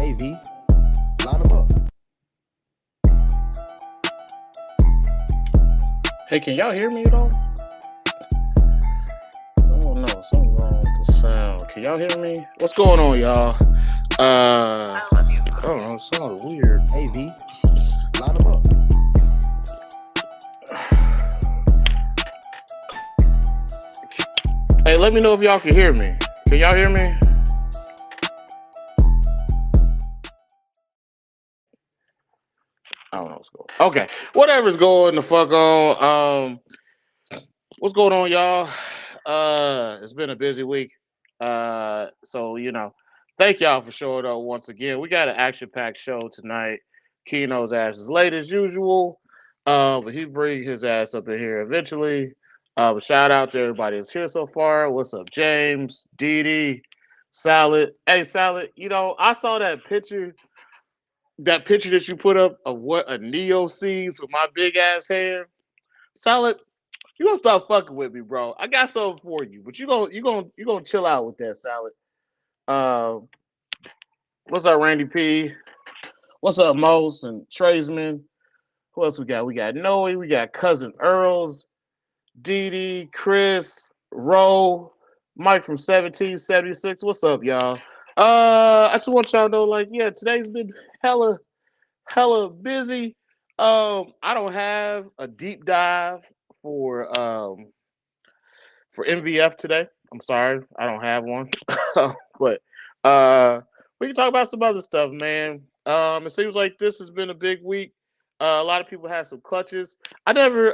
AV, line them up. Hey, can y'all hear me at all? Oh no, something wrong with the sound. Can y'all hear me? What's going on, y'all? I don't know, it sounded weird. AV, line them up. Hey, let me know if y'all can hear me. Can y'all hear me? I don't know what's going on. Okay, whatever's going the fuck on. What's going on, y'all? It's been a busy week. So thank y'all for showing up once again. We got an action-packed show tonight. Keno's ass is late as usual. But he bring his ass up in here eventually. But shout out to everybody that's here so far. What's up, James, Dee Dee, Salad? Hey, Salad. I saw that picture that you put up of what a Neo sees with my big ass hair. Salad, you gonna stop fucking with me, bro. I got something for you, but you gonna chill out with that, Salad. Uh, what's up, Randy P? What's up, Mose and Tradesman? Who else we got? We got Noe, we got Cousin Earls, Dee Dee, Chris, Ro, Mike from 1776. What's up, y'all? I just want y'all to know, today's been hella busy. I don't have a deep dive for MVF today. I'm sorry, I don't have one. But we can talk about some other stuff, man. It seems like this has been a big week. A lot of people had some clutches. I never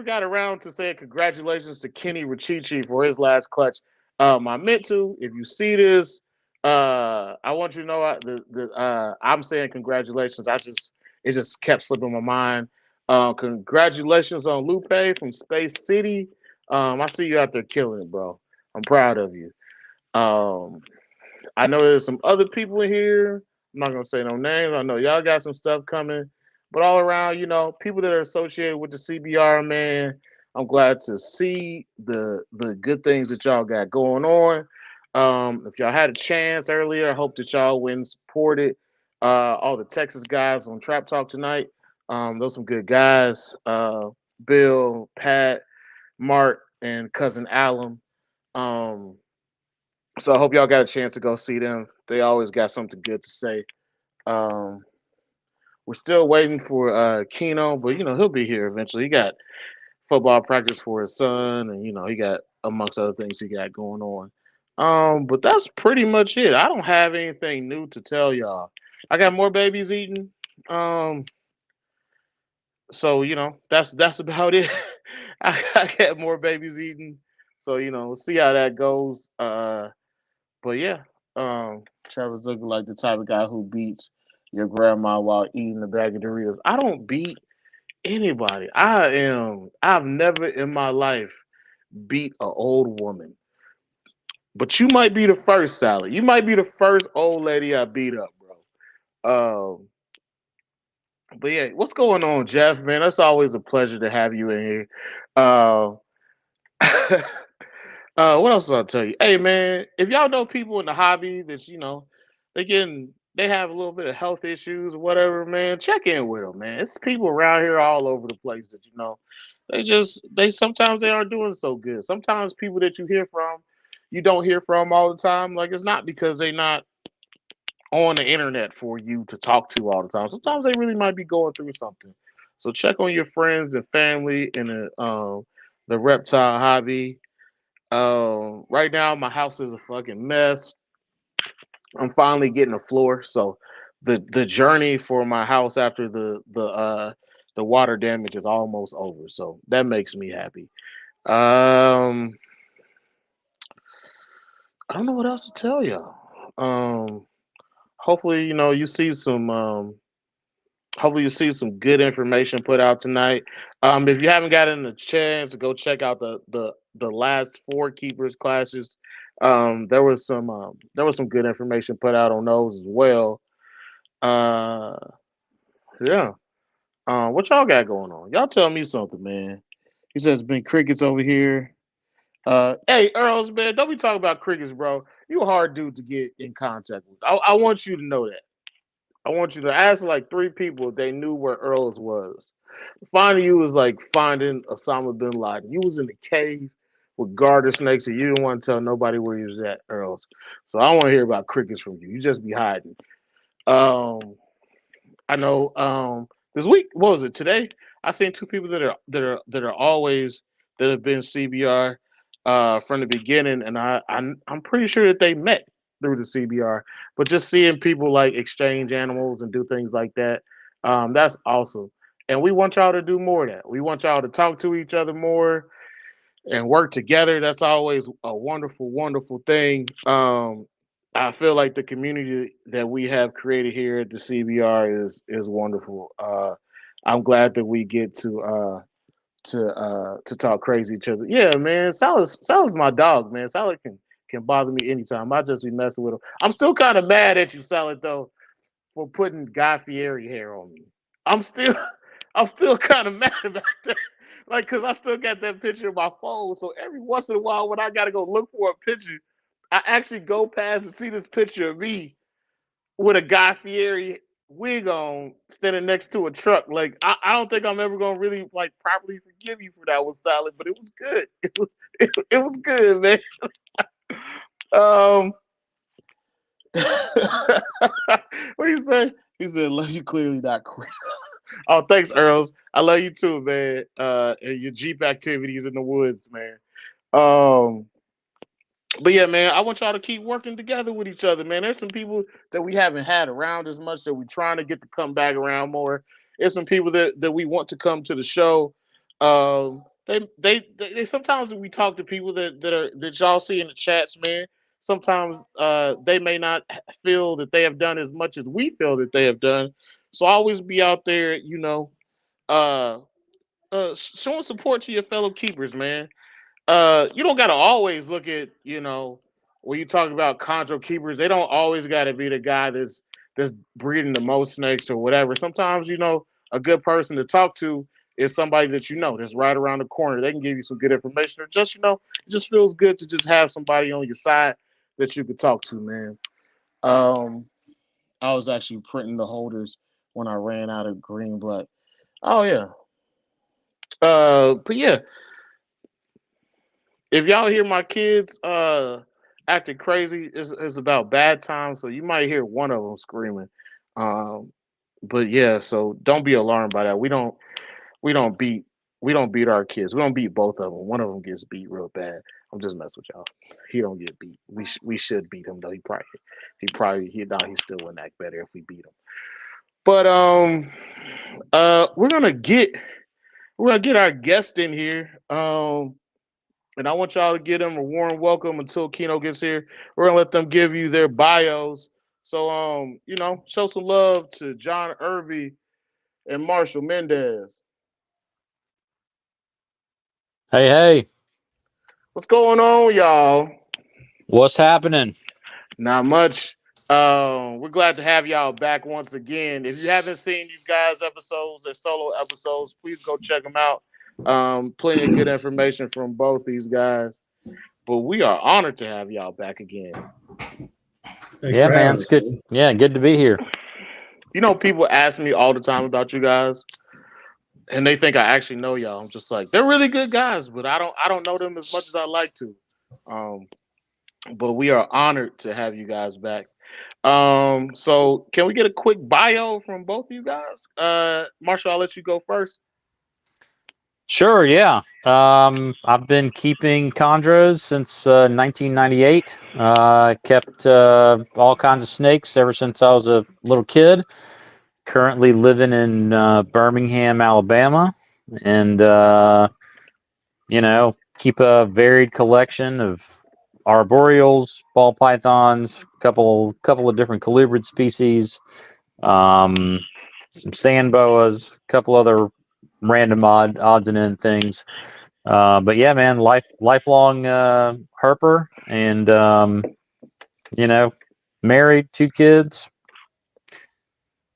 got around to saying congratulations to Kenny Rachichi for his last clutch. I meant to. If you see this, I want you to know I'm saying congratulations. It just kept slipping my mind. Congratulations on Lupe from Space City. I see you out there killing it, bro. I'm proud of you. Um, I know there's some other people in here. I'm not gonna say no names. I know y'all got some stuff coming, but all around, people that are associated with the CBR, man, I'm glad to see the good things that y'all got going on. If y'all had a chance earlier, I hope that y'all went and supported all the Texas guys on Trap Talk tonight. Those some good guys. Bill, Pat, Mark, and cousin Alum. Um, so I hope y'all got a chance to go see them. They always got something good to say. Um, we're still waiting for Keno, but he'll be here eventually. He got football practice for his son, and he got amongst other things he got going on. But that's pretty much it. I don't have anything new to tell y'all. I got more babies eating. Um, so that's about it. I got more babies eating. So we'll see how that goes. But yeah, Trevor's looking like the type of guy who beats your grandma while eating a bag of Doritos. I don't beat anybody. I've never in my life beat an old woman. But you might be the first, Sally. You might be the first old lady I beat up, bro. But yeah, what's going on, Jeff? Man, it's always a pleasure to have you in here. Uh, what else did I tell you? Hey, man, if y'all know people in the hobby that they have a little bit of health issues or whatever, man, check in with them, man. It's people around here all over the place that they sometimes they aren't doing so good. Sometimes people that you don't hear from all the time. Like it's not because they're not on the internet for you to talk to all the time. Sometimes they really might be going through something. So check on your friends and family in the reptile hobby. Right now my house is a fucking mess. I'm finally getting a floor, so the journey for my house after the water damage is almost over. So that makes me happy. Um, I don't know what else to tell y'all. Um, hopefully, you see some good information put out tonight. If you haven't gotten a chance, go check out the last four keepers classes. There was some good information put out on those as well. Uh, yeah. What y'all got going on? Y'all tell me something, man. He says, "Been crickets over here." Hey, Earls, man, don't be talking about crickets, bro. You a hard dude to get in contact with. I want you to know that. I want you to ask like three people if they knew where Earls was. Finding you was like finding Osama bin Laden. You was in the cave with garter snakes, and you didn't want to tell nobody where you was at, Earls. So I don't want to hear about crickets from you. You just be hiding. Um, I know. This week, what was it today? I seen two people that are always that have been CBR from the beginning, and I'm pretty sure that they met through the CBR. But just seeing people like exchange animals and do things like that, that's awesome. And we want y'all to do more of that. We want y'all to talk to each other more and work together. That's always a wonderful, wonderful thing. I feel like the community that we have created here at the CBR is wonderful. I'm glad that we get to talk crazy to each other. Yeah, man. Sal's my dog, man. Salad can bother me anytime. I just be messing with him. I'm still kind of mad at you, Salad, though, for putting Guy Fieri hair on me. I'm still I'm still kind of mad about that. Like, cause I still got that picture of my phone. So every once in a while, when I gotta go look for a picture, I actually go past and see this picture of me with a Guy Fieri wig on, standing next to a truck. Like, I don't think I'm ever gonna really like properly forgive you for that one, Solid. But it was good. It was good, man. Um, what do you say? He said, "Love you clearly, not quit." Oh, thanks, Earls. I love you too, man. And your Jeep activities in the woods, man. Um, but yeah, man, I want y'all to keep working together with each other, man. There's some people that we haven't had around as much that we're trying to get to come back around more. There's some people that we want to come to the show. They sometimes when we talk to people that y'all see in the chats, man. Sometimes they may not feel that they have done as much as we feel that they have done. So always be out there, uh, showing support to your fellow keepers, man. You don't gotta always look at, when you talk about chondro keepers, they don't always gotta be the guy that's breeding the most snakes or whatever. Sometimes, a good person to talk to is somebody that that's right around the corner. They can give you some good information, or just, it just feels good to just have somebody on your side that you could talk to, man. Um, I was actually printing the holders when I ran out of green blood. Oh yeah. But yeah, if y'all hear my kids acting crazy, it's about bad times. So you might hear one of them screaming. Um, but yeah, so don't be alarmed by that. We don't beat we don't beat our kids. We don't beat both of them. One of them gets beat real bad. I'm just messing with y'all. He don't get beat. We should beat him though. He still wouldn't act better if we beat him. But we're gonna get our guest in here. And I want y'all to give them a warm welcome until Keno gets here. We're gonna let them give you their bios. So show some love to John Irby and Marshall Mendez. Hey, hey, What's going on, y'all? what's happening? Not much. We're glad to have y'all back once again. If you haven't seen these guys' episodes, their solo episodes, please go check them out. Plenty of good information from both these guys. But we are honored to have y'all back again. Thanks Yeah, for man, having it's us. good. Yeah, good to be here. People ask me all the time about you guys, and they think I actually know y'all. I'm just like, they're really good guys, but I don't know them as much as I like to. Um, but we are honored to have you guys back. So can we get a quick bio from both of you guys? Marshall, I'll let you go first. Sure, yeah. I've been keeping chondros since 1998. Kept all kinds of snakes ever since I was a little kid. Currently living in Birmingham, Alabama, and keep a varied collection of arboreals, ball pythons, couple of different colubrid species, um, some sand boas, a couple other random odds and end things. But yeah, man, lifelong herper, and married, 2 kids,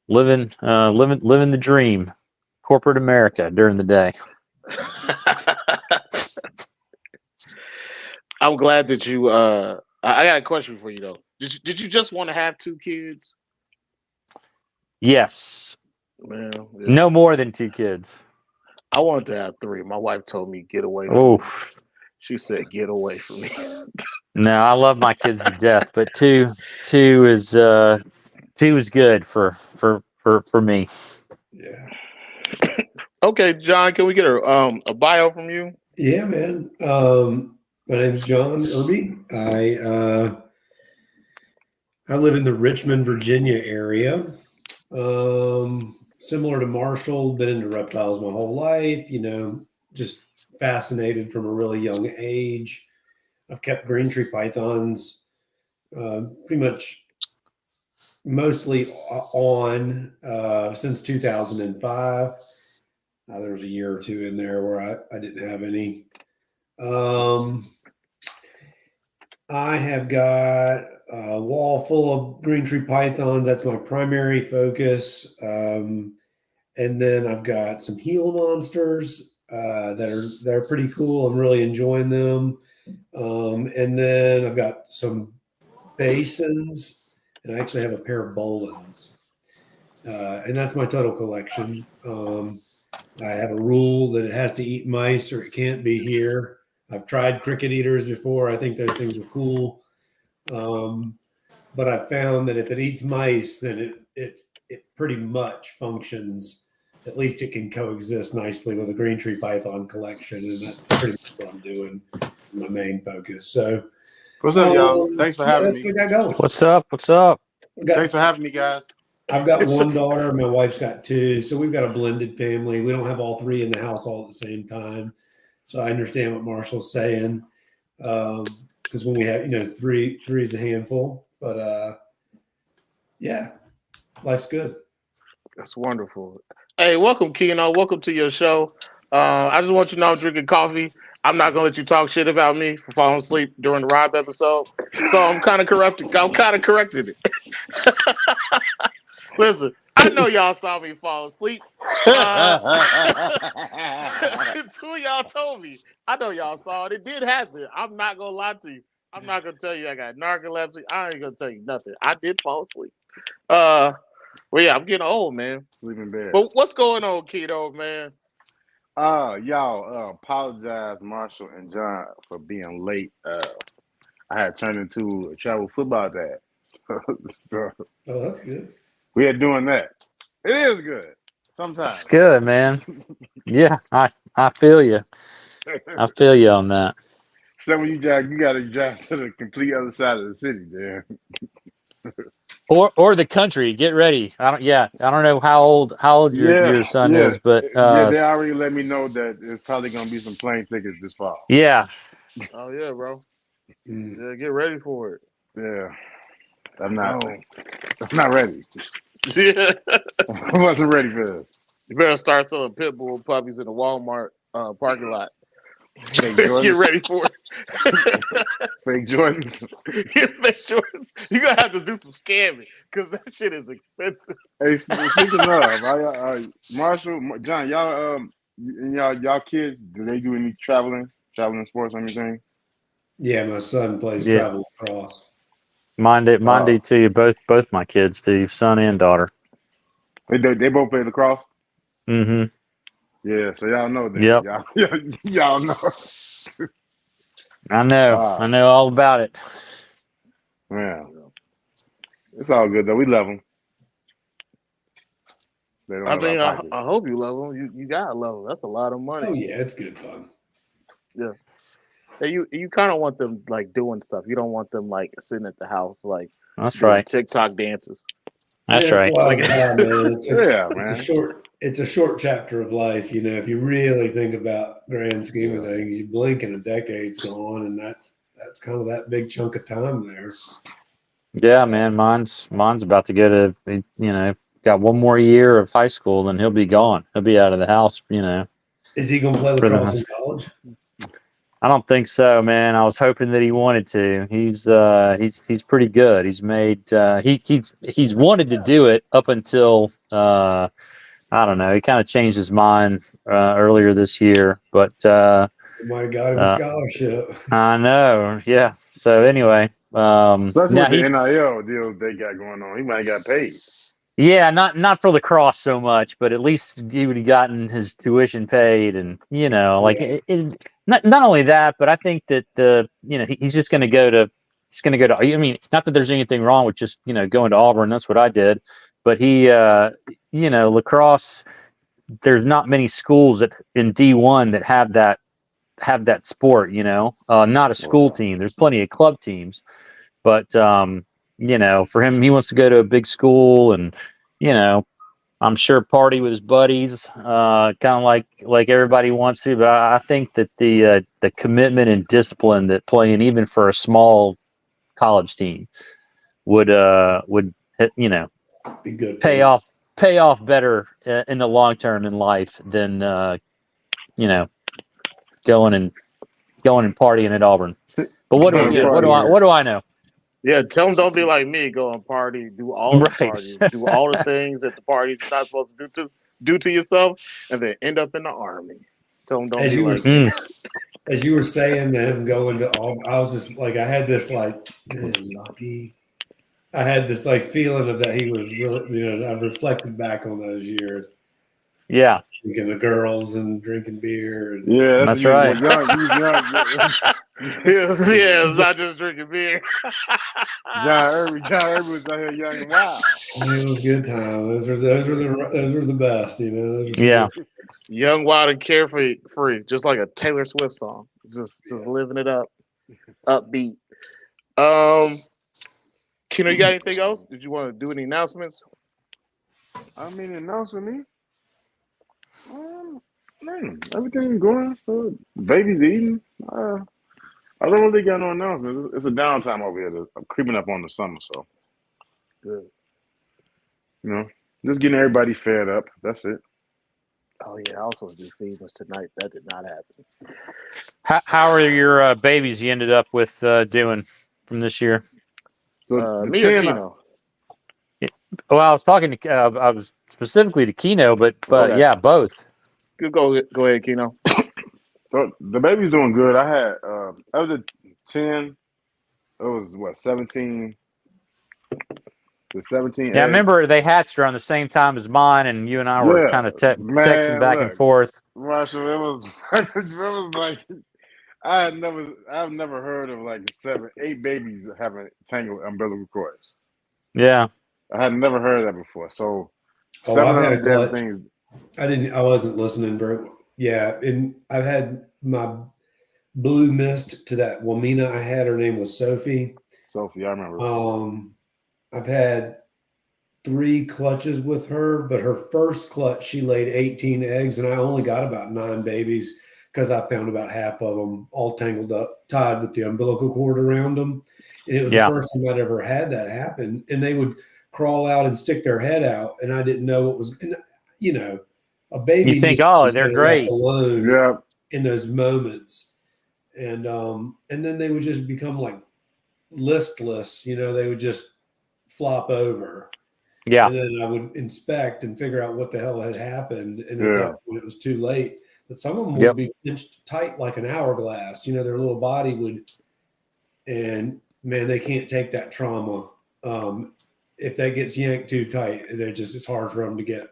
living the dream, corporate America during the day. I'm glad that you. I got a question for you though. Did you just want to have 2 kids? Yes. Man, yeah. No more than 2 kids. I wanted to have 3. My wife told me get away from me. Oh. She said get away from me. No, I love my kids to death, but two is good for me. Yeah. Okay, John, can we get a bio from you? Yeah, man. My name's John Irby. I live in the Richmond, Virginia area. Similar to Marshall, been into reptiles my whole life, just fascinated from a really young age. I've kept green tree pythons pretty much mostly on since 2005. There was a year or 2 in there where I didn't have any. I have got a wall full of green tree pythons. That's my primary focus. And then I've got some Gila monsters that are pretty cool. I'm really enjoying them. And then I've got some basins, and I actually have a pair of Bolins. And that's my total collection. I have a rule that it has to eat mice or it can't be here. I've tried cricket eaters before. I think those things are cool. But I found that if it eats mice, then it pretty much functions. At least it can coexist nicely with a green tree python collection, and that's pretty much what I'm doing. My main focus. So, what's up, y'all? Thanks for having that's me. what I got going. What's up? What's up? Thanks for having me, guys. I've got 1 daughter. My wife's got 2. So we've got a blended family. We don't have all 3 in the house all at the same time. So I understand what Marshall's saying. Because when we have, 3 is a handful. But yeah, life's good. That's wonderful. Hey, welcome, Keno. Welcome to your show. I just want you to know I'm drinking coffee. I'm not gonna let you talk shit about me for falling asleep during the Rob episode. So I'm kind of correcting it. Listen, I know y'all saw me fall asleep. 2 of y'all told me. I know y'all saw it. It did happen. I'm not gonna lie to you. I'm not gonna tell you I got narcolepsy. I ain't gonna tell you nothing. I did fall asleep. Well, yeah, I'm getting old, man. Sleep in bed. But what's going on, Keto, man? Y'all, apologize, Marshall and John, for being late. I had turned into a travel football dad. So Oh, that's good. we are doing that. It is good. Sometimes. It's good, man. Yeah, I feel you. I feel you on that. So when you got to drive to the complete other side of the city, there. Or the country. Get ready. I don't know how old your son is, but they already let me know that it's probably gonna be some plane tickets this fall. Yeah. Oh yeah, bro. Yeah, get ready for it. Yeah. I'm not ready. Yeah. I wasn't ready for this. You better start selling pit bull puppies in the Walmart parking lot. Fake Get Jordans. ready for it. Fake Jordans. Fake Jordans. You're gonna have to do some scamming because that shit is expensive. Hey, speaking of, Marshall, John, y'all, y'all kids, do they do any traveling sports or anything? Yeah, my son plays Yeah. travel lacrosse. Mine do too. Both my kids do, son and daughter. They both play lacrosse? Mm-hmm. Yeah, so y'all know that. Yep. Y'all know. I know. I know all about it. Yeah. It's all good though. We love them. I mean, I hope you love them. You gotta love them. That's a lot of money. Oh yeah, it's good fun. Yeah. You kind of want them like doing stuff. You don't want them like sitting at the house like That's right. TikTok dances. That's Yeah, right. man. Man. It's a short chapter of life. If you really think about grand scheme of things, you blink and a decade's gone, and that's kind of that big chunk of time there. Yeah, man. Mine's about to go to got 1 more year of high school, then he'll be gone. He'll be out of the house. Is he going to play lacrosse in college? I don't think so, man. I was hoping that he wanted to. He's pretty good. He's made he's wanted to do it up until I don't know. He kind of changed his mind earlier this year, but Might have got him a scholarship. I know. Yeah. So anyway, Especially now with the NIL deals they got going on, he might have got paid. yeah, not for lacrosse so much, but at least he would have gotten his tuition paid, and like not only that, but I think that he's just going to go to I mean, not that there's anything wrong with just going to Auburn. That's what I did, but he lacrosse. There's not many schools that in D1 that have that sport. Not a school team. There's plenty of club teams, but for him, he wants to go to a big school, and I'm sure party with his buddies, kind of like everybody wants to. But I think that the commitment and discipline that playing even for a small college team would Be good. pay off better in the long term in life than going and partying at Auburn. But what do I know? Yeah, tell them don't be like me. Go and party, do all the parties, do all the things that the party's not supposed to do to yourself, and then end up in the army. Tell them don't be like me. As you were saying them going to Auburn, I was just like, I had this like, man, lucky. I had this like feeling of that he was really, I reflected back on those years. Yeah, thinking of girls and drinking beer. And, yeah, that's right. He was it's not just drinking beer. John Irby was out here young and wild. It was a good time. Those were the best. Yeah. Young, wild, and carefree, just like a Taylor Swift song. Just living it up, upbeat. Keno, you got anything else? Did you want to do any announcements? I mean, announcement me. Everything's going. So baby's eating. I don't really got no announcements. It's a downtime over here. I'm creeping up on the summer, so good. Just getting everybody fed up. That's it. Oh yeah, I was supposed to do feedings tonight. That did not happen. How are your babies you ended up with doing from this year? So me or Keno? Well, I was talking to I was specifically to Keno, but Okay. Yeah, both. Go ahead, Keno. So the baby's doing good. I had I was at 10. It was 17. The 17. Yeah, I remember they hatched around the same time as mine, and you and I were kind of texting back and forth. Marshall, it was like I've never heard of like 7, 8 babies having tangled umbilical cords. Yeah, I had never heard that before. So, I've had a clutch. I wasn't listening very. Yeah, and I've had my blue mist to that Wamina I had. Her name was Sophie. Sophie, I remember. I've had 3 clutches with her, but her first clutch, she laid 18 eggs, and I only got about 9 babies because I found about half of them all tangled up, tied with the umbilical cord around them. And it was the first time I'd ever had that happen. And they would crawl out and stick their head out, and I didn't know what was, a baby. You think, oh, they're great. Alone in those moments. And then they would just become like listless, they would just flop over. Yeah. And then I would inspect and figure out what the hell had happened. And at that point, it was too late. But some of them would be pinched tight like an hourglass. Their little body would, and man, they can't take that trauma. If that gets yanked too tight, it's hard for them to get.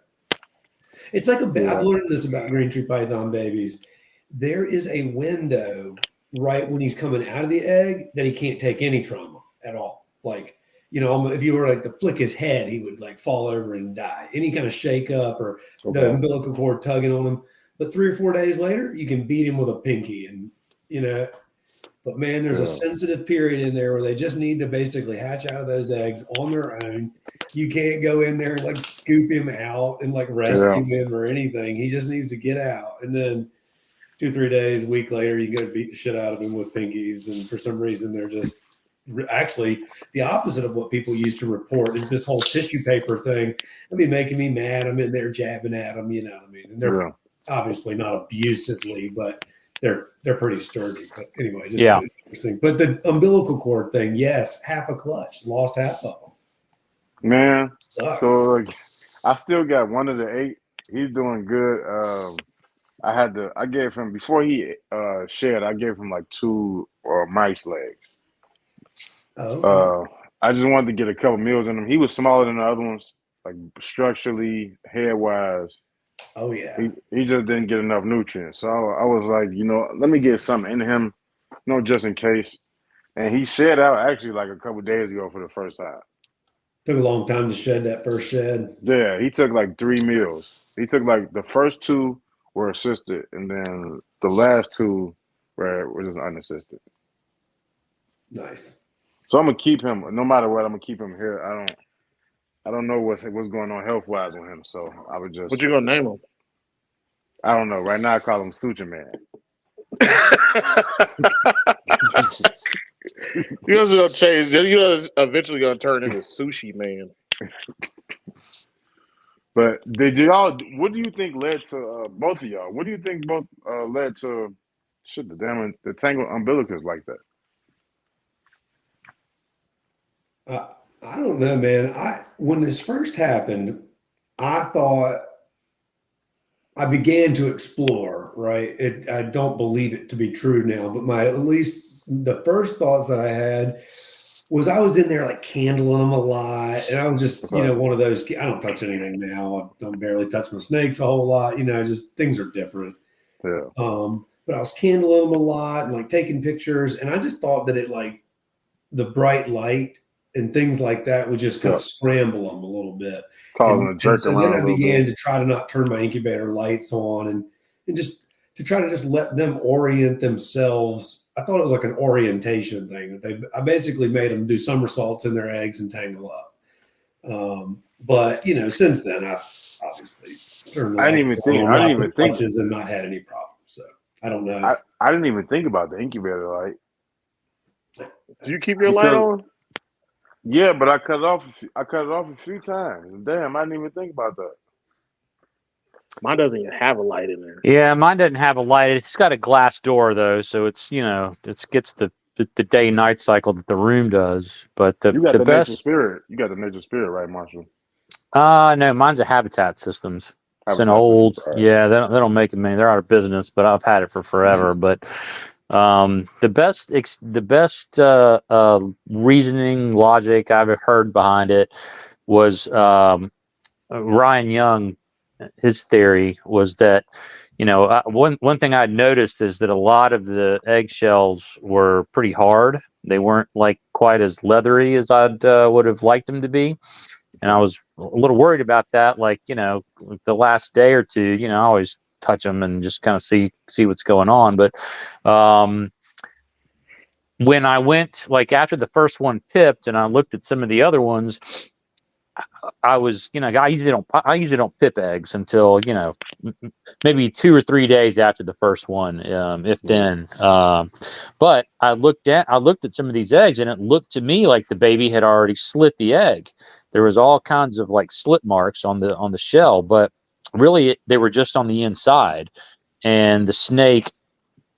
It's like I've learned this about green tree python babies. There is a window right when he's coming out of the egg that he can't take any trauma at all. Like, if you were like to flick his head, he would like fall over and die. Any kind of shake up or the umbilical cord tugging on him. But 3 or 4 days later, you can beat him with a pinky. And, but man, there's a sensitive period in there where they just need to basically hatch out of those eggs on their own. You can't go in there and like scoop him out and like rescue him or anything. He just needs to get out. And then 2 or 3 days, a week later, you can go beat the shit out of him with pinkies. And for some reason, they're just actually the opposite of what people used to report is this whole tissue paper thing. It'd be making me mad. I'm in there jabbing at them, you know what I mean? And they're obviously not abusively, but they're pretty sturdy. But anyway, just interesting. But the umbilical cord thing, yes, half a clutch, lost half of them. Man, sucks. So like, I still got one of the 8. He's doing good. I gave him before he shed. I gave him like two mice legs. Oh, okay. I just wanted to get a couple meals in him. He was smaller than the other ones, like structurally, head wise. Oh, yeah. He just didn't get enough nutrients. So I was like, let me get something in him, just in case. And he shed out actually like a couple days ago for the first time. Took a long time to shed that first shed. Yeah, he took like 3 meals. He took like the first two were assisted, and then the last two were just unassisted. Nice. So I'm gonna keep him no matter what. I'm gonna keep him here. I don't know what's going on health wise with him. So I would just What you gonna name him? I don't know. Right now I call him Suture Man. You guys are gonna change. You guys eventually gonna turn into Sushi Man. But did y'all? What do you think led to both of y'all? What do you think both led to? Shit, the tangled umbilicus like that. I don't know, man. When this first happened, I thought I began to explore, right? I don't believe it to be true now, but at least the first thoughts that I had was I was in there like candling them a lot. And I was just, one of those, I don't touch anything now. I don't barely touch my snakes a whole lot, just things are different. Yeah. But I was candling them a lot and like taking pictures. And I just thought that it like the bright light and things like that would just kind of scramble them a little bit. Causing a jerk so around then I a little began bit. to try to not turn my incubator lights on and just to try to just let them orient themselves. I thought it was like an orientation thing that I basically made them do somersaults in their eggs and tangle up. But since then I've obviously turned the lights on I didn't lots even of think touches and not had any problems. So I don't know. I didn't even think about the incubator light. Do you keep your light on? Yeah, but I cut it off. I cut it off a few times. Damn, I didn't even think about that. Mine doesn't even have a light in there. Yeah, mine doesn't have a light. It's got a glass door though, so it's it gets the day night cycle that the room does. But You got the nature best. spirit. You got the nature spirit, right, Marshall? No, mine's a Habitat Systems. It's an Habitat old, Systems, right. yeah. They don't make it many. They're out of business, but I've had it for forever. But the best reasoning logic I've heard behind it was Ryan Young. His theory was that one thing I'd noticed is that a lot of the eggshells were pretty hard. They weren't like quite as leathery as I'd would have liked them to be. And I was a little worried about that. Like, the last day or two, I always touch them and just kind of see what's going on. But when I went, like after the first one pipped and I looked at some of the other ones, I was, I usually don't pip eggs until, maybe 2 or 3 days after the first one, if then. But I looked at some of these eggs and it looked to me like the baby had already slit the egg. There was all kinds of like slit marks on the shell, but really they were just on the inside, and the snake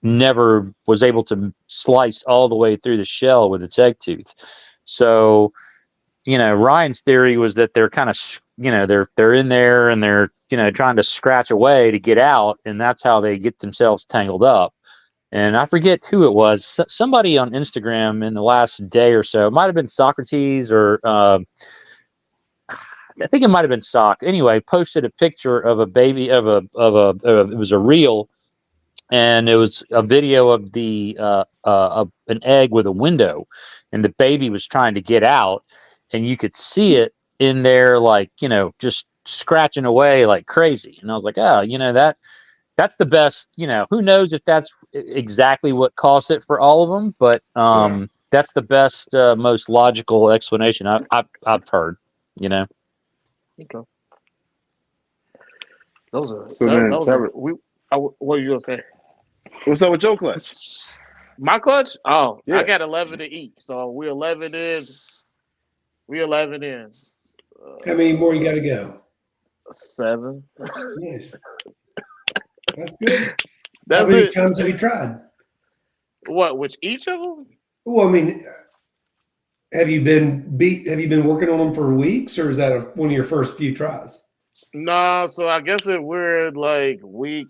never was able to slice all the way through the shell with its egg tooth. So, Ryan's theory was that they're kind of, they're in there and they're, trying to scratch away to get out, and that's how they get themselves tangled up. And I forget who it was. Somebody on Instagram in the last day or so, it might have been Socrates or I think it might have been Sock. Anyway, posted a picture of a baby it was a reel, and it was a video of an egg with a window, and the baby was trying to get out, and you could see it in there, like, just scratching away like crazy. And I was like, oh, that's the best. Who knows if that's exactly what caused it for all of them, but that's the best, most logical explanation I've heard. Okay. Those are. So then, What are you gonna say? What's up with your clutch? My clutch? Oh, Yeah. I got 11 to eat, so we're 11 in. We're 11 in. How many more you got to go? 7. Nice. That's good. That's How many it. times have you tried? What? Which each of them? Well, I mean, have you been working on them for weeks, or is that one of your first few tries? No, so I guess we're like week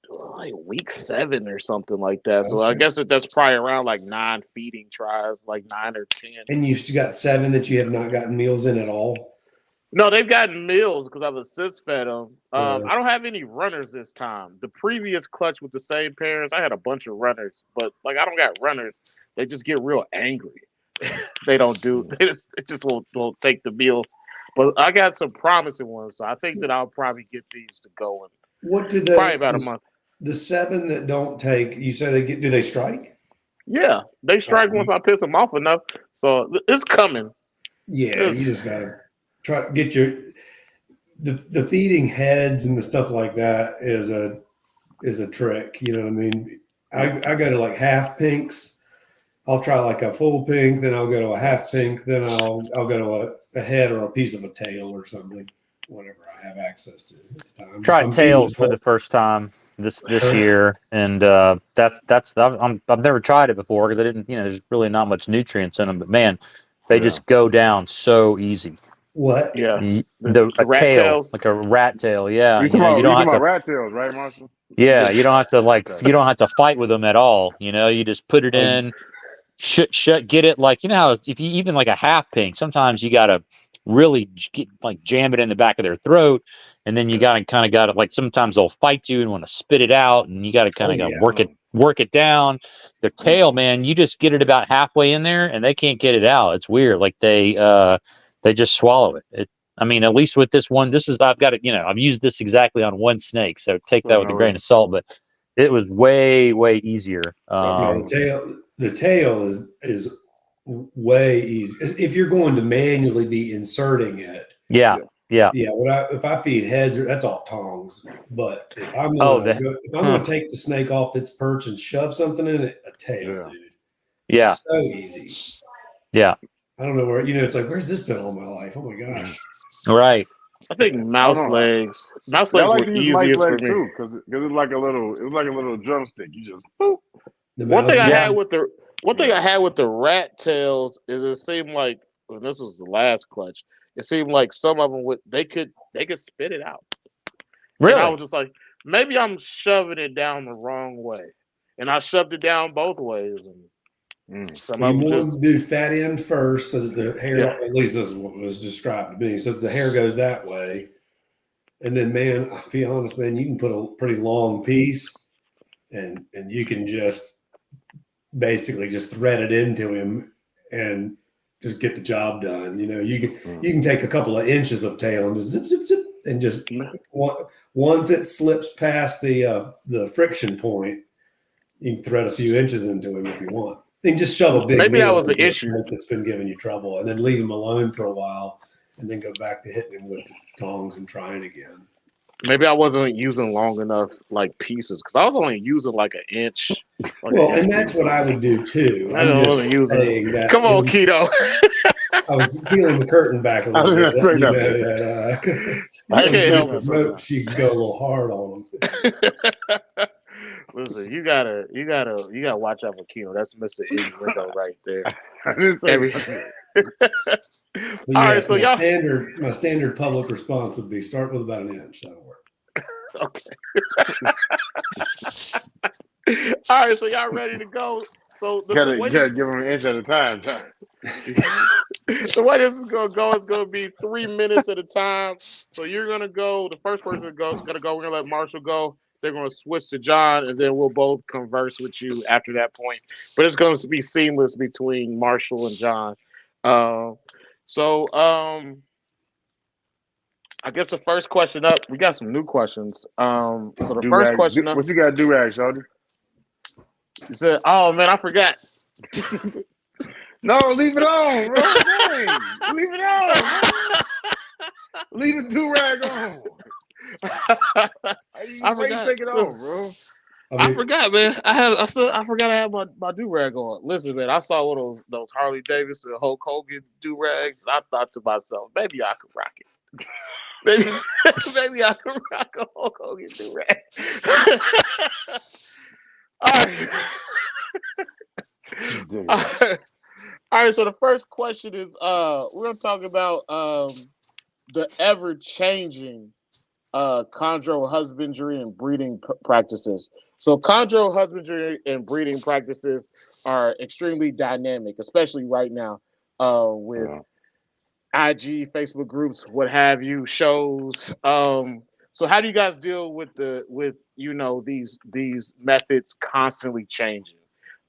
like week 7 or something like that. So I guess that's probably around like 9 feeding tries, like 9 or 10. And you've still got 7 that you have not gotten meals in at all? No, they've gotten meals because I've assist fed them. I don't have any runners this time. The previous clutch with the same parents, I had a bunch of runners, but like I don't got runners. They just get real angry. They don't do. They just won't take the meals. But I got some promising ones, so I think that I'll probably get these to go in What do probably about a month. The 7 that don't take, you say they get? Do they strike? Yeah, they strike once I piss them off enough. So it's coming. Yeah, you just gotta try to get the feeding heads and the stuff like that is a trick. You know what I mean? I go to like half pinks. I'll try like a full pink, then I'll go to a half pink, then I'll go to a head or a piece of a tail or something, whatever I have access to at the time. Tried tails for the first time this year, and I've never tried it before because I didn't, there's really not much nutrients in them. But man, they just go down so easy. What? Yeah, a rat tail, tails? like a rat tail. Yeah, You talking don't have about to rat tails, right, Marshall? Yeah, you don't have to you don't have to fight with them at all. You just put it in, get it like how if you even like a half pink, sometimes you gotta really jam it in the back of their throat, and then you gotta like sometimes they'll fight you and want to spit it out, and you gotta work it down. Their tail, man, you just get it about halfway in there, and they can't get it out. It's weird, like they just swallow it. I mean, at least with this one, I've got it. I've used this exactly on one snake, so take that with a grain of salt. But it was way, way easier. The tail is way easy if you're going to manually be inserting it. Yeah. If I feed heads, that's off tongs. But if I'm going to take the snake off its perch and shove something in it, a tail, dude. Yeah. So easy. Yeah. I don't know where it's like. Where's this been all my life? Oh my gosh. Right. I think mouse legs. Mouse legs were easiest for me too, because it was like a little drumstick. You just boop. One thing I had with the rat tails is it seemed like when this was the last clutch, it seemed like some of them they could spit it out. Really? And I was just like, maybe I'm shoving it down the wrong way, and I shoved it down both ways. And some of them just do fat end first, so that the hair. At least this is what was described to me. So that the hair goes that way, and then, man, I'll be honest, man, you can put a pretty long piece, and you can just basically just thread it into him and just get the job done. You can take a couple of inches of tail and just zip, zip, zip, and just once it slips past the friction point, you can thread a few inches into him if you want. You can just shove a big. Maybe that was the issue that's been giving you trouble, and then leave him alone for a while, and then go back to hitting him with the tongs and trying again. Maybe I wasn't using long enough pieces because I was only using like an inch. And that's what I would do too. I'm just saying that. Come on, Keto. I was peeling the curtain back a little bit. I can't help it. Ropes, you can go a little hard on them. Listen, you gotta watch out for Keto. That's Mr. Iggy Window right there. All right, so my standard public response would be start with about an inch. That'll work. Okay. All right, so y'all ready to go? So you gotta give them an inch at a time, John. The way this is gonna go is gonna be 3 minutes at a time. So you're gonna go. The first person is gonna go. We're gonna let Marshall go. They're gonna switch to John, and then we'll both converse with you after that point. But it's gonna be seamless between Marshall and John. I guess the first question up, we got some new questions. So the first question up, what you got to do, Rag, Shorty? You said, "Oh man, I forgot." No, leave it on, bro. Dang. Leave it on. Leave the do-rag on. I forgot. Take it off, bro. I forgot, man. I forgot I had my do-rag on. Listen, man, I saw one of those Harley Davidson Hulk Hogan do-rags, and I thought to myself, maybe I could rock it. Maybe I could rock a Hulk Hogan do-rag. All right, so the first question is we're gonna talk about the ever-changing chondro husbandry and breeding practices. So chondro husbandry and breeding practices are extremely dynamic, especially right now with Yeah. IG, Facebook groups, what have you, shows. So how do you guys deal with these methods constantly changing?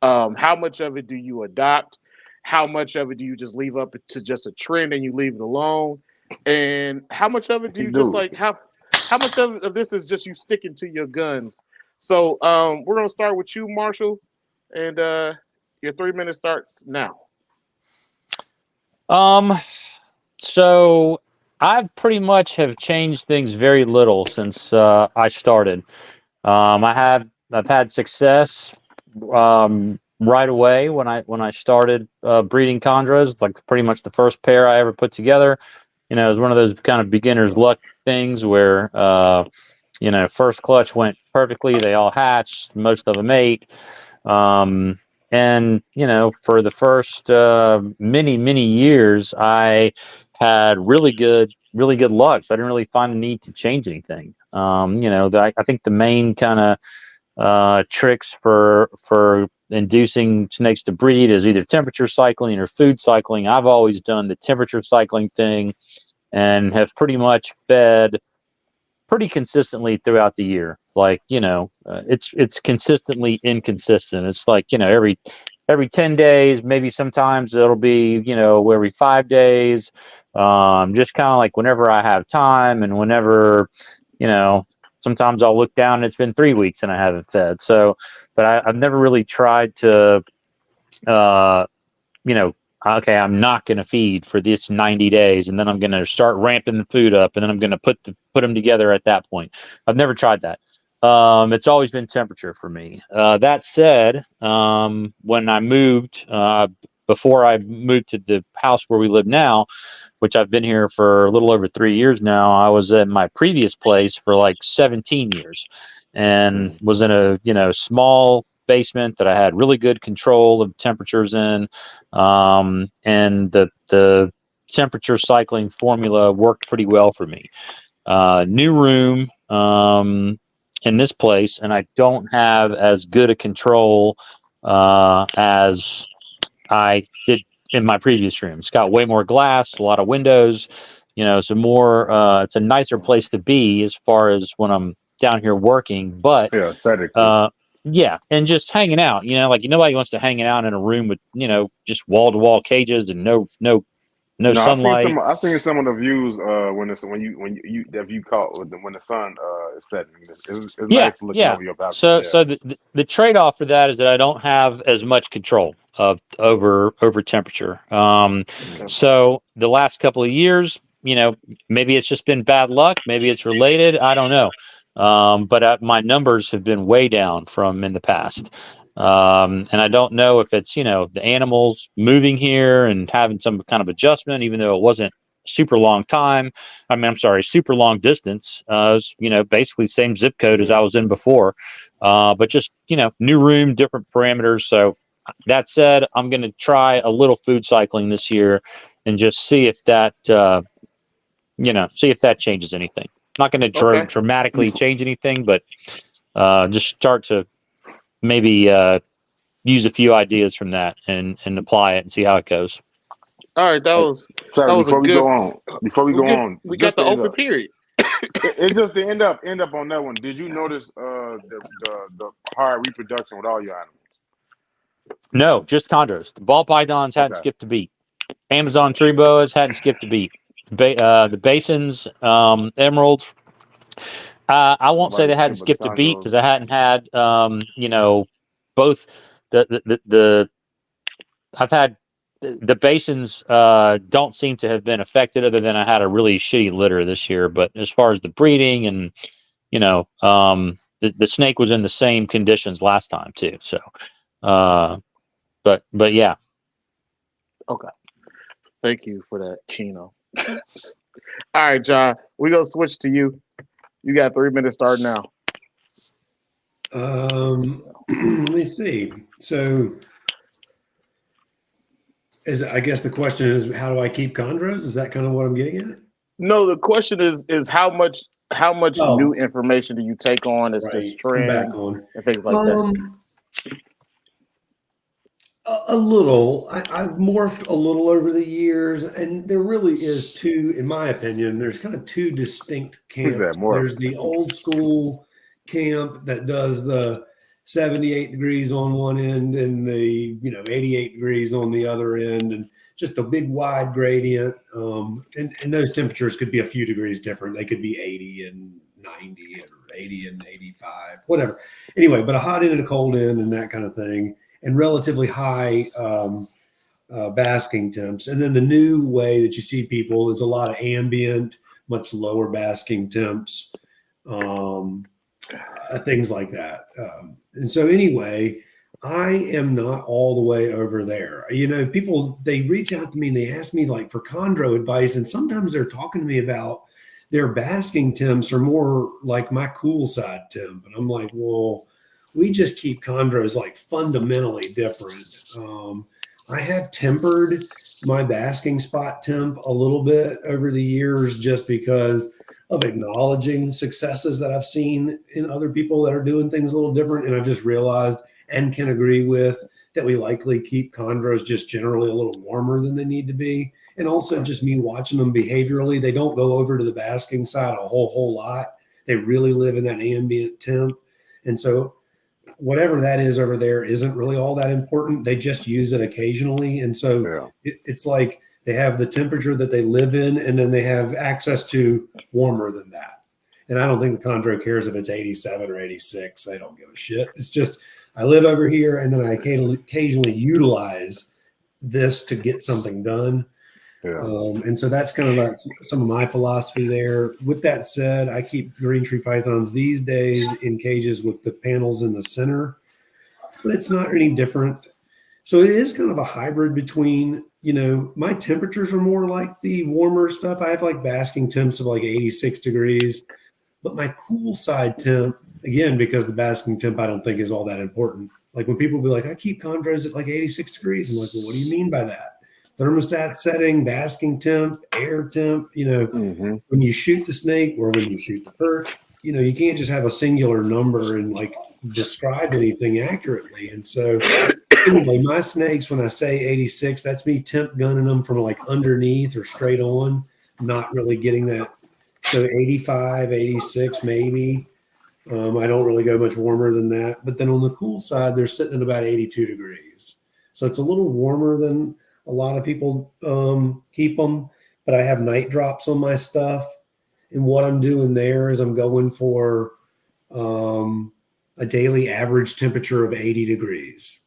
How much of it do you adopt? How much of it do you just leave up to just a trend and you leave it alone? And how much of it do He you just do. like how much of this is just you sticking to your guns? So we're gonna start with you, Marshall, and your 3 minutes starts now. Um, so I pretty much have changed things very little since I started. I've had success right away when I started breeding chondros. Like pretty much the first pair I ever put together. It was one of those kind of beginner's luck things where first clutch went perfectly. They all hatched. Most of them ate. Um, and for the first many years, I had really good luck. So I didn't really find the need to change anything. I think the main kind of tricks for inducing snakes to breed is either temperature cycling or food cycling. I've always done the temperature cycling thing and have pretty much fed pretty consistently throughout the year. Like, it's consistently inconsistent. It's like, every 10 days, maybe sometimes it'll be, every 5 days. Just kind of like whenever I have time and whenever, you know, sometimes I'll look down and it's been 3 weeks and I haven't fed. So, but I've never really tried to, uh, you know, okay, I'm not going to feed for this 90 days, and then I'm going to start ramping the food up, and then I'm going to put them together at that point. I've never tried that. It's always been temperature for me. That said, when I moved, before I moved to the house where we live now, which I've been here for a little over 3 years now, I was in my previous place for like 17 years and was in a, small basement that I had really good control of temperatures in. And the temperature cycling formula worked pretty well for me. New room in this place, and I don't have as good a control as I did in my previous room. It's got way more glass, a lot of windows, so more, it's a nicer place to be as far as when I'm down here working, but, Yeah, aesthetically. yeah. And just hanging out, like nobody wants to hang out in a room with, just wall to wall cages and no No, sunlight. I seen some of the views when you the view caught when the sun is setting. It's Yeah. nice looking Yeah. over your balcony. So, Yeah. so the trade-off for that is that I don't have as much control of over temperature. Okay. So the last couple of years, maybe it's just been bad luck. Maybe it's related. I don't know. But my numbers have been way down from in the past. And I don't know if it's, the animals moving here and having some kind of adjustment, even though it wasn't super long time. I mean, I'm sorry, super long distance. It was, basically same zip code as I was in before. But just, new room, different parameters. So that said, I'm going to try a little food cycling this year and just see if that, see if that changes anything. Not going to Okay. dramatically change anything, but just start to maybe use a few ideas from that and apply it and see how it goes. All right, that Hey, was sorry, a good. We got just the to end open up, period. it's just to end up on that one. Did you notice the hard reproduction with all your animals? No, just chondros. The ball pythons hadn't Okay. skipped a beat. Amazon tree boas hadn't skipped a beat. The basins, emeralds. I won't say Nobody they hadn't skipped but the skipped a beat chondros. because I hadn't had, both the I've had the basins don't seem to have been affected other than I had a really shitty litter this year. But as far as the breeding and, the snake was in the same conditions last time too. So, but yeah. Okay. Thank you for that, Keno. All right, John. We're gonna switch to you. You got 3 minutes start now. Let me see. So, I guess the question is, how do I keep chondros? Is that kind of what I'm getting at? No, the question is how much how much Oh. new information do you take on as this Come back trend on. and things like that? A little. I've morphed a little over the years, and there really is two, in my opinion, there's kind of two distinct Who's that? camps. More. There's the old school camp that does the 78 degrees on one end and the 88 degrees on the other end, and just a big wide gradient. And those temperatures could be a few degrees different. They could be 80 and 90 or 80 and 85, whatever. Anyway, but a hot end and a cold end and that kind of thing, and relatively high basking temps. And then the new way that you see people is a lot of ambient, much lower basking temps, things like that. And so anyway, I am not all the way over there. People, they reach out to me and they ask me like for chondro advice. And sometimes they're talking to me about their basking temps are more like my cool side temp. And I'm like, well, we just keep chondros like fundamentally different. I have tempered my basking spot temp a little bit over the years just because of acknowledging successes that I've seen in other people that are doing things a little different. And I've just realized and can agree with that we likely keep chondros just generally a little warmer than they need to be. And also just me watching them behaviorally, they don't go over to the basking side a whole lot. They really live in that ambient temp. And so whatever that is over there isn't really all that important. They just use it occasionally. And so it's like they have the temperature that they live in, and then they have access to warmer than that. And I don't think the chondro cares if it's 87 or 86. They don't give a shit. It's just, I live over here, and then I occasionally utilize this to get something done. Yeah. And so that's kind of like some of my philosophy there. With that said, I keep green tree pythons these days in cages with the panels in the center, but it's not any different. So it is kind of a hybrid between, my temperatures are more like the warmer stuff. I have like basking temps of like 86 degrees, but my cool side temp, again, because the basking temp I don't think is all that important. Like when people be like, I keep chondros at like 86 degrees. I'm like, well, what do you mean by that? Thermostat setting, basking temp, air temp, when you shoot the snake or when you shoot the perch, you can't just have a singular number and like describe anything accurately. And so anyway, my snakes, when I say 86, that's me temp gunning them from like underneath or straight on, not really getting that. So 85, 86, maybe. I don't really go much warmer than that. But then on the cool side, they're sitting at about 82 degrees. So it's a little warmer than a lot of people keep them, but I have night drops on my stuff. And what I'm doing there is I'm going for a daily average temperature of 80 degrees.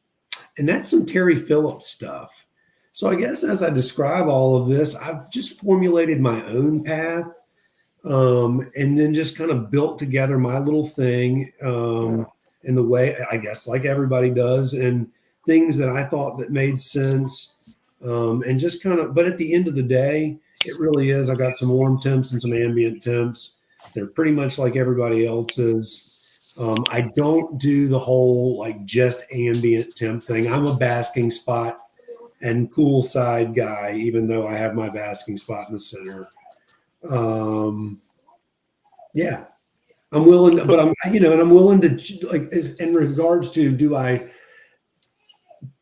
And that's some Terry Phillips stuff. So I guess as I describe all of this, I've just formulated my own path and then just kind of built together my little thing in the way, I guess, like everybody does, and things that I thought that made sense. And just kind of, but at the end of the day, it really is. I got some warm temps and some ambient temps. They're pretty much like everybody else's. I don't do the whole like just ambient temp thing. I'm a basking spot and cool side guy, even though I have my basking spot in the center. Yeah, I'm willing to, but I'm willing to, like, in regards to, do I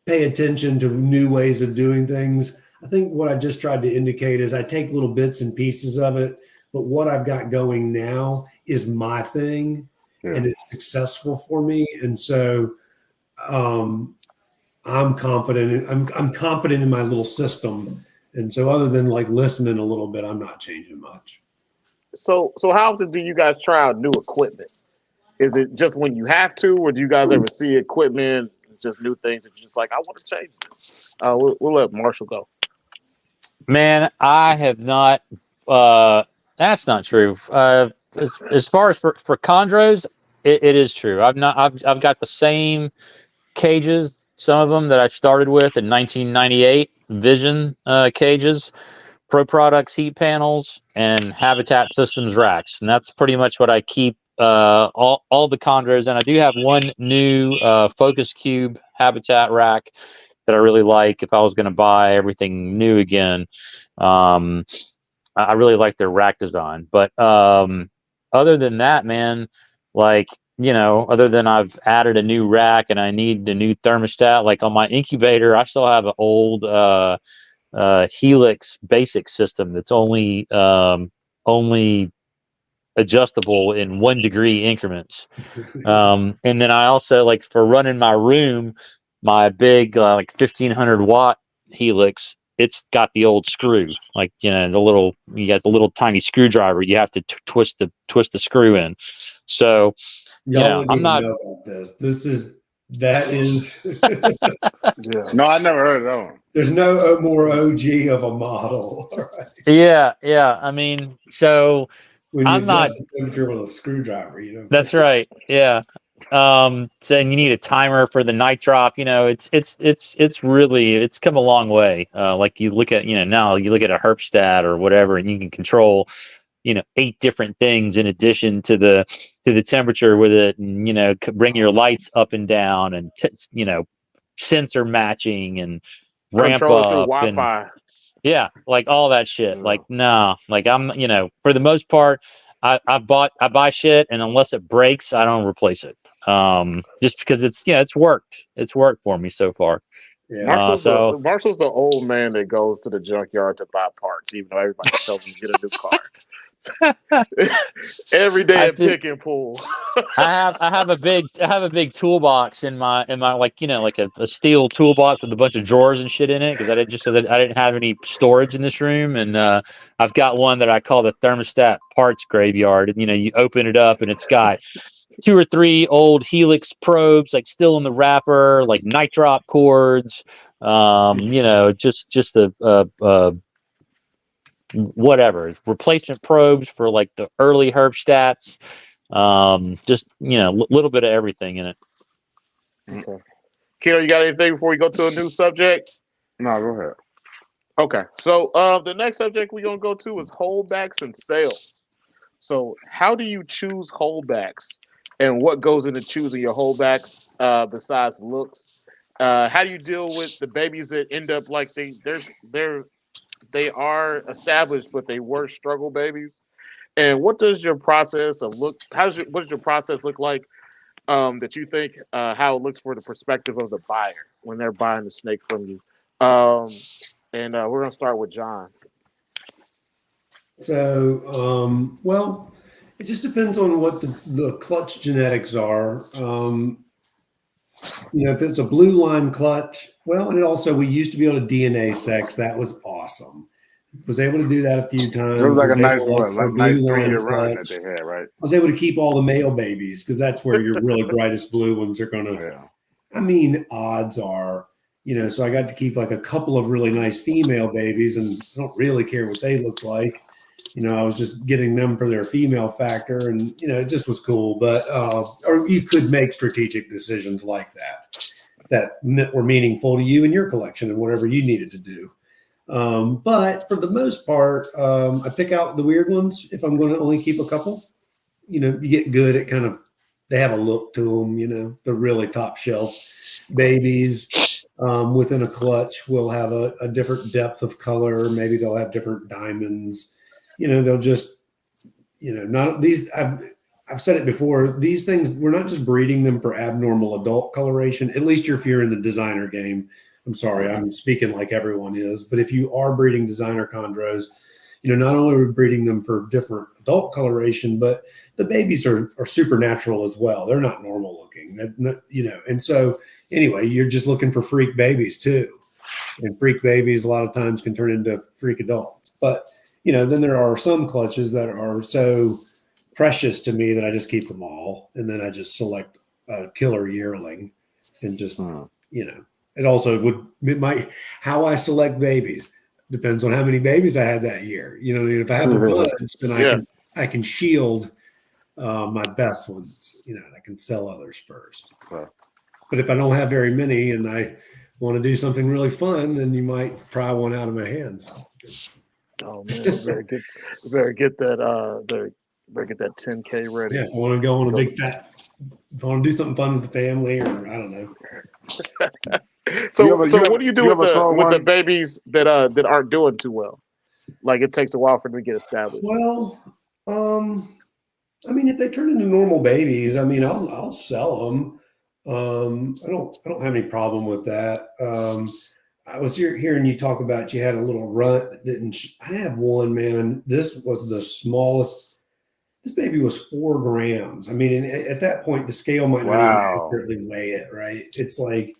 pay attention to new ways of doing things? I think what I just tried to indicate is I take little bits and pieces of it, but what I've got going now is my thing and it's successful for me. And so I'm confident. I'm confident in my little system. And so other than like listening a little bit, I'm not changing much. So how often do you guys try out new equipment? Is it just when you have to, or do you guys ever see equipment, just new things that you're just like, I want to change this? We'll let Marshall go. Man, I have not. That's not true. As far as for chondros, it is true. I've got the same cages, some of them that I started with in 1998, Vision cages, Pro Products heat panels, and Habitat Systems racks, and that's pretty much what I keep all the chondros. And I do have one new Focus Cube Habitat rack that I really like. If I was going to buy everything new again, I really like their rack design. But other than that, man, like, other than I've added a new rack and I need a new thermostat, like on my incubator, I still have an old Helix basic system that's only adjustable in 1 degree increments. And then I also, like, for running my room, my big like 1500-watt Helix, it's got the old screw, like, you got the little tiny screwdriver. You have to twist the screw in. So, Y'all don't I'm even not. know about this. That is. Yeah. No, I never heard of that one. There's no more OG of a model. All right. Yeah. I mean, so When you I'm adjust not. the temperature with a screwdriver, you know what I'm That's saying? right. Yeah. So, and you need a timer for the night drop. It's really, it's come a long way. Like you look at, now you look at a Herpstat or whatever, and you can control, 8 different things in addition to the temperature with it, and bring your lights up and down, and sensor matching and ramp Control through up, and Wi-Fi. yeah, like all that shit. Yeah. Like, no, like I'm, for the most part, I buy shit, and unless it breaks, I don't replace it. Just because it's worked. It's worked for me so far. Yeah. Marshall's So Marshall's the old man that goes to the junkyard to buy parts, even though everybody's telling him to get a new car. Every day at pick and pull. I have a big toolbox in my like, like a steel toolbox with a bunch of drawers and shit in it, because I didn't have any storage in this room, and I've got one that I call the thermostat parts graveyard, and you open it up and it's got 2 or 3 old Helix probes, like, still in the wrapper, like night drop cords, just a whatever replacement probes for like the early Herpstats, just little bit of everything in it. Okay. Kiddo, you got anything before we go to a new subject? No, go ahead. Okay, so the next subject we're gonna go to is holdbacks and sales. So, how do you choose holdbacks, and what goes into choosing your holdbacks besides looks? How do you deal with the babies that end up like they are established, but they were struggle babies? And what does your process of look? What does your process look like? That you think how it looks for the perspective of the buyer when they're buying the snake from you. And we're gonna start with John. So, well, it just depends on what the clutch genetics are. If it's a blue line clutch, well, and we used to be able to DNA sex. That was awesome. Was able to do that a few times. It was like a Was nice, able, what, for like nice blue 3-year line run that clutch, they had, right? I was able to keep all the male babies, because that's where your really brightest blue ones are going to. Yeah. I mean, odds are, so I got to keep like a couple of really nice female babies, and I don't really care what they look like. I was just getting them for their female factor, and it just was cool. But or you could make strategic decisions like that were meaningful to you and your collection and whatever you needed to do. But for the most part, I pick out the weird ones if I'm going to only keep a couple. You get good at they have a look to them. The really top shelf babies within a clutch will have a different depth of color. Maybe they'll have different diamonds. They'll just, not these. I've said it before. These things, we're not just breeding them for abnormal adult coloration. At least if you're in the designer game. I'm sorry, I'm speaking like everyone is. But if you are breeding designer chondros, not only are we breeding them for different adult coloration, but the babies are supernatural as well. They're not normal looking. And so anyway, you're just looking for freak babies too. And freak babies a lot of times can turn into freak adults. But, then there are some clutches that are so precious to me that I just keep them all. And then I just select a killer yearling and just, it also how I select babies depends on how many babies I had that year. If I have a bunch, then I can shield my best ones, and I can sell others first. Right. But if I don't have very many and I want to do something really fun, then you might pry one out of my hands. Oh man, better get that 10K ready. Yeah, I want to go on a big fat. If I want to do something fun with the family, or I don't know. So what do you do with the babies that aren't doing too well? Like, it takes a while for them to get established. Well, I mean, if they turn into normal babies, I mean, I'll sell them. I don't have any problem with that. I was hearing you talk about you had a little runt that didn't. I have one, man. This was the smallest. This baby was 4 grams. I mean, and at that point, the scale might not even Wow. accurately weigh it, right? It's like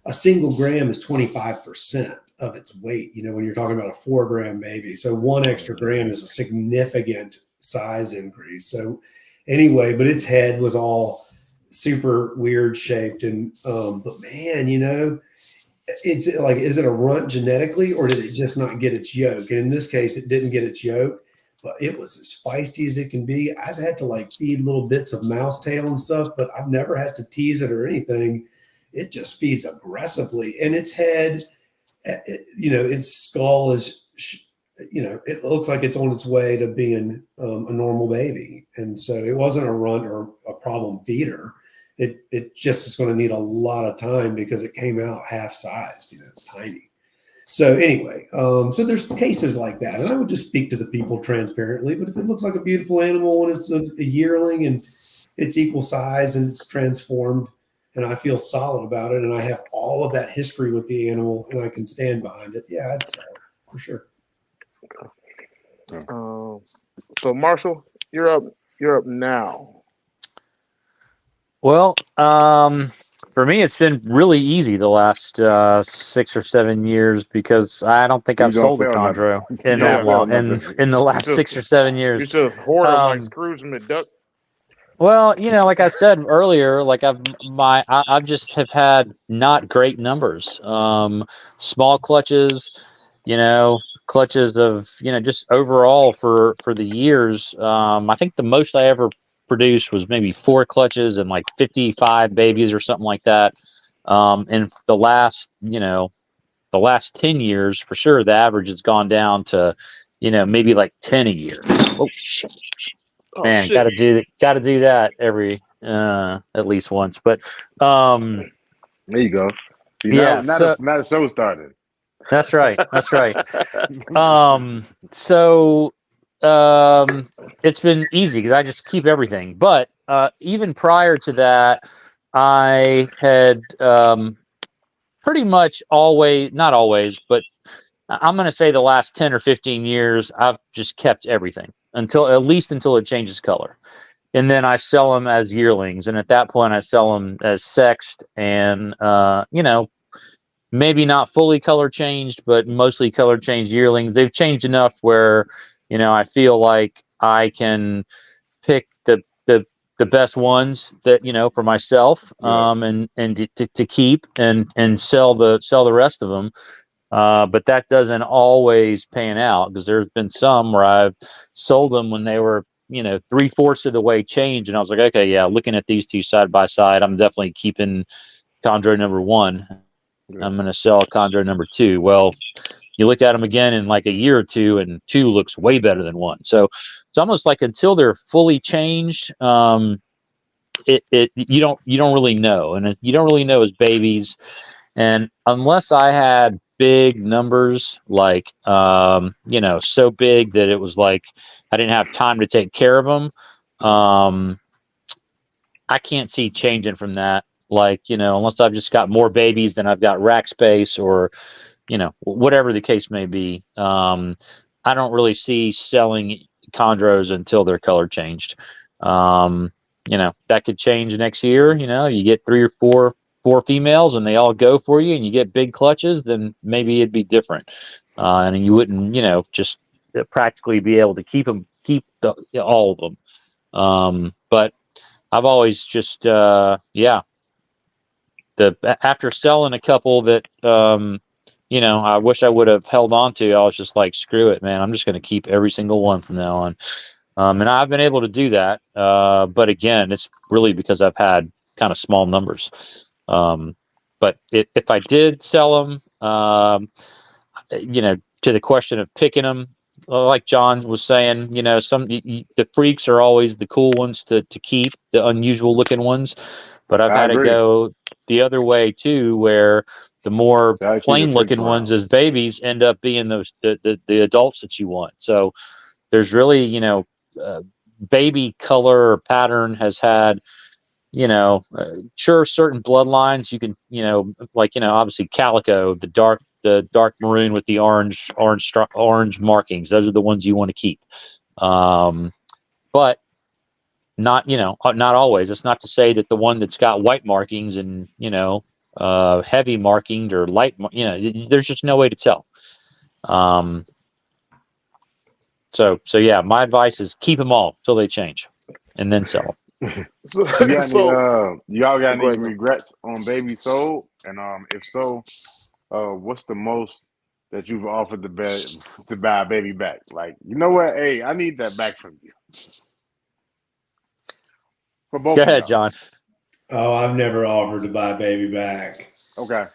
a single gram is 25% of its weight, when you're talking about a 4 gram baby. So one extra gram is a significant size increase. So anyway, but its head was all super weird shaped. And, but man, it's like, is it a runt genetically or did it just not get its yolk? And in this case, it didn't get its yolk, but it was as feisty as it can be. I've had to like feed little bits of mouse tail and stuff, but I've never had to tease it or anything. It just feeds aggressively, and its head, its skull is, it looks like it's on its way to being a normal baby. And so it wasn't a runt or a problem feeder. It just is going to need a lot of time because it came out half sized. It's tiny. So anyway, so there's cases like that, and I would just speak to the people transparently. But if it looks like a beautiful animal when it's a yearling and it's equal size and it's transformed, and I feel solid about it, and I have all of that history with the animal, and I can stand behind it, yeah, I'd sell it for sure. So Marshall, you're up. You're up now. Well, for me, it's been really easy the last 6 or 7 years because I don't think You I've don't sold a sell nothing. chondro You in don't that sell long, nothing. in the last just- 6 or 7 You years. just hoard them like Um, Scrooge McDuck. Well, like I said earlier, like I've just have had not great numbers. Small clutches, clutches of just overall for the years. I think the most I ever produced was maybe 4 clutches and like 55 babies or something like that. And the last 10 years for sure, the average has gone down to maybe like 10 a year. Oh shit. Oh, Man, shit. gotta do that every at least once. But There you go. See, yeah, now so the show started. that's right. That's right. So it's been easy because I just keep everything. But even prior to that, I had pretty much always, not always, but I'm going to say the last 10 or 15 years, I've just kept everything at least until it changes color. And then I sell them as yearlings. And at that point, I sell them as sexed and, maybe not fully color changed, but mostly color changed yearlings. They've changed enough where, I feel like I can pick the best ones that, for myself, and to keep and sell the rest of them. But that doesn't always pan out because there's been some where I've sold them when they were, 3/4 of the way changed. And I was like, okay, yeah, looking at these two side by side, I'm definitely keeping Chondro number 1. I'm going to sell Chondro number 2. Well, you look at them again in like a year or two and 2 looks way better than 1. So it's almost like until they're fully changed, you don't really know. And you don't really know as babies. And unless I had big numbers, like, so big that it was like I didn't have time to take care of them, I can't see changing from that. Like, unless I've just got more babies than I've got rack space or, whatever the case may be. I don't really see selling chondros until they're color changed. That could change next year. You get 3 or 4 females and they all go for you and you get big clutches, then maybe it'd be different. And you wouldn't, just practically be able to keep all of them. But I've always just, after selling a couple that, I wish I would have held on to, I was just like, screw it, man. I'm just going to keep every single one from now on. And I've been able to do that. But again, it's really because I've had kind of small numbers. But if I did sell them, to the question of picking them, like John was saying, the freaks are always the cool ones to keep, the unusual looking ones. But I've I had to agree. go the other way too, where the more Gotta keep the plain looking freaks ones around. as babies end up being the adults that you want. So there's really, baby color or pattern has had, sure, certain bloodlines you can, obviously calico, the dark maroon with the orange markings. Those are the ones you want to keep. But not, not always. It's not to say that the one that's got white markings and, heavy markings or light, there's just no way to tell. So yeah, my advice is keep them all till they change and then sell them. So, y'all got any Go ahead. regrets on baby sold? And if so, what's the most that you've offered to buy a baby back? Like, you know what? Hey, I need that back from you. For both Go of ahead, y'all. John. Oh, I've never offered to buy baby back. Okay.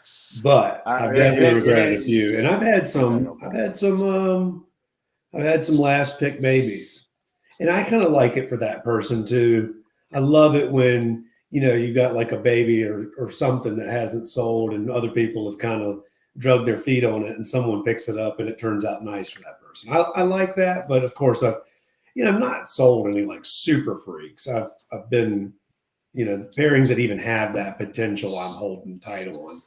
But I've definitely regretted a few. And I've had some last pick babies. And I kind of like it for that person too. I love it when, you got like a baby or something that hasn't sold and other people have kind of drug their feet on it and someone picks it up and it turns out nice for that person. I like that. But of course I've not sold any like super freaks. I've been, the pairings that even have that potential I'm holding tight on.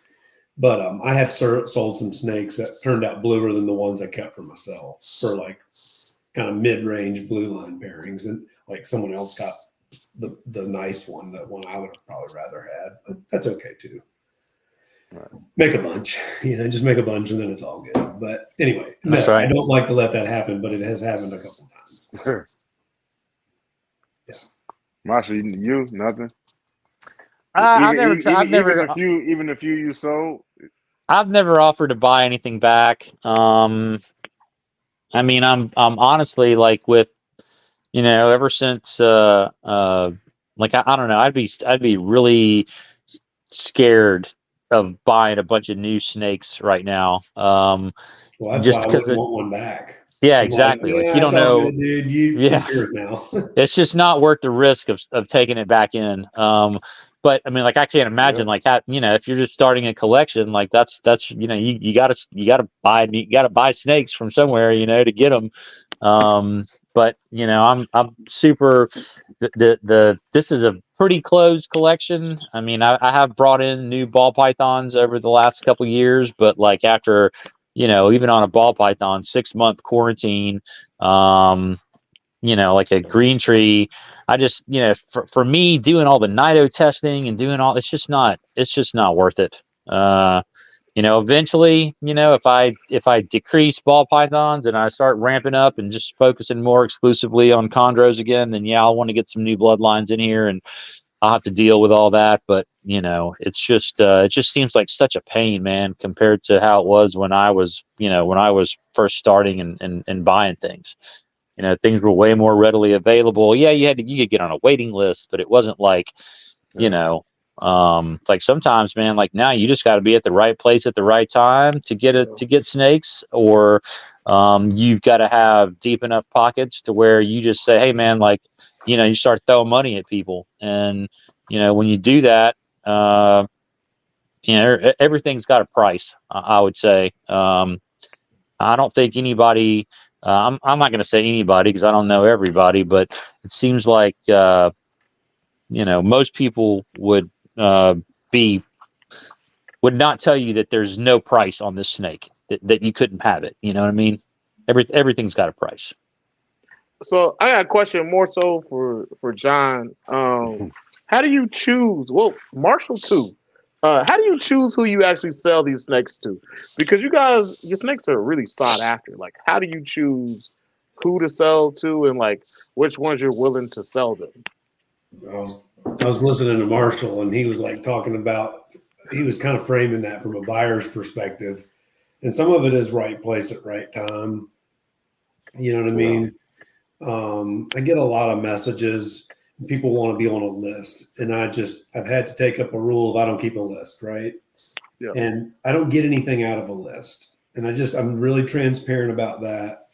But I have sold some snakes that turned out bluer than the ones I kept for myself for like kind of mid-range blue line pairings, and like someone else got the nice one, that one I would have probably rather had. But that's okay too. Right. Make a bunch, just make a bunch and then it's all good. But anyway, That's no, right. I don't like to let that happen, but it has happened a couple times. Yeah. Marshall, you nothing? Even a few you sold. I've never offered to buy anything back. I mean, I'm honestly like with, ever since like I don't know, I'd be really scared of buying a bunch of new snakes right now. Well, that's just why I because wouldn't want one back. Yeah, I'm exactly. Like you it's don't all know. good, dude. Yeah. It's yours now. It's just not worth the risk of taking it back in. But I mean, like I can't imagine like how, if you're just starting a collection, like that's you gotta buy snakes from somewhere, to get them. But I'm super. This is a pretty closed collection. I mean, I have brought in new ball pythons over the last couple years, but like after, even on a ball python 6-month quarantine, like a green tree, I just, for me doing all the nido testing and doing all, it's just not worth it. Eventually, if I decrease ball pythons and I start ramping up and just focusing more exclusively on chondros again, then yeah, I'll want to get some new bloodlines in here and I'll have to deal with all that. But it's just it just seems like such a pain, man, compared to how it was when I was first starting and buying things. Things were way more readily available. Yeah, you could get on a waiting list, but it wasn't like, like sometimes, man, like now you just got to be at the right place at the right time to get snakes, or you've got to have deep enough pockets to where you just say, hey, man, like, you start throwing money at people. And, when you do that, everything's got a price, I would say. I don't think anybody, I'm not going to say anybody because I don't know everybody, but it seems like, most people would not tell you that there's no price on this snake, that you couldn't have it. You know what I mean? Everything's got a price. So I got a question more so for John. How do you choose? Well, Marshall too. How do you choose who you actually sell these snakes to? Because your snakes are really sought after. Like, how do you choose who to sell to and like which ones you're willing to sell them? I was listening to Marshall and he was like talking about, he was kind of framing that from a buyer's perspective. And some of it is right place at right time. You know what I mean? I get a lot of messages. People want to be on a list, and I've had to take up a rule of I don't keep a list, right? Yeah. And I don't get anything out of a list. And I'm really transparent about that.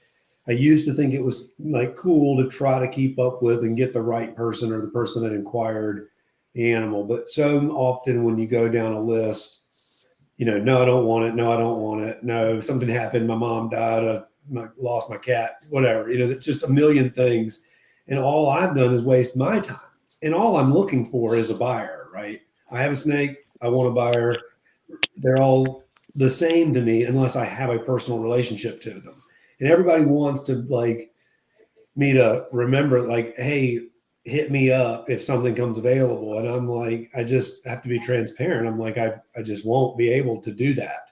I used to think it was like cool to try to keep up with and get the right person or the person that inquired the animal. But so often when you go down a list, no, I don't want it. No, I don't want it. No, something happened. My mom died. I lost my cat, whatever, that's just a million things. and all I've done is waste my time. And all I'm looking for is a buyer, right? I have a snake. I want a buyer. They're all the same to me unless I have a personal relationship to them. And everybody wants to like me to remember, like, hey, hit me up if something comes available. And I'm like, I just have to be transparent. I'm like, I just won't be able to do that.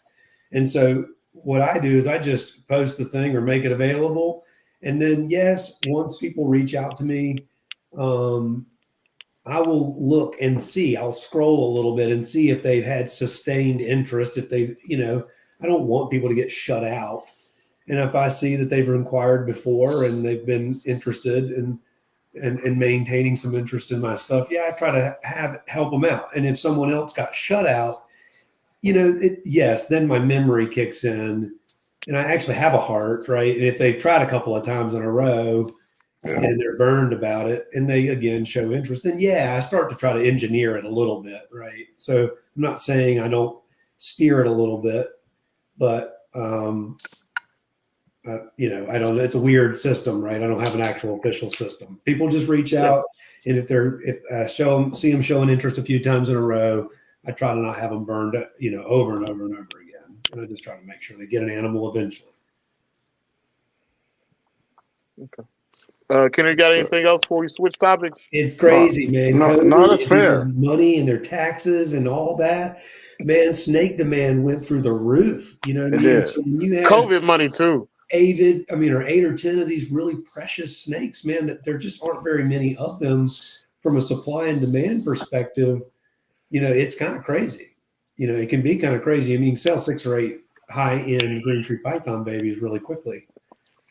And so what I do is I just post the thing or make it available. And then, yes, once people reach out to me, I will look and see. I'll scroll a little bit and see if they've had sustained interest. If they've, I don't want people to get shut out. And if I see that they've inquired before and they've been interested in maintaining some interest in my stuff, I try to help them out. And if someone else got shut out, yes, then my memory kicks in, and I actually have a heart, right? And if they've tried a couple of times in a row and they're burned about it, and they again show interest, then I start to try to engineer it a little bit, right? So I'm not saying I don't steer it a little bit, but I don't. It's a weird system, right? I don't have an actual official system. People just reach out, and if I see them showing interest a few times in a row, I try to not have them burned, over and over and over again, and I just try to make sure they get an animal eventually. Okay. Kenny, got anything else before we switch topics? It's crazy, man. No, that's fair. Money and their taxes and all that. Man, snake demand went through the roof. You know what I mean? So when you have COVID money too. 8 or 10 of these really precious snakes, man, that there just aren't very many of them from a supply and demand perspective. It's kind of crazy. It can be kind of crazy. I mean, you can sell 6 or 8 high-end green tree python babies really quickly.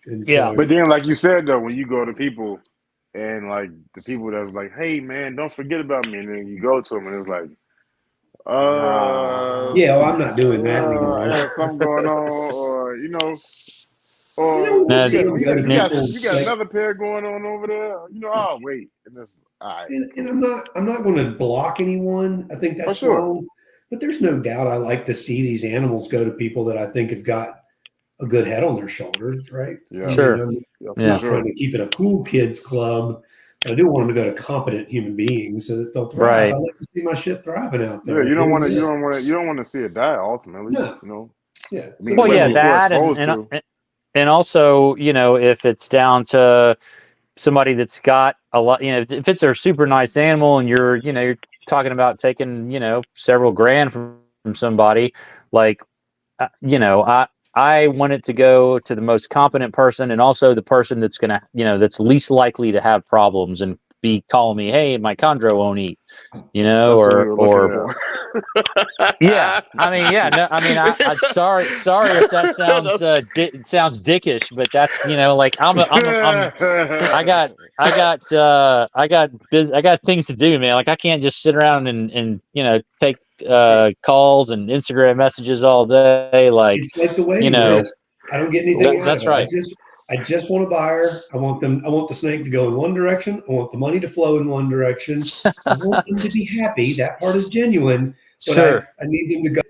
And but then, like you said, though, when you go to people and like the people that was like, "Hey, man, don't forget about me," and then you go to them and it's like, I'm not doing that anymore. Something going on, or you got another pair going on over there. I'll wait. And it's all right. And I'm not going to block anyone. I think that's wrong. But there's no doubt I like to see these animals go to people that I think have got a good head on their shoulders, right? Yeah. Sure. I'm not trying to keep it a cool kids club, but I do want them to go to competent human beings so that they'll thrive. Right. I like to see my shit thriving out there. Yeah, you don't want to see it die ultimately. No. Yeah. I mean, that and also, if it's down to somebody that's got a lot, if it's a super nice animal and you're talking about taking, several grand from somebody, like, I want it to go to the most competent person and also the person that's going to, that's least likely to have problems and be calling me, hey, my chondro won't eat, or I'm sorry if that sounds sounds dickish, but that's, like I got things to do, man. Like I can't just sit around and take calls and Instagram messages all day. Like it's like the waiting list. I don't get anything. That's right. I just want a buyer. I want the snake to go in one direction. I want the money to flow in one direction. I want them to be happy. That part is genuine. But sure. I need them to go.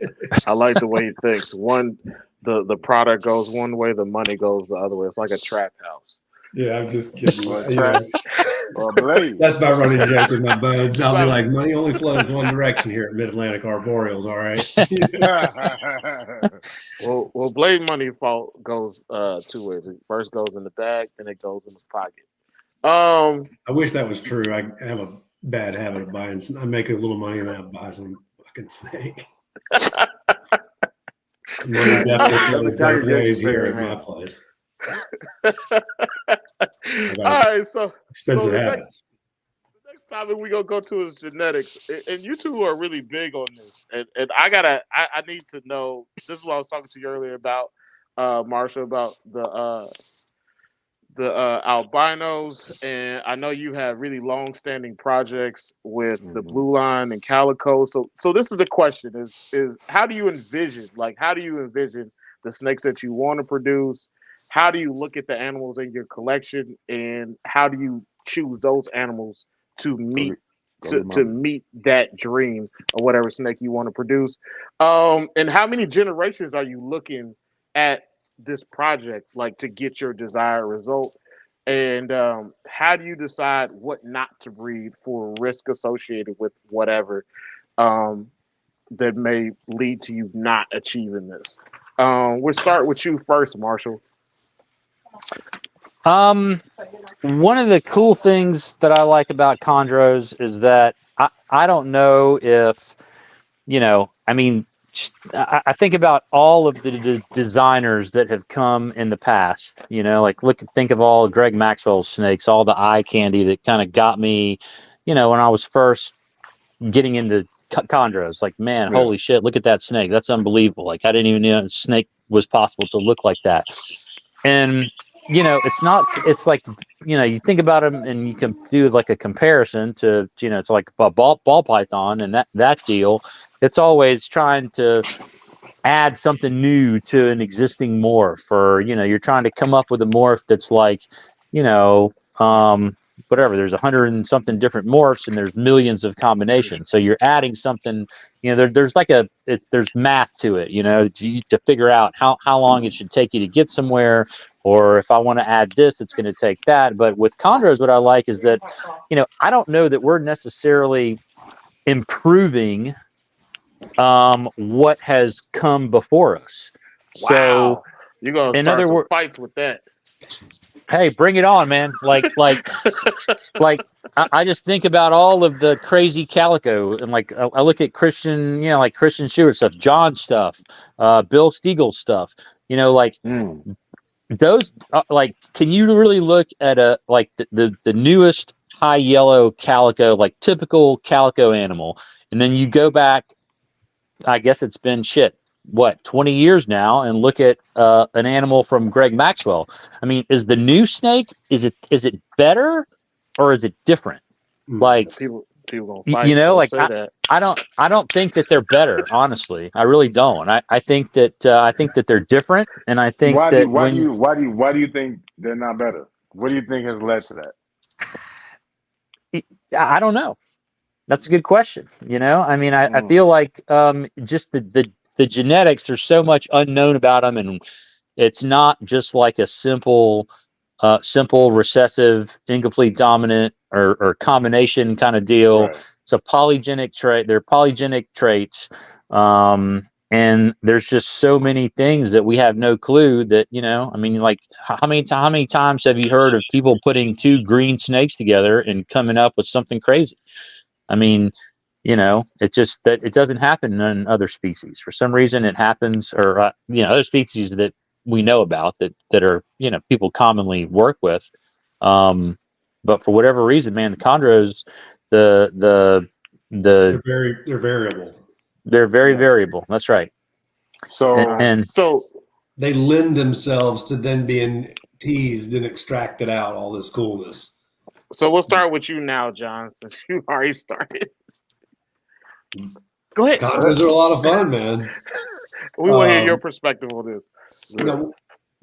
I like the way he thinks. The product goes one way, the money goes the other way. It's like a trap house. Yeah, I'm just kidding. That's my running joke with my buds. I'll be like, money only flows one direction here at Mid-Atlantic Arboreals, all right? well, Blade money goes 2 ways. It first goes in the bag, then it goes in his pocket. I wish that was true. I have a bad habit of buying. I make a little money and then I buy some fucking snake. Money definitely flows both ways here at my place. All right, so expensive habits. The next topic we're gonna go to is genetics, and you two are really big on this. And I need to know. This is what I was talking to you earlier about, Marsha, about the albinos, and I know you have really long-standing projects with the Blue Line and Calico. So this is the question: is how do you envision the snakes that you want to produce? How do you look at the animals in your collection, and how do you choose those animals to meet that dream of whatever snake you want to produce? And how many generations are you looking at this project, like, to get your desired result? And how do you decide what not to breed for risk associated with whatever that may lead to you not achieving this? We'll start with you first, Marshall. One of the cool things that I like about chondros is that I don't know if, I mean, I think about all of the designers that have come in the past, like think of all Greg Maxwell's snakes, all the eye candy that kind of got me, when I was first getting into chondros, like, man, Yeah. holy shit, look at that snake. That's unbelievable. Like, I didn't even know a snake was possible to look like that. And, it's like, you think about them and you can do like a comparison to, it's like a ball python and that deal. It's always trying to add something new to an existing morph, or, you're trying to come up with a morph that's like, whatever, there's 100 and something different morphs and there's millions of combinations. So you're adding something, there's like there's math to it, to figure out how long it should take you to get somewhere, or if I want to add this, it's going to take that. But with chondros, what I like is that, I don't know that we're necessarily improving what has come before us. Wow. So You're gonna in start other some words, fights with that. hey, bring it on, man. Like I just think about all of the crazy calico, and like I look at Christian, like Christian Stewart stuff, John stuff, Bill Stiegel stuff, like those, like, can you really look at the newest high yellow calico, like typical calico animal, and then you go back, I guess it's been 20 years now, and look at an animal from Greg Maxwell. I mean, is the new snake, is it better or is it different? Like, people gonna fight. like say that. I don't think that they're better. Honestly, I really don't. I think that they're different, and I think Why that do you think they're not better? What do you think has led to that? I don't know. That's a good question. I mean, I feel like just the genetics, there's so much unknown about them, and it's not just like a simple recessive, incomplete dominant or combination kind of deal. Right. It's a polygenic trait. They're polygenic traits. And there's just so many things that we have no clue that, I mean, like how many times have you heard of people putting two green snakes together and coming up with something crazy? I mean, it's just that it doesn't happen in other species. For some reason it happens, or, other species that we know about that are, people commonly work with. But for whatever reason, man, the chondros, they're variable. They're very variable. That's right. So And So They lend themselves to then being teased and extracted out all this coolness. So we'll start with you now, John, since you already started. Go ahead. Chondros are a lot of fun, man. We want to hear your perspective on this.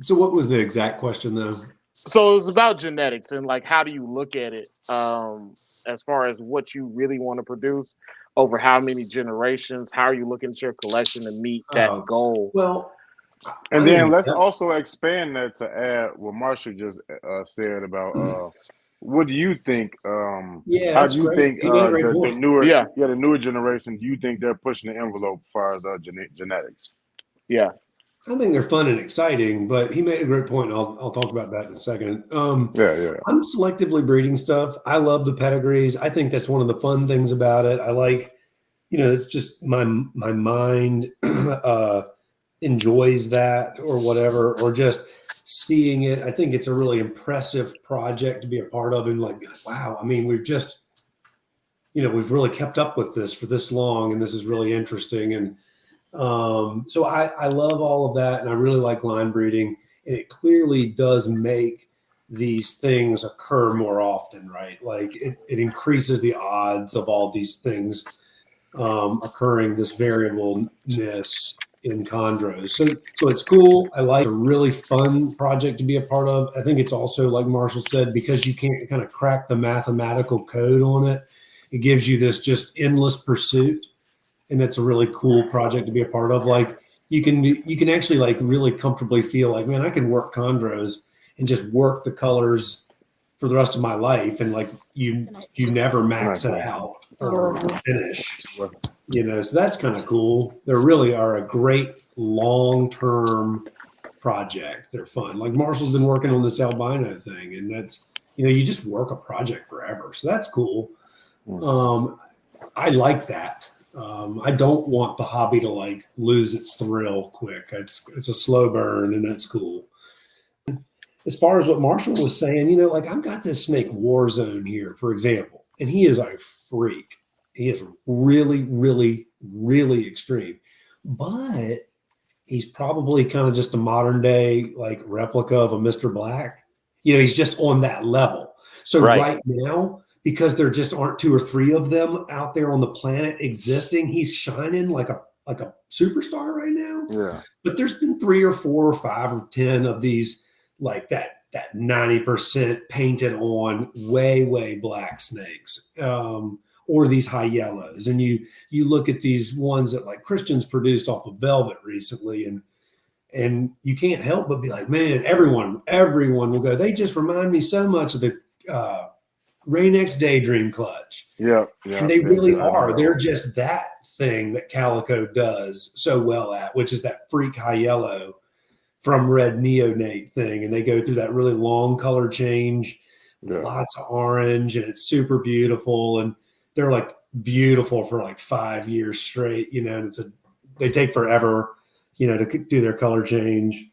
So what was the exact question, though? So it's about genetics and like how do you look at it as far as what you really want to produce over how many generations? How are you looking at your collection to meet that goal? Well, and then let's also expand that to add what Marshall just said about what do you think? Yeah, how that's do you great. think He made a great the point. newer, the newer generation? Do you think they're pushing the envelope as far as genetics? Yeah, I think they're fun and exciting, but he made a great point. And I'll talk about that in a second. Yeah. I'm selectively breeding stuff. I love the pedigrees. I think that's one of the fun things about it. I like, it's just my mind enjoys that or whatever, or just seeing it. I think it's a really impressive project to be a part of, and like, wow, I mean, we've just, we've really kept up with this for this long, and this is really interesting. And so I love all of that, and I really like line breeding, and it clearly does make these things occur more often, right? Like it increases the odds of all these things occurring, this variableness in chondros. So it's cool. I like, it's a really fun project to be a part of. I think it's also, like Marshall said, because you can't kind of crack the mathematical code on it, it gives you this just endless pursuit. And it's a really cool project to be a part of. Like you can actually like really comfortably feel like, man, I can work chondros and just work the colors for the rest of my life, and like you never max it out or finish. So that's kind of cool. They really are a great long-term project. They're fun. Like Marshall's been working on this albino thing, and that's you just work a project forever. So that's cool. I like that. I don't want the hobby to like lose its thrill quick. It's a slow burn, and that's cool. As far as what Marshall was saying, like I've got this snake Warzone here, for example, and he is a freak. He is really, really, really extreme, but he's probably kind of just a modern day like replica of a Mr. Black. He's just on that level. So right now, because there just aren't 2 or 3 of them out there on the planet existing, he's shining like a superstar right now. Yeah. But there's been 3 or 4 or 5 or 10 of these like that 90% painted on way black snakes. Or these high yellows. And you look at these ones that like Christians produced off of velvet recently, and you can't help but be like, man, everyone will go, they just remind me so much of the Rain-X Daydream clutch. Yeah. And they really are. They're just that thing that Calico does so well at, which is that freak high yellow from red neonate thing. And they go through that really long color change, lots of orange, and it's super beautiful. And they're like beautiful for like 5 years straight, and they take forever, to do their color change.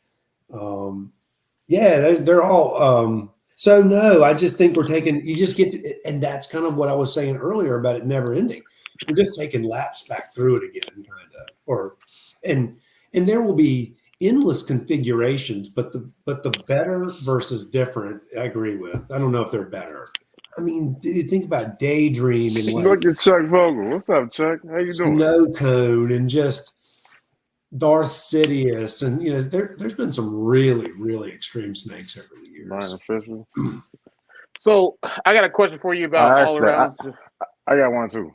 They're all, so no, I just think you just get to, and that's kind of what I was saying earlier about it never ending. We're just taking laps back through it again, kind of, and there will be endless configurations, but the better versus different, I agree with. I don't know if they're better. I mean, dude, think about Daydream and look at Chuck Vogel. What's up, Chuck? How you doing? Snow Cone and just Darth Sidious, and there's been some really, really extreme snakes over the years. Brian Fisher. So I got a question for you about all around. I got one too.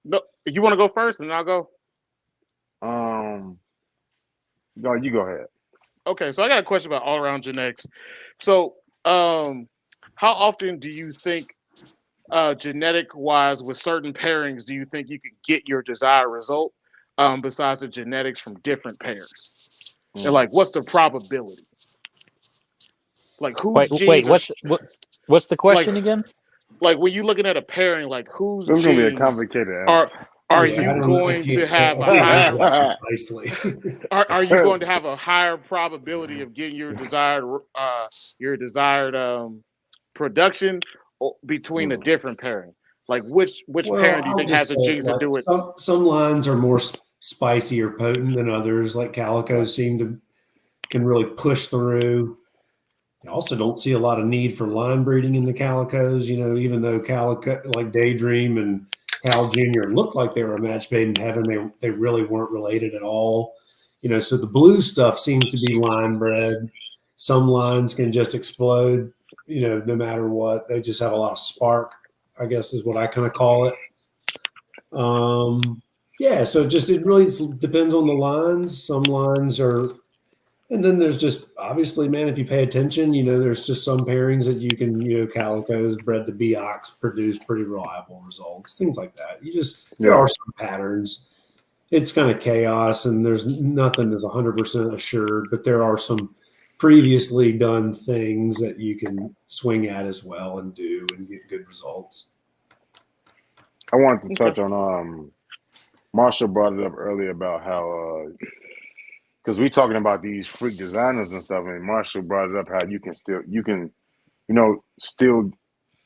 No, you want to go first, and I'll go. No, you go ahead. Okay, so I got a question about all around genetics. So, how often do you think, genetic wise, with certain pairings, do you think you could get your desired result? Besides the genetics from different pairs, and like, what's the probability? Like, whose genes? What's the question again? Like, when you're looking at a pairing, like whose This is genes gonna be a complicated answer. Are you going to have a higher? Are you going to have a higher probability of getting your desired production between a different pairing? Like, which parent do you think has the genes to do it? Some lines are more spicy or potent than others. Like Calico can really push through. I also don't see a lot of need for line breeding in the Calicos. Even though Calico, like Daydream and Cal Jr. looked like they were a match made in heaven, they really weren't related at all. So the blue stuff seems to be line bred. Some lines can just explode. No matter what, they just have a lot of spark, I guess is what I kind of call it. So it really depends on the lines. Some lines are, and then there's just obviously, man, if you pay attention, there's just some pairings that you can, Calicos bred to Beox produce pretty reliable results, things like that. There are some patterns. It's kind of chaos, and there's nothing is 100% assured, but there are some previously done things that you can swing at as well and do and get good results. I wanted to touch on Marshall brought it up earlier about how because we talking about these freak designers and stuff, and Marshall brought it up how you can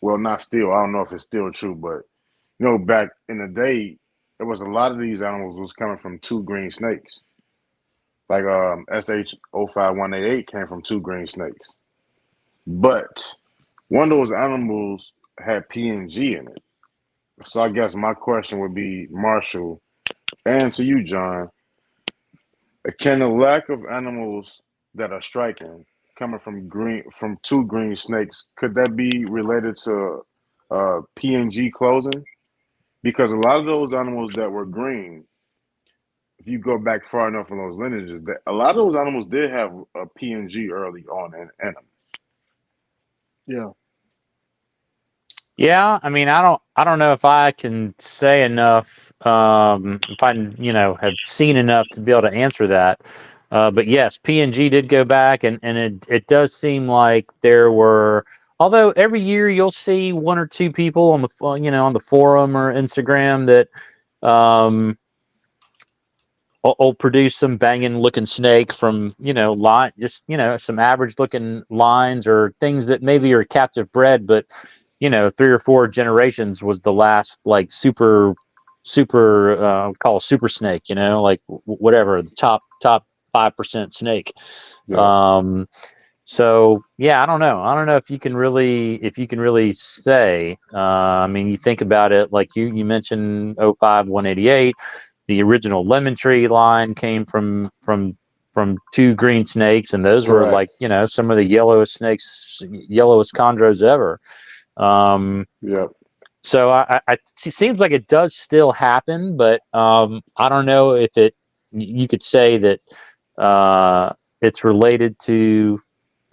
well, not still, I don't know if it's still true, but back in the day there was a lot of these animals was coming from 2 green snakes. Like SH05188 came from 2 green snakes. But one of those animals had PNG in it. So I guess my question would be, Marshall, and to you, John, can the lack of animals that are striking coming from 2 green snakes, could that be related to PNG closing? Because a lot of those animals that were green, if you go back far enough in those lineages, a lot of those animals did have a PNG early on in them. Yeah. Yeah, I mean, I don't know if I can say enough, if I, have seen enough to be able to answer that. But yes, P&G did go back, and it does seem like there were, although every year you'll see one or two people on on the forum or Instagram that um, will produce some banging looking snake from line, just some average looking lines or things that maybe are captive bred, but 3 or 4 generations was the last like super call a super snake, like whatever the top 5% snake. Yeah. So yeah, I don't know if you can really say. I mean, you think about it, like you mentioned 05 188. The original lemon tree line came from 2 green snakes, and those were Correct. like some of the yellowest snakes, yellowest chondros ever. Yep. So it seems like it does still happen, but I don't know if you could say that it's related to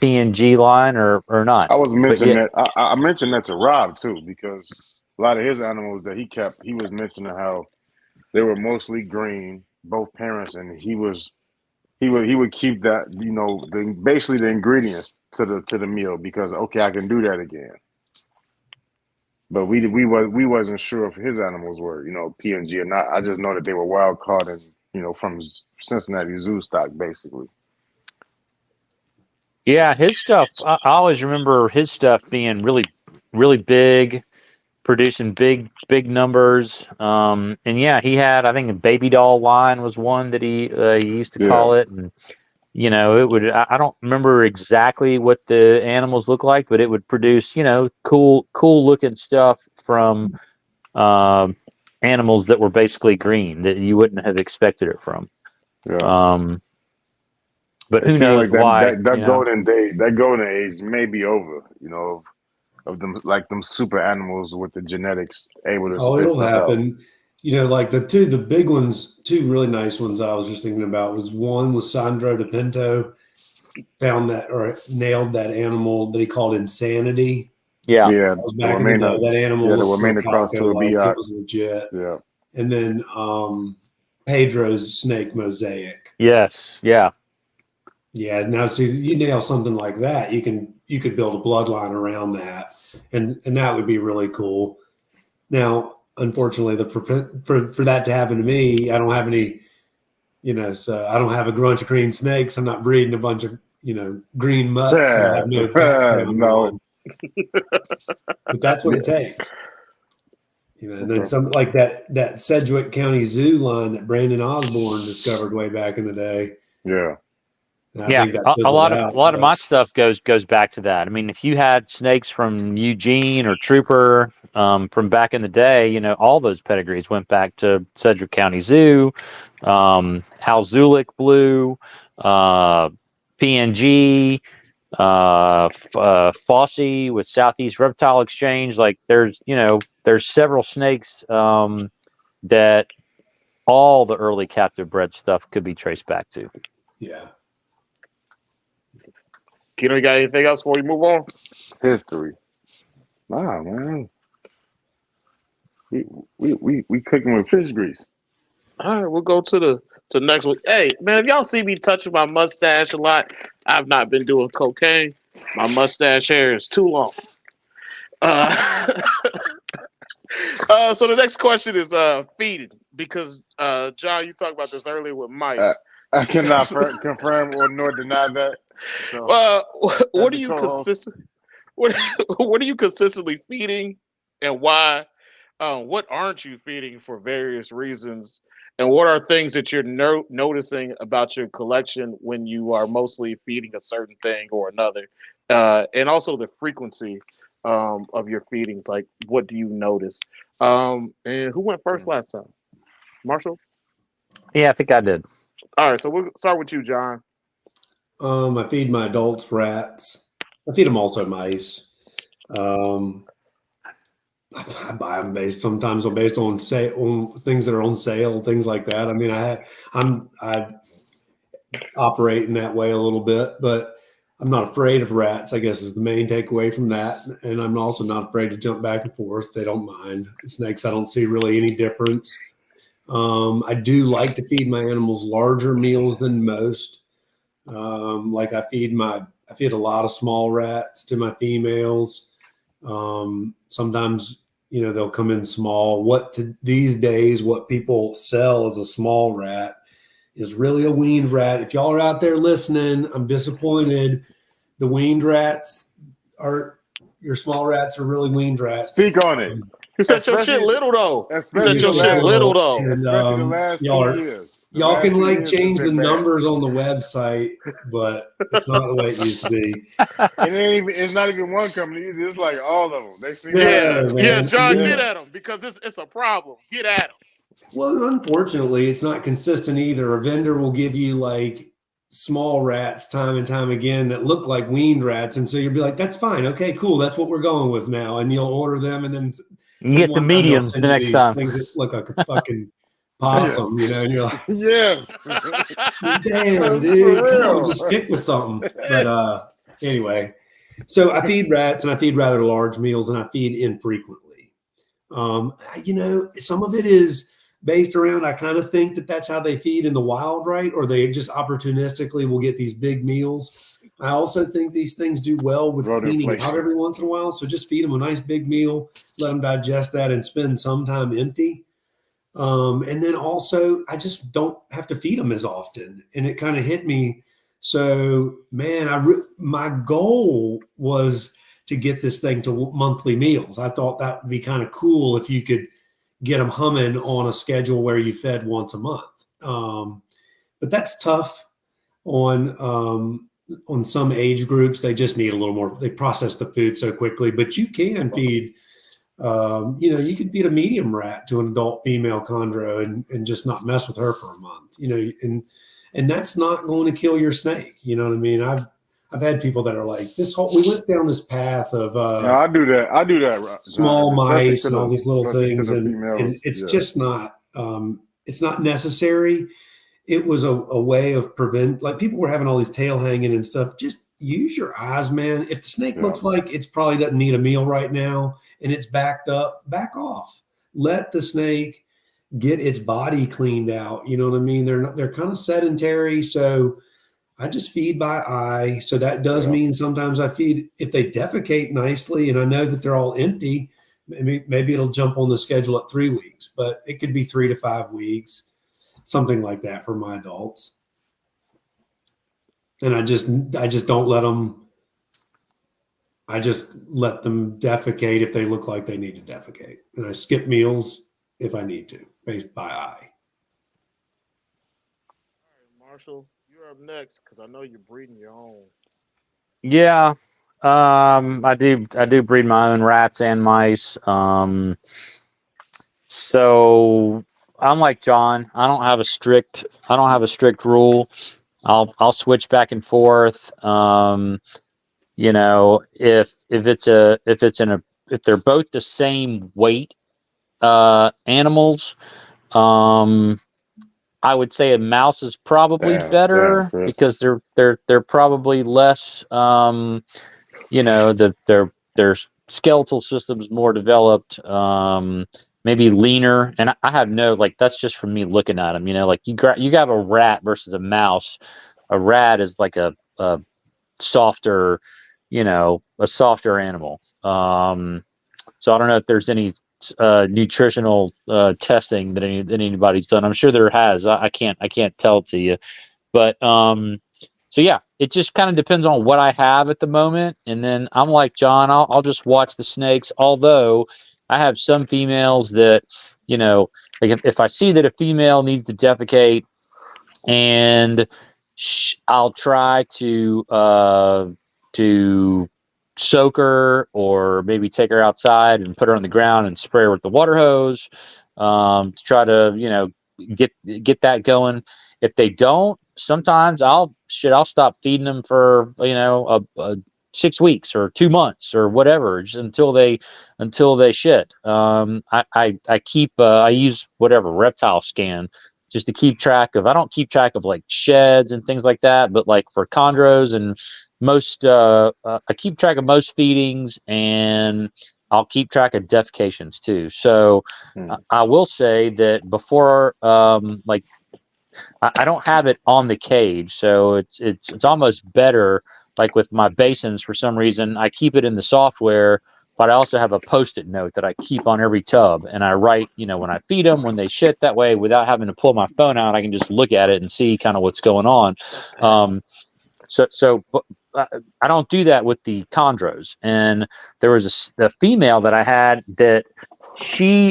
PNG line or not. I was But mentioning yeah, that. I mentioned that to Rob too because a lot of his animals that he kept, he was mentioning how they were mostly green, both parents, and he would keep that basically the ingredients to the meal because okay, I can do that again. But we wasn't sure if his animals were PNG or not. I just know that they were wild caught and from Cincinnati zoo stock basically. yeah, his stuff. I always remember his stuff being really, really big, producing big numbers. And yeah, he had, I think, a baby doll line was one that he used to Yeah, call it, and it would. I don't remember exactly what the animals look like, but it would produce cool looking stuff from um, animals that were basically green that you wouldn't have expected it from. yeah. Um, but It who seemed knows like that why? that that golden day, that golden age may be over. Of them like them super animals with the genetics able to Oh, spit it'll stuff out. happen. Like the big ones, two really nice ones I was just thinking about was one was Sandro de Pinto, found that or nailed that animal that he called Insanity. Yeah, Yeah, That was the back in the day. Wamena, That animal yeah, the looked Wamena cross to a macaco-like. It Biot. was legit. Yeah, And then Pedro's snake mosaic. yes, yeah. Yeah, now see you nail something like that, you could build a bloodline around that, and that would be really cool. Now, unfortunately, for that to happen to me, I don't have any, so I don't have a bunch of green snakes. I'm not breeding a bunch of green mutts that I have no background no, on. But that's what yeah, it takes. And then okay, some like that Sedgwick County Zoo line that Brandon Osborne discovered way back in the day. yeah, And I Yeah, think that a fizzled lot of out. a lot of But my stuff goes back to that. I mean, if you had snakes from Eugene or Trooper from back in the day, all those pedigrees went back to Sedgwick County Zoo, Hal Zulick Blue, uh, PNG, Fossey with Southeast Reptile Exchange. Like there's several snakes that all the early captive bred stuff could be traced back to. yeah. Kino, you got anything else before we move on? history. Nah, man, we cooking with fish grease. All right, we'll go to the next one. Hey, man, if y'all see me touching my mustache a lot, I've not been doing cocaine. My mustache hair is too long. Uh, so the next question is feeding because John, you talked about this earlier with Uh, mice. I cannot confirm or nor deny that. So, as What are the you co-host, what what are you consistently feeding, and why? What aren't you feeding for various reasons? And what are things that you're noticing about your collection when you are mostly feeding a certain thing or another? And also the frequency of your feedings. Like, what do you notice? And who went first last time? Marshall? Yeah, I think I did. All right, so we'll start with you, John. I feed my adults rats. I feed them also mice. I buy them sometimes based on on things that are on sale, things like that. I mean, I operate in that way a little bit, but I'm not afraid of rats, I guess is the main takeaway from that. And I'm also not afraid to jump back and forth. They don't mind. Snakes, I don't see really any difference. I do like to feed my animals larger meals than most. Like I feed a lot of small rats to my females. Sometimes, they'll come in small. These days, what people sell as a small rat is really a weaned rat. If y'all are out there listening, I'm disappointed. The weaned rats your small rats are really weaned rats. Speak on it. He said your shit little though. He Especially said your the shit last- little though. And, Especially the last y'all 2 years. The Y'all last can 2 like years change has the been bad. numbers on the website, but it's not the way it used to be. It's not even one company either. It's like all of them. They seem Yeah, man. yeah, John, Yeah. get at him because it's a problem. Get at him. Well, unfortunately, it's not consistent either. A vendor will give you like small rats time and time again that look like weaned rats, and so you'll be like, "That's fine, okay, cool, that's what we're going with now." And you'll order them, and then You get the one time they'll mediums send the you next these time. things that look like a fucking possum, and you're like, Yes. "Damn, For dude, come real. on, just stick with something." But anyway, so I feed rats, and I feed rather large meals, and I feed infrequently. Some of it is based around, I kind of think that that's how they feed in the wild, right? Or they just opportunistically will get these big meals. I also think these things do well with Road cleaning inflation. out every once in a while. So just feed them a nice big meal, let them digest that and spend some time empty. And then also, I just don't have to feed them as often. And it kind of hit me. So, man, my goal was to get this thing to monthly meals. I thought that would be kind of cool if you could get them humming on a schedule where you fed once a month. But that's tough on some age groups. They just need a little more. They process the food so quickly. But you can feed, you can feed a medium rat to an adult female chondro and just not mess with her for a month. And that's not going to kill your snake. You know what I mean? I've had people that are like, we went down this path of No, I do that. I do that. John. small Especially mice to and all these little especially to things, the and females. it's Yeah. just not it's not necessary. It was a way of prevent, like people were having all these tail hanging and stuff. Just use your eyes, man. If the snake Yeah. looks like it's probably doesn't need a meal right now and it's backed up, back off. Let the snake get its body cleaned out. You know what I mean? They're kind of sedentary, so I just feed by eye. So that does mean sometimes I feed if they defecate nicely and I know that they're all empty. Maybe it'll jump on the schedule at 3 weeks, but it could be 3 to 5 weeks, something like that for my adults. And I just don't let them. I just let them defecate if they look like they need to defecate, and I skip meals if I need to, based by eye. Marshall, you're up next because I know you're breeding your own. Yeah, I do breed my own rats and mice. So I'm like John. I don't have a strict rule. I'll switch back and forth. If they're both the same weight animals, I would say a mouse is probably better Chris. because they're probably less their skeletal system's more developed, maybe leaner. And I have that's just from me looking at them. Like you have a rat versus a mouse. A rat is like a softer, a softer animal. So I don't know if there's any nutritional testing that anybody's done. I'm sure there has. I can't tell it to you, but so yeah, it just kind of depends on what I have at the moment. And then I'm like John, I'll just watch the snakes. Although I have some females that, like if I see that a female needs to defecate, and I'll try to soak her or maybe take her outside and put her on the ground and spray her with the water hose to try to get that going. If they don't, sometimes I'll stop feeding them for 6 weeks or 2 months or whatever, just until they shit. I use whatever reptile scan just to keep track of. I don't keep track of like sheds and things like that, but like for chondros and most, I keep track of most feedings, and I'll keep track of defecations too. So I will say that before, like I don't have it on the cage, so it's almost better. Like with my basins, for some reason, I keep it in the software, but I also have a post-it note that I keep on every tub, and I write, when I feed them, when they shit. That way, without having to pull my phone out, I can just look at it and see kind of what's going on. But I don't do that with the chondros. And there was a female that I had that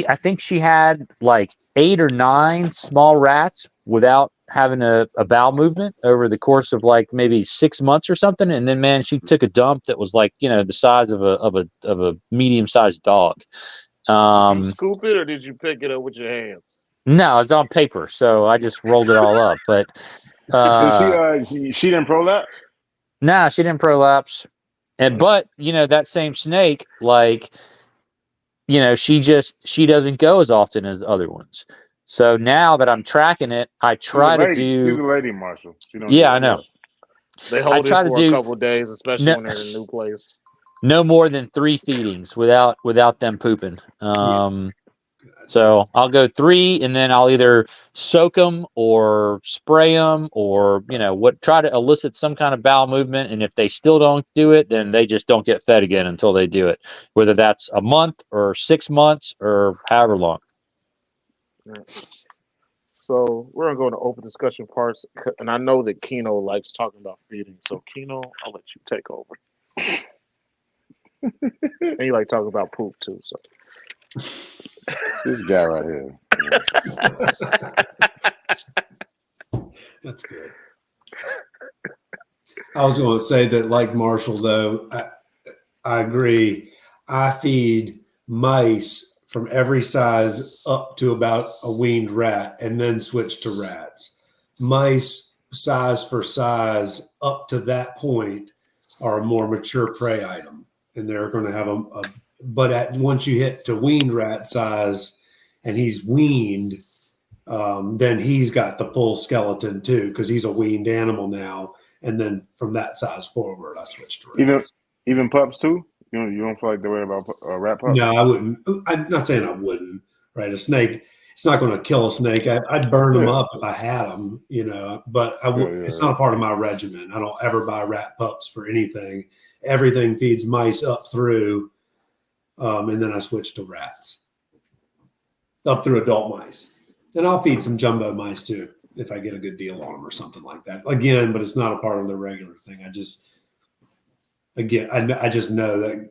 I think she had like 8 or 9 small rats without having a bowel movement over the course of like maybe 6 months or something. And then, man, she took a dump that was like, the size of a medium-sized dog. Did you scoop it or did you pick it up with your hands? No, it's on paper, so I just rolled it all up. But she didn't prolapse? Nah, she didn't prolapse. But that same snake, like, she doesn't go as often as other ones. So now that I'm tracking it, I try to do. She's a lady, Marshall. Yeah, I know. They hold it for a couple of days, especially when they're in a new place. No more than 3 feedings without them pooping. So I'll go 3, and then I'll either soak them or spray them, or try to elicit some kind of bowel movement. And if they still don't do it, then they just don't get fed again until they do it, whether that's a month or 6 months or however long. So we're gonna go into open discussion parts, and I know that Keno likes talking about feeding. So Keno, I'll let you take over. And you like talking about poop too. So this guy right here. That's good. I was going to say that, like Marshall, though, I agree. I feed mice from every size up to about a weaned rat, and then switch to rats. Mice, size for size, up to that point, are a more mature prey item, and they're going to have but once you hit to weaned rat size, and he's weaned, then he's got the full skeleton too, because he's a weaned animal now. And then from that size forward, I switched to rats. Even pups too. You don't feel like the way about rat pups? No, I wouldn't. I'm not saying I wouldn't. Right, a snake. It's not going to kill a snake. I'd burn them up if I had them. But I would. It's not a part of my regimen. I don't ever buy rat pups for anything. Everything feeds mice up through. And then I switch to rats up through adult mice. And I'll feed some jumbo mice too if I get a good deal on them or something like that. Again, but it's not a part of the regular thing. I just know that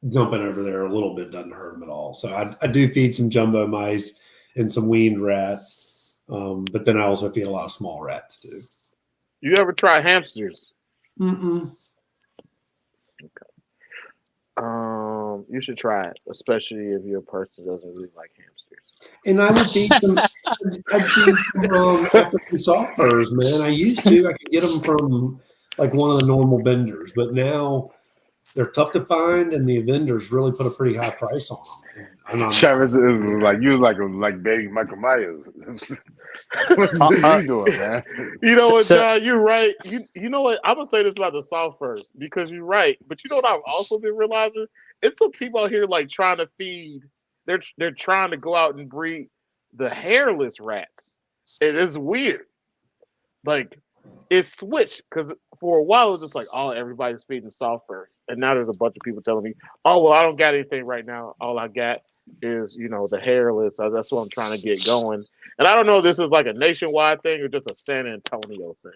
jumping over there a little bit doesn't hurt them at all. So I do feed some jumbo mice and some weaned rats. But then I also feed a lot of small rats too. You ever try hamsters? Mm-mm. You should try it, especially if you're a person who doesn't really like hamsters. And I would feed some. I'd feed some African soft furs, man. I used to. I could get them from like one of the normal vendors, but now they're tough to find, and the vendors really put a pretty high price on them. Travis was like baby Michael Myers. What's you doing, man? You know what, John? You're right. You know what? I'm gonna say this about the soft furs because you're right. But you know what I've also been realizing? It's some people out here like trying to feed. They're trying to go out and breed the hairless rats. It is weird. Like it's switched because for a while it was just like, oh, everybody's feeding soft fur, and now there's a bunch of people telling me, oh, well, I don't got anything right now. All I got is the hairless. So that's what I'm trying to get going. And I don't know if this is like a nationwide thing or just a San Antonio thing.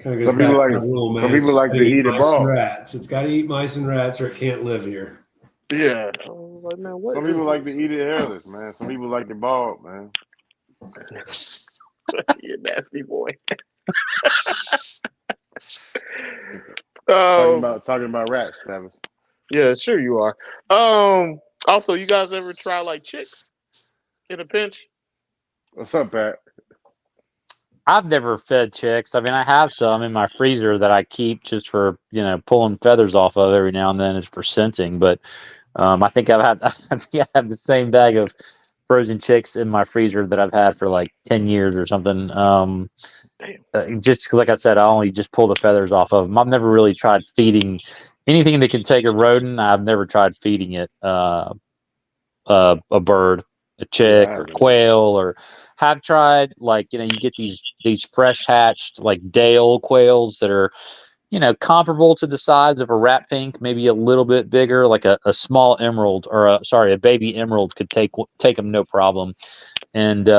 Some people like to eat it raw. Rats. It's got to eat mice and rats, or it can't live here. Yeah. I was like, man, some people like to eat it hairless, man. Some people like it bald, man. You nasty boy. Talking about rats, Travis. Yeah, sure you are. Also, you guys ever try like chicks in a pinch? What's up, Pat? I've never fed chicks. I mean, I have some in my freezer that I keep just for, pulling feathers off of every now and then. It's for scenting. But I think I have the same bag of frozen chicks in my freezer that I've had for like 10 years or something. Just like I said, I only just pull the feathers off of them. I've never really tried feeding anything that can take a rodent. I've never tried feeding it a bird, a chick, or quail, or have tried, like, you get these fresh hatched like day-old quails that are, comparable to the size of a rat pink, maybe a little bit bigger, like a small emerald, or a baby emerald could take them no problem. And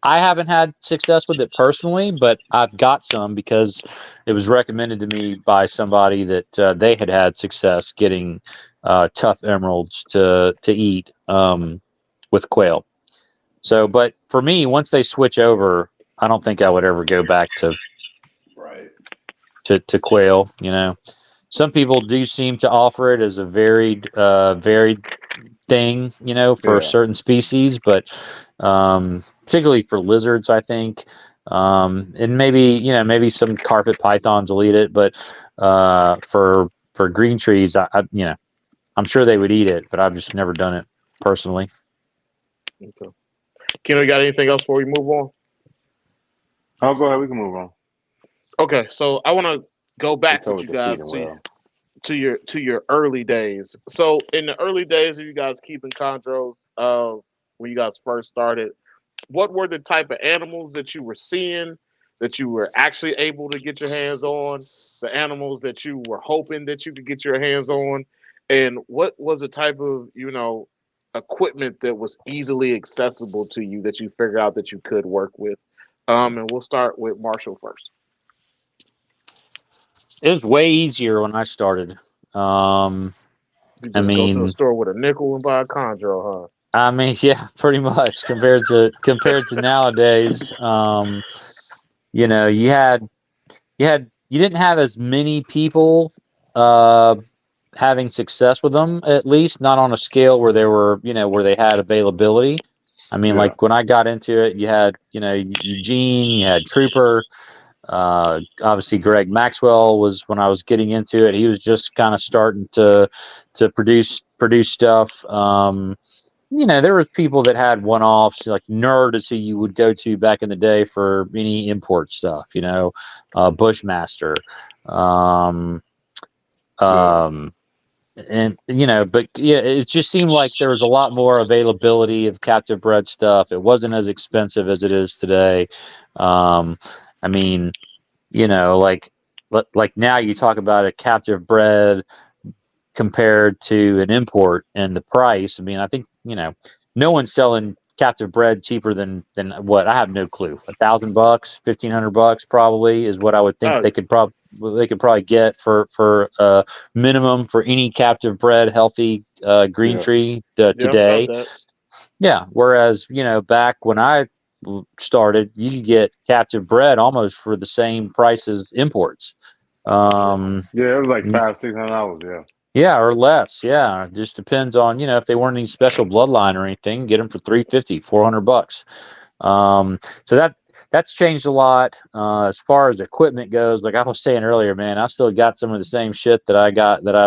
I haven't had success with it personally, but I've got some because it was recommended to me by somebody that they had success getting tough emeralds to eat with quail. So, but for me, once they switch over, I don't think I would ever go back to quail. Some people do seem to offer it as a varied thing, for certain species, but particularly for lizards, I think, and maybe some carpet pythons will eat it, but for green trees, I'm sure they would eat it, but I've just never done it personally. Okay. Keno, you got anything else before we move on? Oh, go ahead. We can move on. Okay, so I want to go back with you guys to your early days. So in the early days of you guys keeping chondros, when you guys first started, what were the type of animals that you were seeing that you were actually able to get your hands on, the animals that you were hoping that you could get your hands on, and what was the type of equipment that was easily accessible to you that you figured out that you could work with? And we'll start with Marshall first. It was way easier when I started. You just go to the store with a nickel and buy a chondro, huh? I mean, yeah, pretty much compared to nowadays. You didn't have as many people having success with them, at least not on a scale where they were, where they had availability. I mean, like when I got into it, you had, Eugene, you had Trooper, obviously Greg Maxwell was when I was getting into it. He was just kind of starting to produce stuff. There was people that had one-offs, like Nerd is who you would go to back in the day for any import stuff, Bushmaster. And but yeah, it just seemed like there was a lot more availability of captive bred stuff. It wasn't as expensive as it is today. I mean, like now you talk about a captive bred compared to an import and the price. I mean, I think, no one's selling captive bred cheaper than what? I have no clue. $1,000, $1,500 probably is what I would think they could probably get for minimum for any captive bred healthy green tree today. Yeah. Whereas, back when I started, you could get captive bred almost for the same price as imports. It was like $500-$600. Yeah, or less. Yeah, it just depends on, if they weren't any special bloodline or anything, get them for $350, $400. So that's changed a lot. As far as equipment goes, like I was saying earlier, man, I still got some of the same shit that I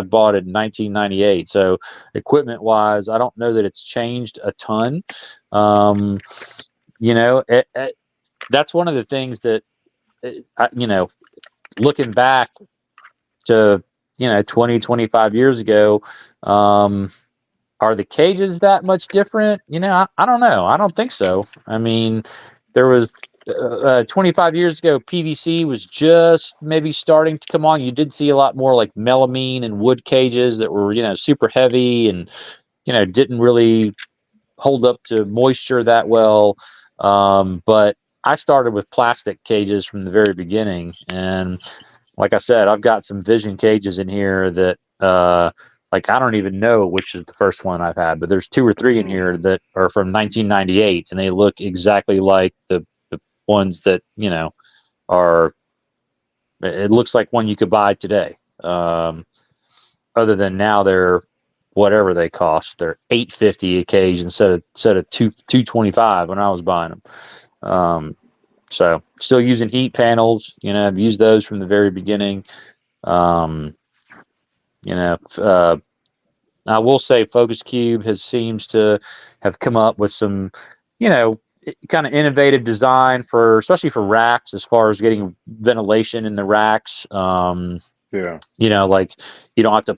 bought in 1998. So equipment wise, I don't know that it's changed a ton. That's one of the things that, looking back to 20, 25 years ago, are the cages that much different? I don't know. I don't think so. I mean, there was 25 years ago, PVC was just maybe starting to come on. You did see a lot more like melamine and wood cages that were, super heavy and, didn't really hold up to moisture that well. But I started with plastic cages from the very beginning. And like I said, I've got some vision cages in here that, like, I don't even know which is the first one I've had, but there's 2 or 3 in here that are from 1998, and they look exactly like the ones that, are, it looks like one you could buy today. Other than now they're whatever they cost. They're $850 a cage instead of $225 when I was buying them. So still using heat panels, I've used those from the very beginning. I will say Focus Cube seems to have come up with some, kind of innovative design especially for racks, as far as getting ventilation in the racks. Yeah. Like you don't have to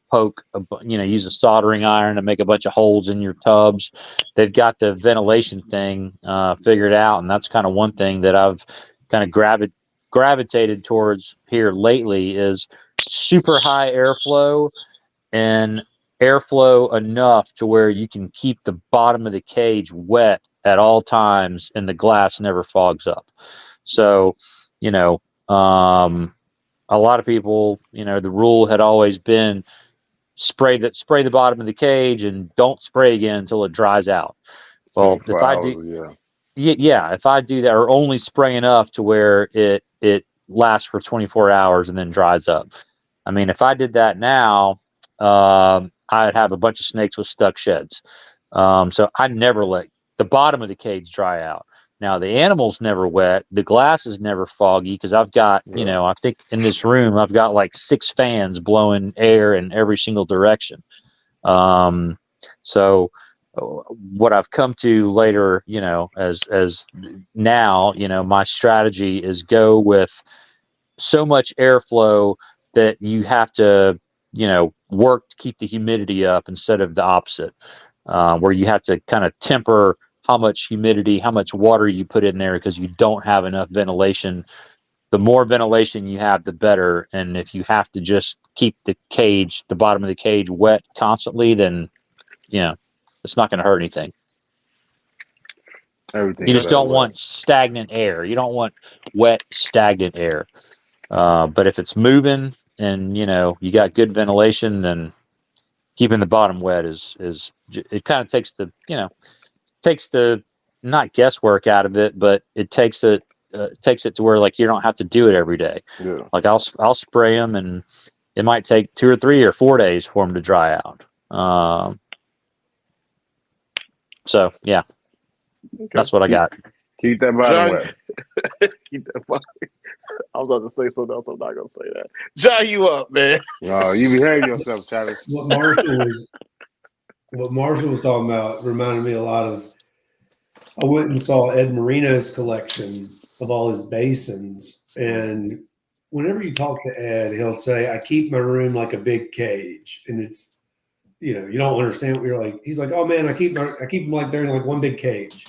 use a soldering iron to make a bunch of holes in your tubs. They've got the ventilation thing figured out, and that's kind of one thing that I've kind of gravitated towards here lately is super high airflow and airflow enough to where you can keep the bottom of the cage wet at all times and the glass never fogs up. So, a lot of people, the rule had always been spray the bottom of the cage and don't spray again until it dries out. Well, if 24 I hours, do, yeah, if I do that, or only spray enough to where it lasts for 24 hours and then dries up. I mean, if I did that now, I'd have a bunch of snakes with stuck sheds. So I never let the bottom of the cage dry out. Now the animal's never wet. The glass is never foggy because I've got, Yeah. I think in this room I've got like 6 fans blowing air in every single direction. So what I've come to later, as now, my strategy is go with so much airflow that you have to, work to keep the humidity up instead of the opposite, where you have to kind of temper how much humidity, how much water you put in there because you don't have enough ventilation. The more ventilation you have, the better. And if you have to just keep the bottom of the cage wet constantly, then, it's not going to hurt anything. Everything. You just don't want stagnant air. You don't want wet, stagnant air. But if it's moving and, you got good ventilation, then keeping the bottom wet is it kind of takes the not guesswork out of it, but it takes it to where like you don't have to do it every day. Yeah. Like I'll spray them and it might take 2 or 3 or 4 days for them to dry out. So yeah, that's what I got. Keep that bottom wet. Keep that bottom. I was about to say something else. I'm not gonna say that. John, you up, man? No, you behave yourself, Charlie. What Marshall was talking about reminded me a lot of. I went and saw Ed Marino's collection of all his basins, and whenever you talk to Ed, he'll say, "I keep my room like a big cage," and it's, you don't understand what you're like. He's like, "Oh man, I keep them like they're in like one big cage."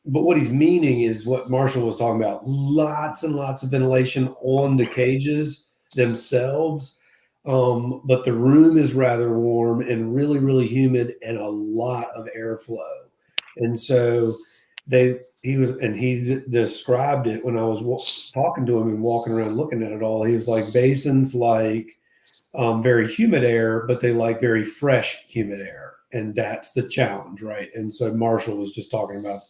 But what he's meaning is what Marshall was talking about: lots and lots of ventilation on the cages themselves. But the room is rather warm and really, really humid and a lot of airflow. And so he described it when I was talking to him and walking around looking at it all. He was like, basins like very humid air, but they like very fresh, humid air. And that's the challenge, right? And so Marshall was just talking about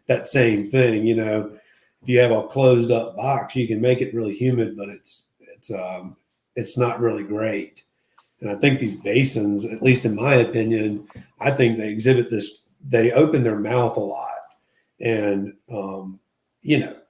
that same thing. If you have a closed up box, you can make it really humid, but it's not really great. And I think these basins, at least in my opinion, I think they exhibit this. They open their mouth a lot, and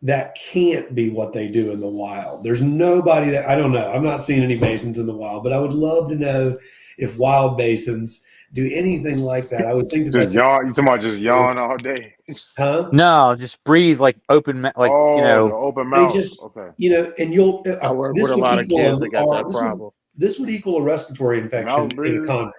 that can't be what they do in the wild. There's nobody that, I don't know. I'm not seeing any basins in the wild, but I would love to know if wild basins do anything like that. I would think that Just yawn. You talking about just yawn all day? Huh? No, just breathe like open, the open They mouth. just, Okay. and you'll. I work This with a would lot of equal kids that got that this problem. This would equal a respiratory infection Mouth in a breathing. chondro.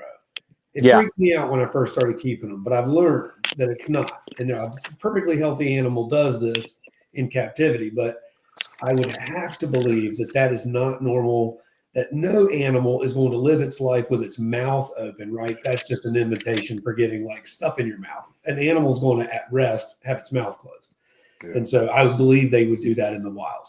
It Yeah. freaked me out when I first started keeping them, but I've learned that it's not. And a perfectly healthy animal does this in captivity, but I would have to believe that that is not normal, that no animal is going to live its life with its mouth open, right? That's just an invitation for getting like stuff in your mouth. An animal is going to, at rest, have its mouth closed. Yeah. And so I would believe they would do that in the wild.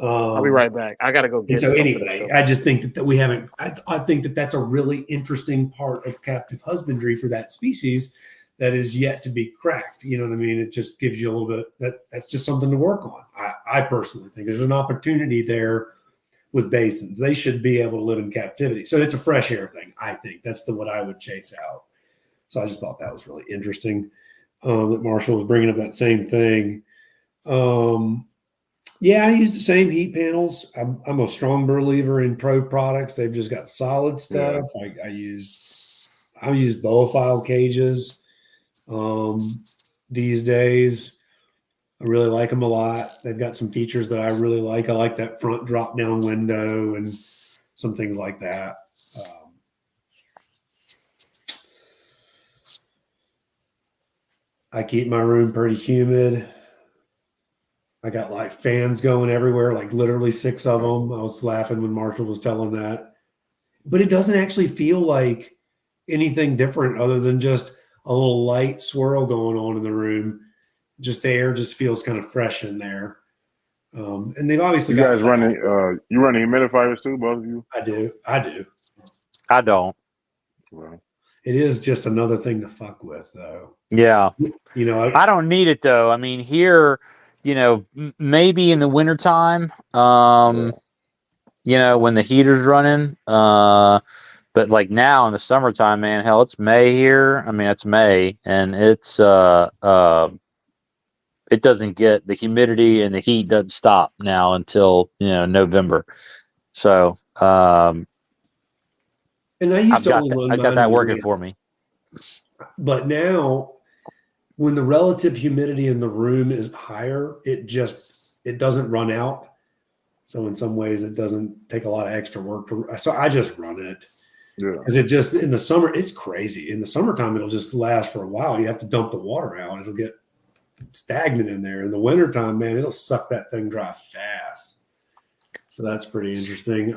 I'll be right back. I gotta go get. And so something anyway, else. I just think that we haven't. I think that that's a really interesting part of captive husbandry for that species that is yet to be cracked. You know what I mean? It just gives you a little bit. That's just something to work on. I personally think there's an opportunity there with basins. They should be able to live in captivity. So it's a fresh air thing. I think that's what I would chase out. So I just thought that was really interesting that Marshall was bringing up that same thing. Yeah, I use the same heat panels. I'm a strong believer in Pro products. They've just got solid stuff. I use I use boa cages these days. I really like them a lot. They've got some features that I really like. I like that front drop down window and some things like that. I keep my room pretty humid. I got like fans going everywhere, like literally 6 of them. I was laughing when Marshall was telling that. But it doesn't actually feel like anything different other than just a little light swirl going on in the room. Just the air just feels kind of fresh in there. And they've obviously You got guys running? You running humidifiers too, both of you? I do. I don't. Well, It is just another thing to fuck with, though. Yeah. You know, I don't need it though. I mean, here, maybe in the wintertime, when the heater's running, but like now in the summertime, man, hell, it's May here. I mean, it's May, and it's it doesn't get the humidity and the heat doesn't stop now until November. So and I used to only run I got mine that when working for me. But now, when the relative humidity in the room is higher, it doesn't run out. So in some ways, it doesn't take a lot of extra work. So I just run it. yeah. Because it just, in the summer, it's crazy. In the summertime, it'll just last for a while. You have to dump the water out. It'll get stagnant in there. In the wintertime, man, it'll suck that thing dry fast. So that's pretty interesting.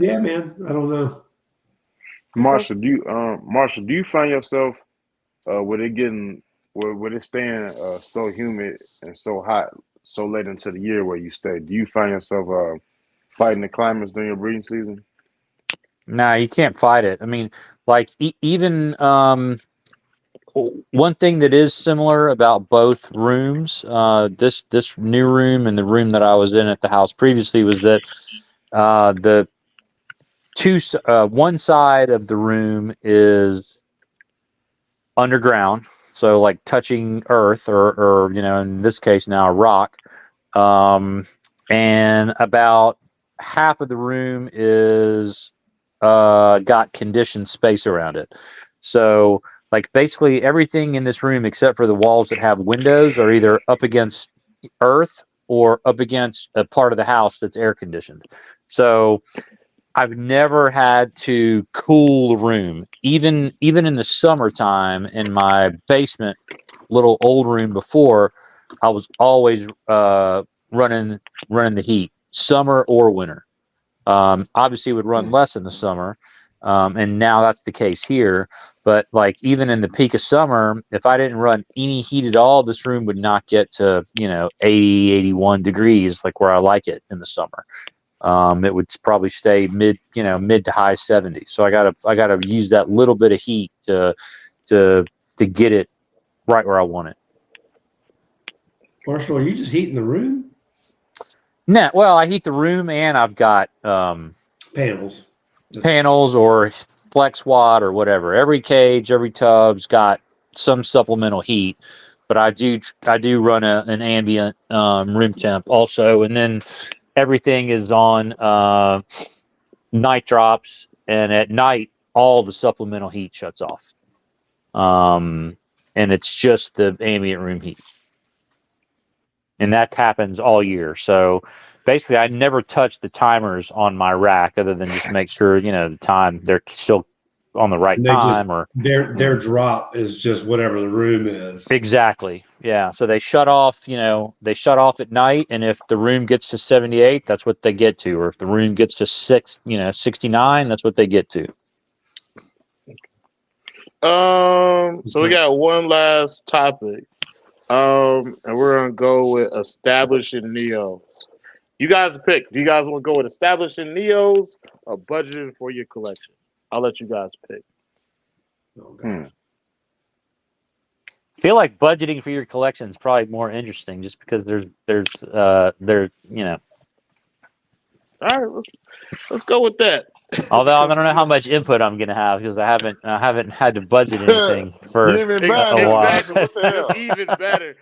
Yeah, man, I don't know. Marshall, do you find yourself with it staying so humid and so hot so late into the year where you stay? Do you find yourself fighting the climates during your breeding season? Nah, you can't fight it. I mean, like even one thing that is similar about both rooms, this new room and the room that I was in at the house previously, was that the one side of the room is underground, so like touching earth or in this case now a rock, and about half of the room is got conditioned space around it. So like basically everything in this room except for the walls that have windows are either up against earth or up against a part of the house that's air conditioned. So I've never had to cool the room, even in the summertime in my basement little old room before. I was always running the heat, summer or winter. Obviously, it would run less in the summer, and now that's the case here. But like even in the peak of summer, if I didn't run any heat at all, this room would not get to 80, 81 degrees like where I like it in the summer. It would probably stay mid to high 70s. So I gotta use that little bit of heat to get it right where I want it. Marshall, are you just heating the room? No, well, I heat the room and I've got Panels or flex watt or whatever. Every cage, every tub's got some supplemental heat, but I do run an ambient room temp also, and then everything is on night drops, and at night all the supplemental heat shuts off, and it's just the ambient room heat, and that happens all year. So basically I never touch the timers on my rack other than just make sure the time they're still on the right time, or their drop is just whatever the room is. Exactly. Yeah. So they shut off, at night, and if the room gets to 78, that's what they get to. Or if the room gets to 69, that's what they get to. So we got one last topic. And we're gonna go with establishing neos. You guys pick. Do you guys want to go with establishing neos or budgeting for your collection? I'll let you guys pick. Oh, gosh. I feel like budgeting for your collection is probably more interesting, just because there's All right, let's go with that. Although I don't know how much input I'm gonna have, because I haven't had to budget anything for You ain't been bad, a while. Exactly. What the hell? It's even better.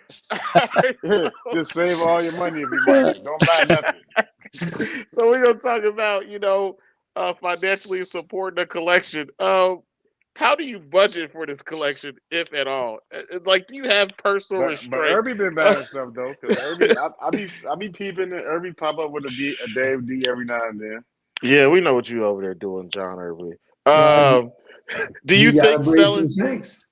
Just save all your money if you buy it. Don't buy nothing. So we're gonna talk about financially supporting a collection. How do you budget for this collection, if at all? Like, do you have personal But restraint? Irby been buying stuff though, because Irby, I be peeping and Irby pop up with a Dave D every now and then. Yeah, we know what you over there doing, John Irby. Well, Do you you got to think breed selling? some snakes.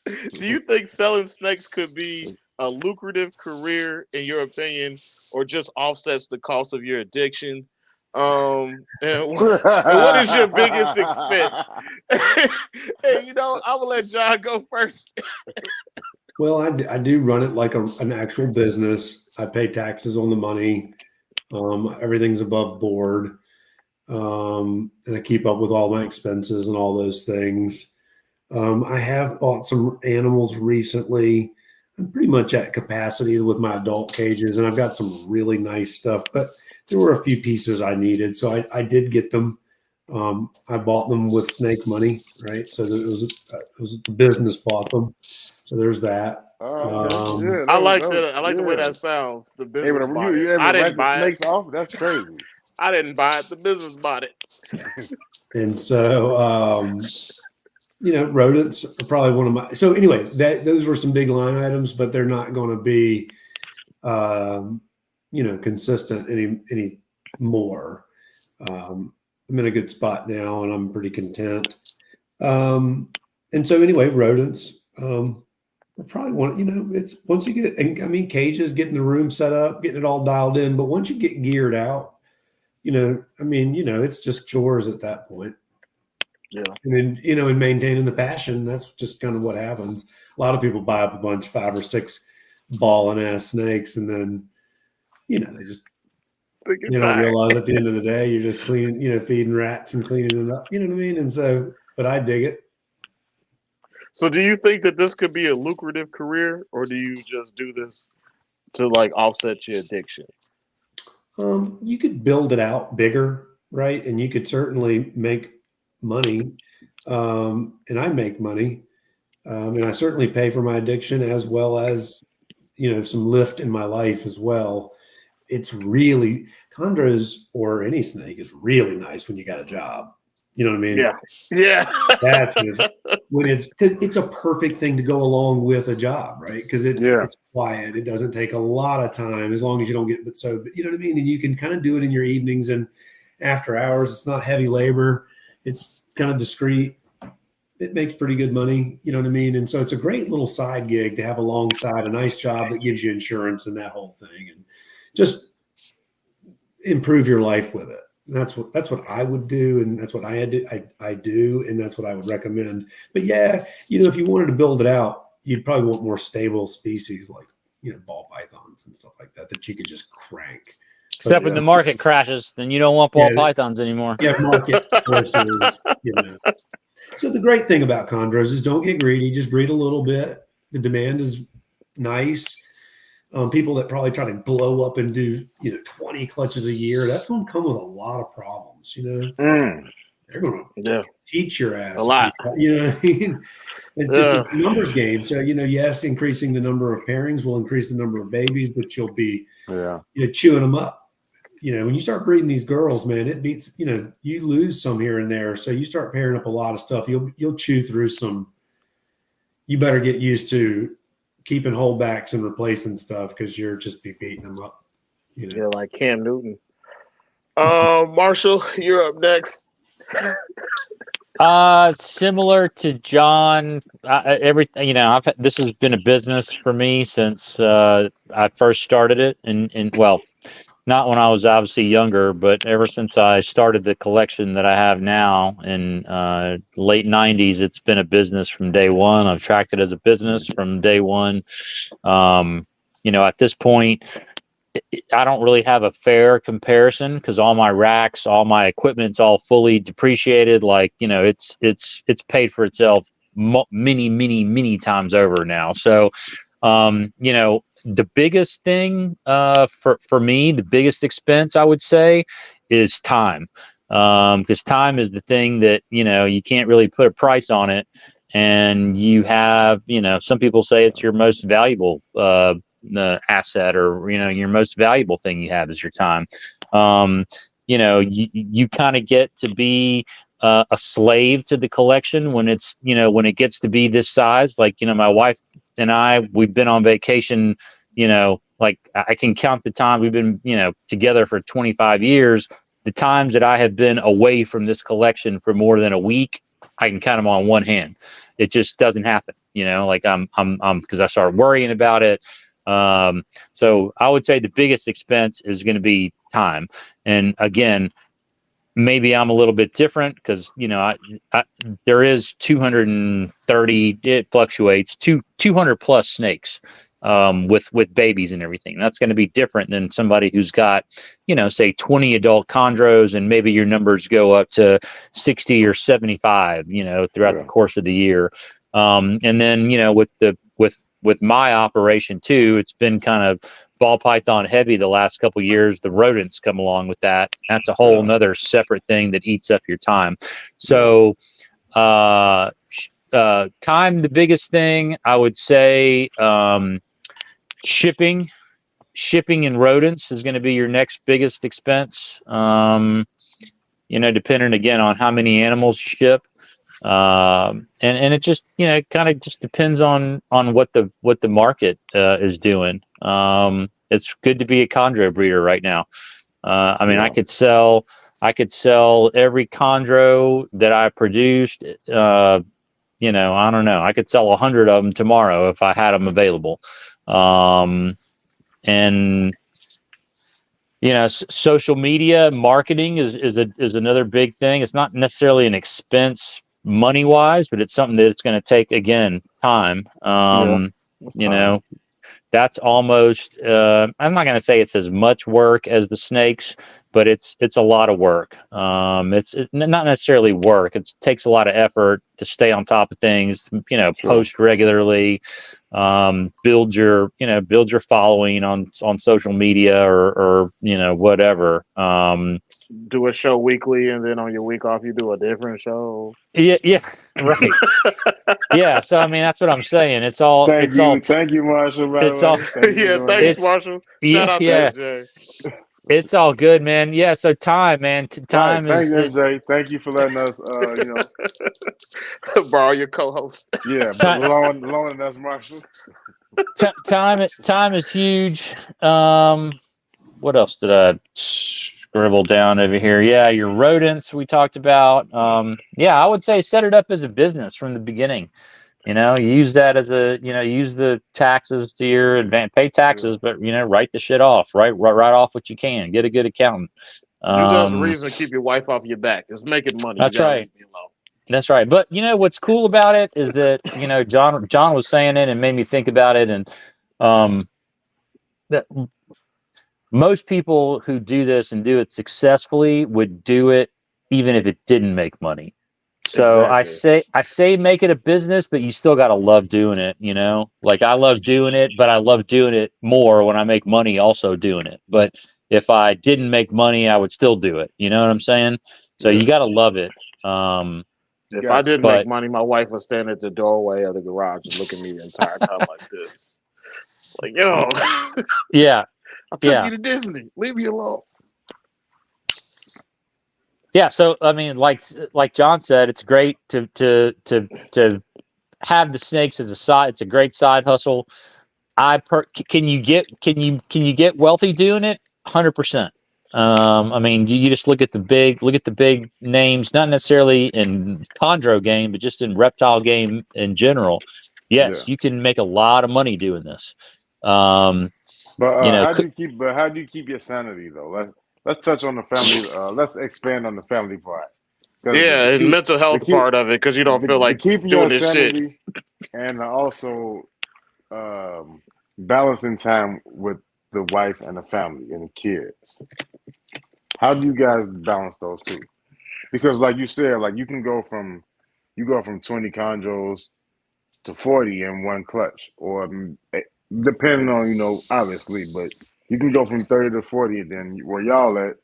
Do you think selling snakes could be a lucrative career, in your opinion, or just offsets the cost of your addiction? And what is your biggest expense? Hey, I'm gonna let John go first. Well, I do run it like an actual business. I pay taxes on the money. Everything's above board. And I keep up with all my expenses and all those things. I have bought some animals recently. I'm pretty much at capacity with my adult cages, and I've got some really nice stuff, but there were a few pieces I needed. So I did get them. I bought them with snake money, right? So it was the business bought them. So there's that. Oh, okay. Yeah, I like that that. I like the way yeah. that sounds. The Able business to, bought it. you able I to write didn't the buy it. snakes off? That's crazy. I didn't buy it. The business bought it. And so, rodents are probably one of my. So anyway, those were some big line items, but they're not going to be, consistent any more. I'm in a good spot now, and I'm pretty content. And so anyway, rodents. Probably one. It's once you get it. And I mean, cages, getting the room set up, getting it all dialed in. But once you get geared out, it's just chores at that point. Yeah. And then, in maintaining the passion, that's just kind of what happens. A lot of people buy up a bunch, 5 or 6 balling ass snakes, and then, they don't realize at the end of the day, you're just cleaning, feeding rats and cleaning it up. You know what I mean? And so, but I dig it. So do you think that this could be a lucrative career, or do you just do this to like offset your addiction? You could build it out bigger, right? And you could certainly make money. And I make money. And I certainly pay for my addiction as well as, some lift in my life as well. It's really chondros, or any snake, is really nice when you got a job. You know what I mean? Yeah. That's when it's because it's a perfect thing to go along with a job, right? Because it's quiet. It doesn't take a lot of time as long as you don't get you know what I mean? And you can kind of do it in your evenings and after hours. It's not heavy labor. It's kind of discreet. It makes pretty good money. You know what I mean? And so it's a great little side gig to have alongside a nice job that gives you insurance and that whole thing, and just improve your life with it. And that's what I would do, and that's what I do, and that's what I would recommend. But yeah, if you wanted to build it out, you'd probably want more stable species like ball pythons and stuff like that you could just crank. Except when the market crashes, then you don't want ball pythons anymore. Yeah, market forces. So the great thing about chondros is don't get greedy. Just breed a little bit. The demand is nice. People that probably try to blow up and do 20 clutches a year, that's going to come with a lot of problems. They're going to teach your ass a lot. You know what I mean? It's just a numbers game. So yes, increasing the number of pairings will increase the number of babies, but you'll be chewing them up. When you start breeding these girls, man, it beats. You lose some here and there, so you start pairing up a lot of stuff. You'll chew through some. You better get used to keeping holdbacks and replacing stuff, because you're just be beating them up. Yeah, like Cam Newton. Marshall, you're up next. Similar to John, this has been a business for me since I first started it, and well, not when I was obviously younger, but ever since I started the collection that I have now in late 90s, it's been a business from day one. I've tracked it as a business from day one. At this point, I don't really have a fair comparison because all my racks, all my equipment's all fully depreciated. Like, it's paid for itself many times over now. So, the biggest thing for me, the biggest expense, I would say, is time. Because time is the thing that, you can't really put a price on it. And you have, some people say it's your most valuable asset, or, your most valuable thing you have is your time. you kind of get to be a slave to the collection when it's, when it gets to be this size. Like, my wife and we've been on vacation, like I can count the time we've been, together for 25 years. The times that I have been away from this collection for more than a week, I can count them on one hand. It just doesn't happen, like I'm because I started worrying about it. So I would say the biggest expense is going to be time. And again, maybe I'm a little bit different because, there is 230, it fluctuates, 200 plus snakes with babies and everything. That's going to be different than somebody who's got, say 20 adult chondros, and maybe your numbers go up to 60 or 75, throughout the course of the year. And then, with my operation too, it's been kind of ball python heavy the last couple of years. The rodents come along with that. That's a whole nother separate thing that eats up your time. So, time, the biggest thing I would say, shipping and rodents is going to be your next biggest expense. Depending again on how many animals you ship. And it just, kind of just depends on what the market, is doing. It's good to be a chondro breeder right now. I could sell every chondro that I produced. I don't know. I could sell 100 of them tomorrow if I had them available. And social media marketing is another big thing. It's not necessarily an expense money wise, but it's something that it's going to take, again, time. That's almost, I'm not going to say it's as much work as the snakes, but it's a lot of work. It's not necessarily work. It takes a lot of effort to stay on top of things, post regularly, build your following on social media or whatever. Do a show weekly, and then on your week off, you do a different show. Yeah, right. Yeah, so that's what I'm saying. Thank you, Marshall. By it's the way. all. Thanks, Marshall. Shout out to MJ. It's all good, man. Yeah, so time, man. Time Thanks, is. MJ. Thank you for letting us, borrow your co-host. Yeah, but loaning us, Marshall. Time is huge. What else did I scribble down over here? Yeah, your rodents we talked about. I would say set it up as a business from the beginning. Use that as use the taxes to your advance, pay taxes, but write the shit off, write off what you can, get a good accountant. Use that as a reason to keep your wife off your back. It's making money. That's right. That's right. But what's cool about it is that, John was saying it and made me think about it. And, that most people who do this and do it successfully would do it even if it didn't make money. So exactly. I say make it a business, but you still got to love doing it, like I love doing it, but I love doing it more when I make money also doing it. But if I didn't make money, I would still do it. You know what I'm saying? So you got to love it. If I didn't make money, my wife would stand at the doorway of the garage and look at me the entire time like this. Like, yo. Yeah. I took you to Disney. Leave me alone. Yeah, so like John said, it's great to have the snakes as a side. It's a great side hustle. Can you get wealthy doing it? 100%. You just look at the big names, not necessarily in chondro game, but just in reptile game in general. Yes, you can make a lot of money doing this. How do you keep your sanity though? Let's touch on the family. Let's expand on the family part. Yeah, and mental health part of it, because you don't feel like keeping doing your this sanity, shit. and also balancing time with the wife and the family and the kids. How do you guys balance those two? Because, like you said, like you go from 20 chondros to 40 in one clutch, or depending on obviously, but you can go from 30 to 40, and then where y'all at.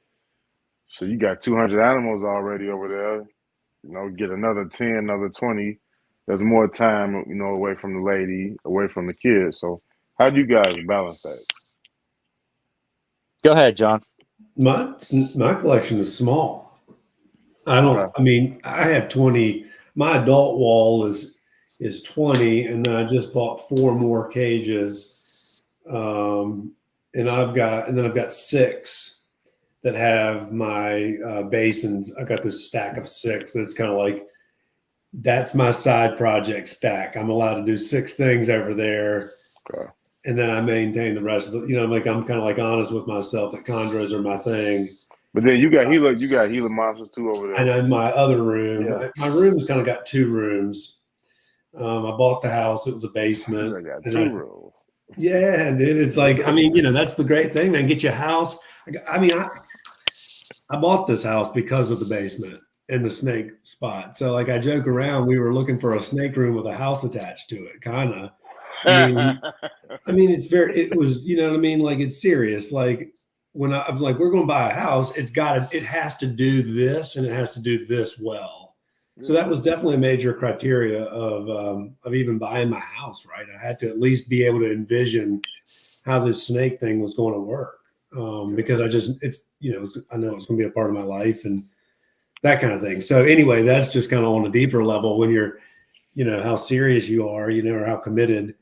So you got 200 animals already over there. Get another 10, another 20. There's more time, away from the lady, away from the kids. So how do you guys balance that? Go ahead, John. My collection is small. I mean, I have 20. My adult wall is 20, and then I just bought 4 more cages. And then I've got 6 that have my basins. I've got this stack of 6 that's kind of like that's my side project stack. I'm allowed to do 6 things over there. Okay. And then I maintain the rest of the, like I'm kind of like honest with myself that chondros are my thing. But then you got Gila monsters too over there. And in my other room, Yeah. my room's kind of got 2 rooms. I bought the house; it was a basement. I got 2 rooms. Yeah, dude, it's like I mean, that's the great thing, man. Get you a house. I bought this house because of the basement and the snake spot. So like I joke around, we were looking for a snake room with a house attached to it, kind of. I mean, it was, you know what I mean? Like it's serious. Like when I was like, we're going to buy a house, it has to do this and it has to do this well. So that was definitely a major criteria of even buying my house, right? I had to at least be able to envision how this snake thing was going to work. Because I know it's going to be a part of my life and that kind of thing. So anyway, that's just kind of on a deeper level when you're, how serious you are, or how committed.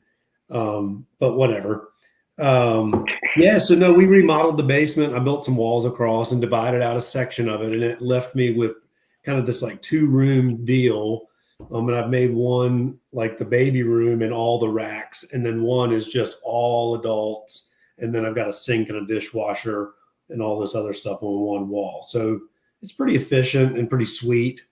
But whatever. So no, we remodeled the basement. I built some walls across and divided out a section of it, and it left me with kind of this like 2-room deal. And I've made one like the baby room and all the racks, and then one is just all adults, and then I've got a sink and a dishwasher and all this other stuff on one wall. So it's pretty efficient and pretty sweet.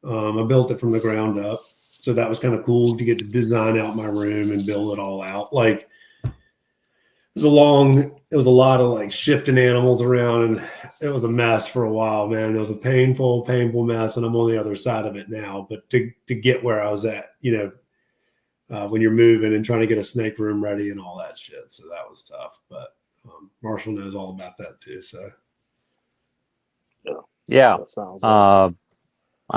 I built it from the ground up. So that was kind of cool to get to design out my room and build it all out. Like it was a lot of like shifting animals around, and it was a mess for a while, man. It was a painful mess, and I'm on the other side of it now. But to get where I was at, when you're moving and trying to get a snake room ready and all that shit. So that was tough, but Marshall knows all about that too. So yeah. I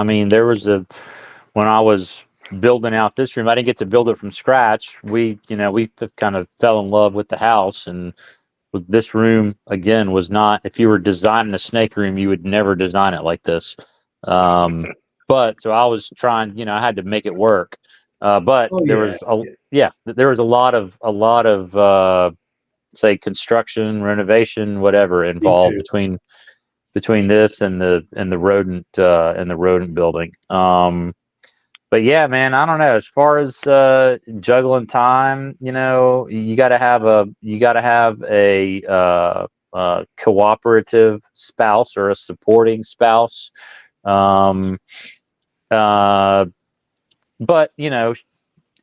mean, when I was building out this room, I didn't get to build it from scratch. We kind of fell in love with the house, and with this room again was not, if you were designing a snake room, you would never design it like this. But so I was trying, I had to make it work. But there was a lot of say construction, renovation, whatever involved between this and the rodent building. But yeah, man, I don't know. As far as juggling time, you got to have a cooperative spouse or a supporting spouse. But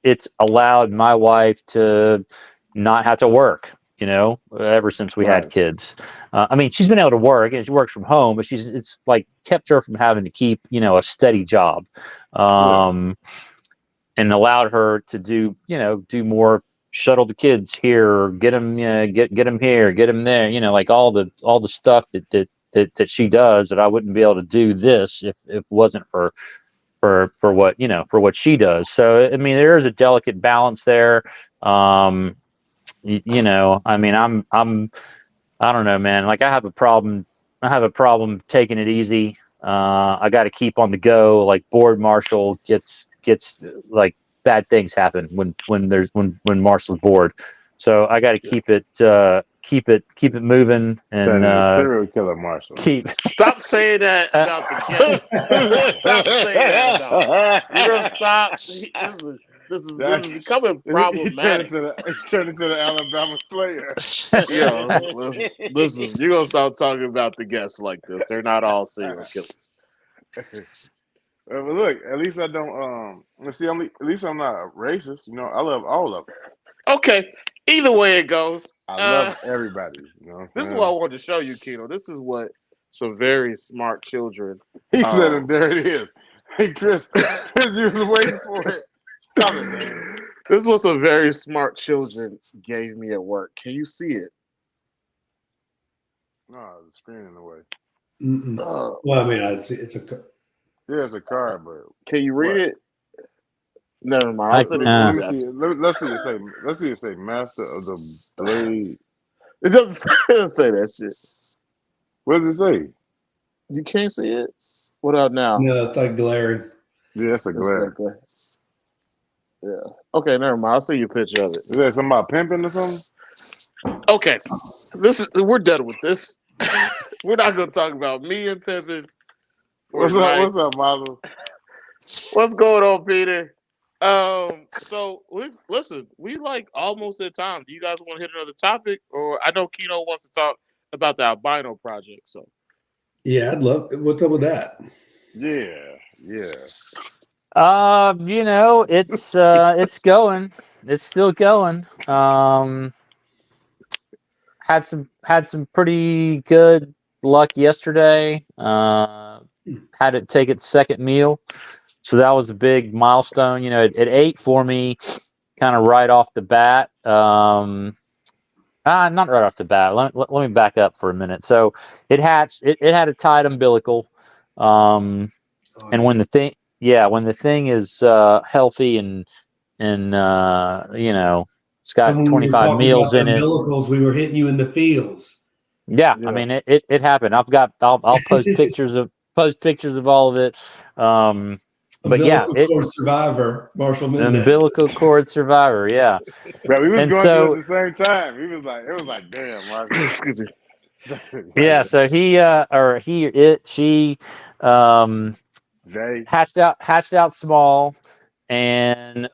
it's allowed my wife to not have to work. Ever since we had kids. I mean, she's been able to work, and she works from home, but it's like kept her from having to keep, a steady job, and allowed her to do more, shuttle the kids here, or get them, get them here, get them there, like all the stuff that she does that I wouldn't be able to do this if it wasn't for what she does. So, I mean, there is a delicate balance there. I mean, I don't know, man. Like I have a problem taking it easy. I got to keep on the go. Like board Marshall gets like bad things happen when Marshall's bored. So I got to keep it moving and serial killer Marshall. Stop saying that about the kid. Stop saying that about him. You're gonna stop. This is becoming problematic. He turned into the Alabama Slayer. Listen, you're gonna stop talking about the guests like this. They're not all serial killers. But look, at least I don't. At least I'm not a racist. I love all of them. Okay. Either way it goes, I love everybody. This is what I wanted to show you, Keno. This is what some very smart children. He said, "And there it is." Hey, Chris, you was waiting for it. Stop it, man. This is what some very smart children gave me at work. Can you see it? No, the screen in the way. Well, I mean, it's a card, but can you read it? Never mind. I'll send it to you. Let's see it say Master of the Blade. It doesn't say that shit. What does it say? You can't see it. What up now? No, it's like glaring. Yeah, that's a It's glare. okay. Yeah. Okay, never mind. I'll see you a picture of it. Is that something about pimping or something? Okay. We're done with this. We're not gonna talk about me and pimping for What's up? tonight. What's up, Mazel? What's going on, Peter? So listen, we like almost at time. Do you guys want to hit another topic, or I know Kino wants to talk about the albino project. So Yeah, I'd love. What's up with that? Yeah. It's going. It's still going. Had some pretty good luck yesterday. Had it take its second meal, so that was a big milestone. It ate for me kind of right off the bat. Not right off the bat. Let me back up for a minute. So it hatched. It had a tight umbilical. And when the thing is healthy and it's got Someone we were 25 talking about meals the in it. umbilicals, we were hitting you in the fields. Yeah, I Yeah. mean it happened. I'll post pictures of all of it. But yeah, Umbilical cord survivor, Marshall Mendez. umbilical cord survivor. Yeah, But we was and going so through it at the same time. It was like, damn, Mark. excuse me. yeah, so she They. hatched out small, and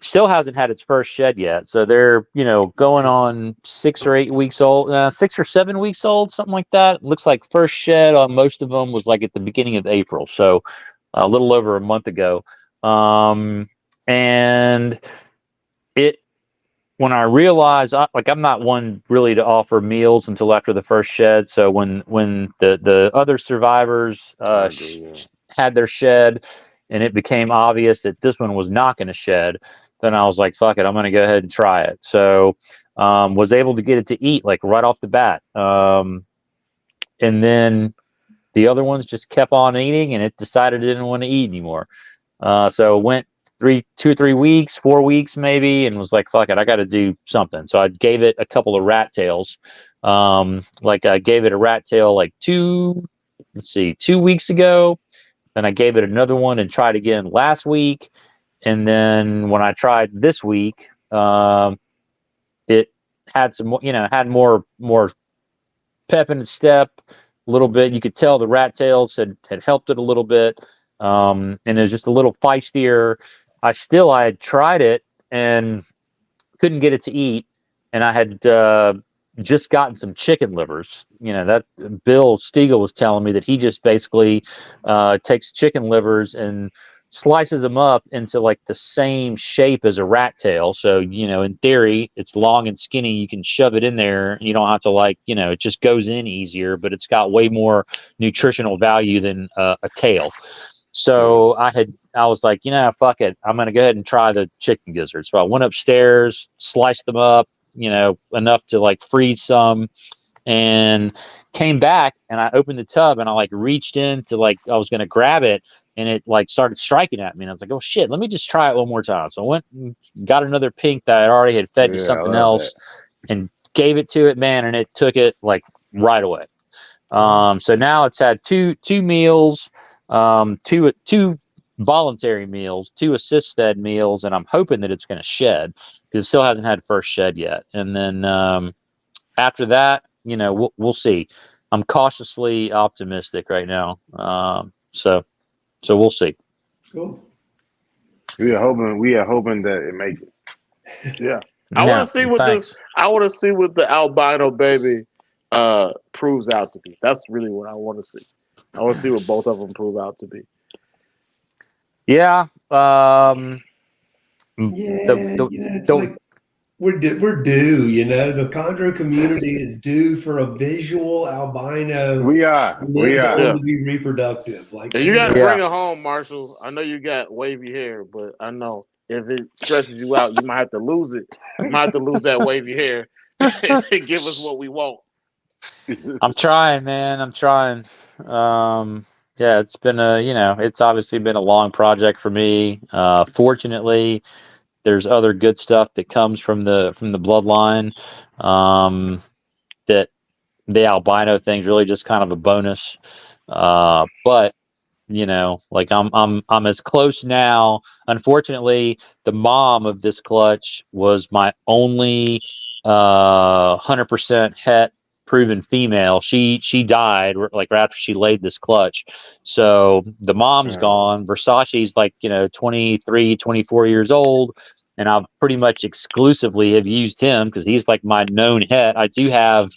still hasn't had its first shed yet. So they're going on 6 or 8 weeks old, 6 or 7 weeks old, something like that. Looks like first shed on most of them was like at the beginning of April, so a little over a month ago. And it when I realized, I'm not one really to offer meals until after the first shed. So when the other survivors had their shed, and it became obvious that this one was not going to shed, then I was like, fuck it, I'm going to go ahead and try it. So was able to get it to eat like right off the bat. And then the other ones just kept on eating, and it decided it didn't want to eat anymore. So it went 2 or 3 weeks, 4 weeks maybe, and was like, fuck it, I got to do something. So I gave it a couple of rat tails. I gave it a rat tail like 2 weeks ago. Then I gave it another one and tried again last week. And then when I tried this week, it had some, had more pep in its step a little bit. You could tell the rat tails had helped it a little bit. And it was just a little feistier. I had tried it and couldn't get it to eat. And I had just gotten some chicken livers. That Bill Stiegel was telling me that he just basically takes chicken livers and slices them up into like the same shape as a rat tail. So, in theory, it's long and skinny. You can shove it in there. You don't have to it just goes in easier, but it's got way more nutritional value than a tail. So I was like, fuck it. I'm going to go ahead and try the chicken gizzards. So I went upstairs, sliced them up, enough to like freeze some, and came back, and I opened the tub, and I reached in to I was going to grab it, and it started striking at me. And I was like, oh shit, let me just try it one more time. So I went and got another pink that I already had fed to something else and gave it to it, man. And it took it right away. So now it's had two meals, two voluntary meals, 2 assist fed meals, and I'm hoping that it's going to shed because it still hasn't had first shed yet. And then after that, we'll see. I'm cautiously optimistic right now. So we'll see. Cool. We are hoping that it make it. Yeah. I want to see what the albino baby proves out to be. That's really what I want to see. I want to see what both of them prove out to be. Yeah. It's like we're due. The chondro community is due for a visual albino. We are. To be reproductive. You got to bring it home, Marshall. I know you got wavy hair, but I know if it stresses you out, you might have to lose it. You might have to lose that wavy hair and give us what we want. I'm trying, man. I'm trying. Yeah, it's been it's obviously been a long project for me. Fortunately, there's other good stuff that comes from the bloodline that the albino thing's really just kind of a bonus. But like I'm as close now. Unfortunately, the mom of this clutch was my only 100% het proven female. She died like right after she laid this clutch. So the mom's gone. Versace's like 23, 24 years old, and I've pretty much exclusively have used him because he's like my known het. I do have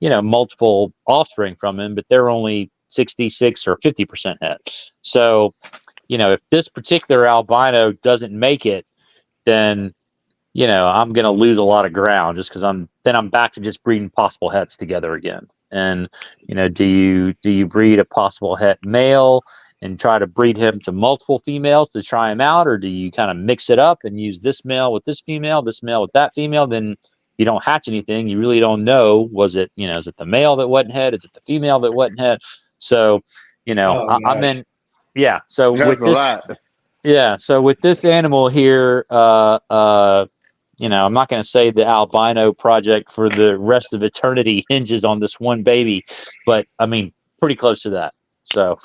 multiple offspring from him, but they're only 66 or 50% het. So, if this particular albino doesn't make it, then, I'm going to lose a lot of ground just because I'm back to just breeding possible hets together again. And, do you breed a possible het male and try to breed him to multiple females to try him out? Or do you kind of mix it up and use this male with this male with that female? Then you don't hatch anything. You really don't know. Was it, is it the male that wasn't het? Is it the female that wasn't het? So, I'm in, yeah. So That's with a this, lot. yeah. So with this animal here, I'm not going to say the albino project for the rest of eternity hinges on this one baby, but I mean, pretty close to that. So.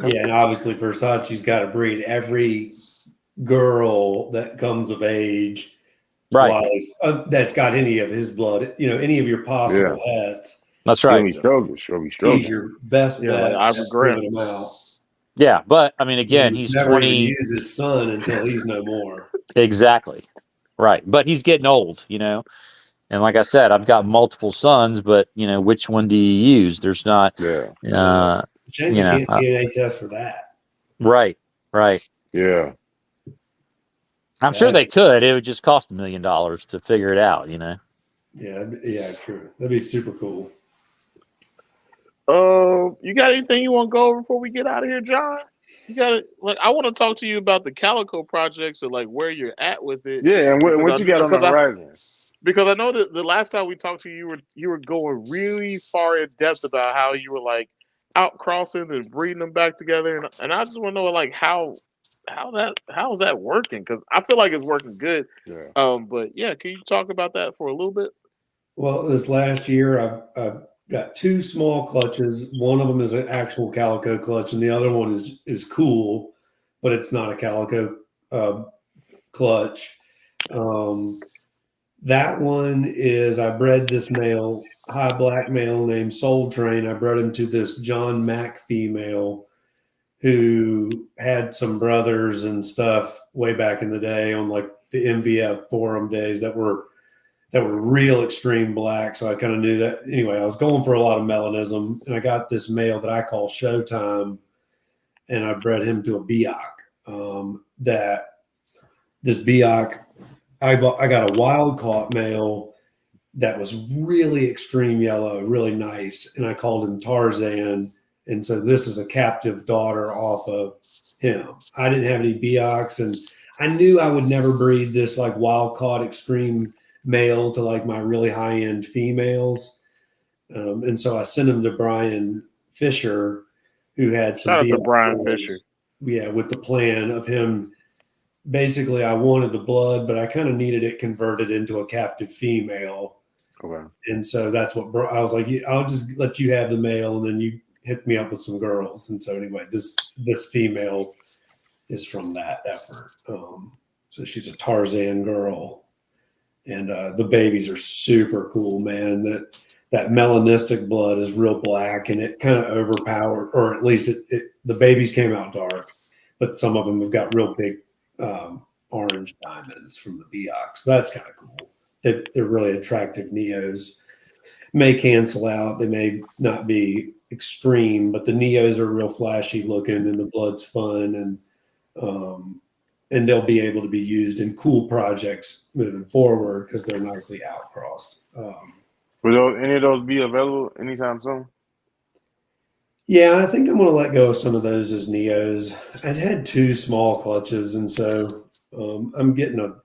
Yeah, and obviously Versace's got to breed every girl that comes of age, Right? That's got any of his blood, any of your possible hets. That's right. He's your best bet. I regret him out. Yeah, but I mean, again, he's never 20. Even use his son until he's no more. Exactly, right. But he's getting old, and like I said, I've got multiple sons, but which one do you use? There's not. Shame you can't DNA test for that. Right. Yeah. I'm sure they could. It would just cost $1 million to figure it out, Yeah, true. That'd be super cool. You got anything you want to go over before we get out of here, John? You got it. Like, I want to talk to you about the Calico projects and like where you're at with it. Yeah, and what you got on the horizon? Because I know that the last time we talked to you, you were going really far in depth about how you were like out crossing and breeding them back together, and I just want to know like how is that working? Because I feel like it's working good. Yeah. But yeah, can you talk about that for a little bit? Well, this last year I've got 2 small clutches. One of them is an actual calico clutch, and the other one is cool, but it's not a calico clutch. That one is I bred this male, high black male named Soul Train. I bred him to this John Mack female who had some brothers and stuff way back in the day on like the MVF forum days that were real extreme black. So I kind of knew that. Anyway, I was going for a lot of melanism, and I got this male that I call Showtime, and I bred him to a Biak. This Biak, I got a wild caught male that was really extreme yellow, really nice, and I called him Tarzan. And so this is a captive daughter off of him. I didn't have any Biaks, and I knew I would never breed this like wild caught extreme male to like my really high end females. And so I sent him to Brian Fisher, who had some Shout out to Brian Fisher. Yeah, with the plan of him. Basically, I wanted the blood, but I kind of needed it converted into a captive female. Okay. And so that's what I was like, I'll just let you have the male, and then you hit me up with some girls. And so anyway, this female is from that effort. So she's a Tarzan girl. And the babies are super cool, man. That melanistic blood is real black, and it kind of overpowered, or at least the babies came out dark, but some of them have got real big orange diamonds from the Biak. So that's kind of cool. They're really attractive neos. May cancel out. They may not be extreme, but the neos are real flashy looking, and the blood's fun, and they'll be able to be used in cool projects moving forward because they're nicely outcrossed. Will any of those be available anytime soon? Yeah, I think I'm going to let go of some of those as neos. I'd had 2 small clutches, and so I'm getting a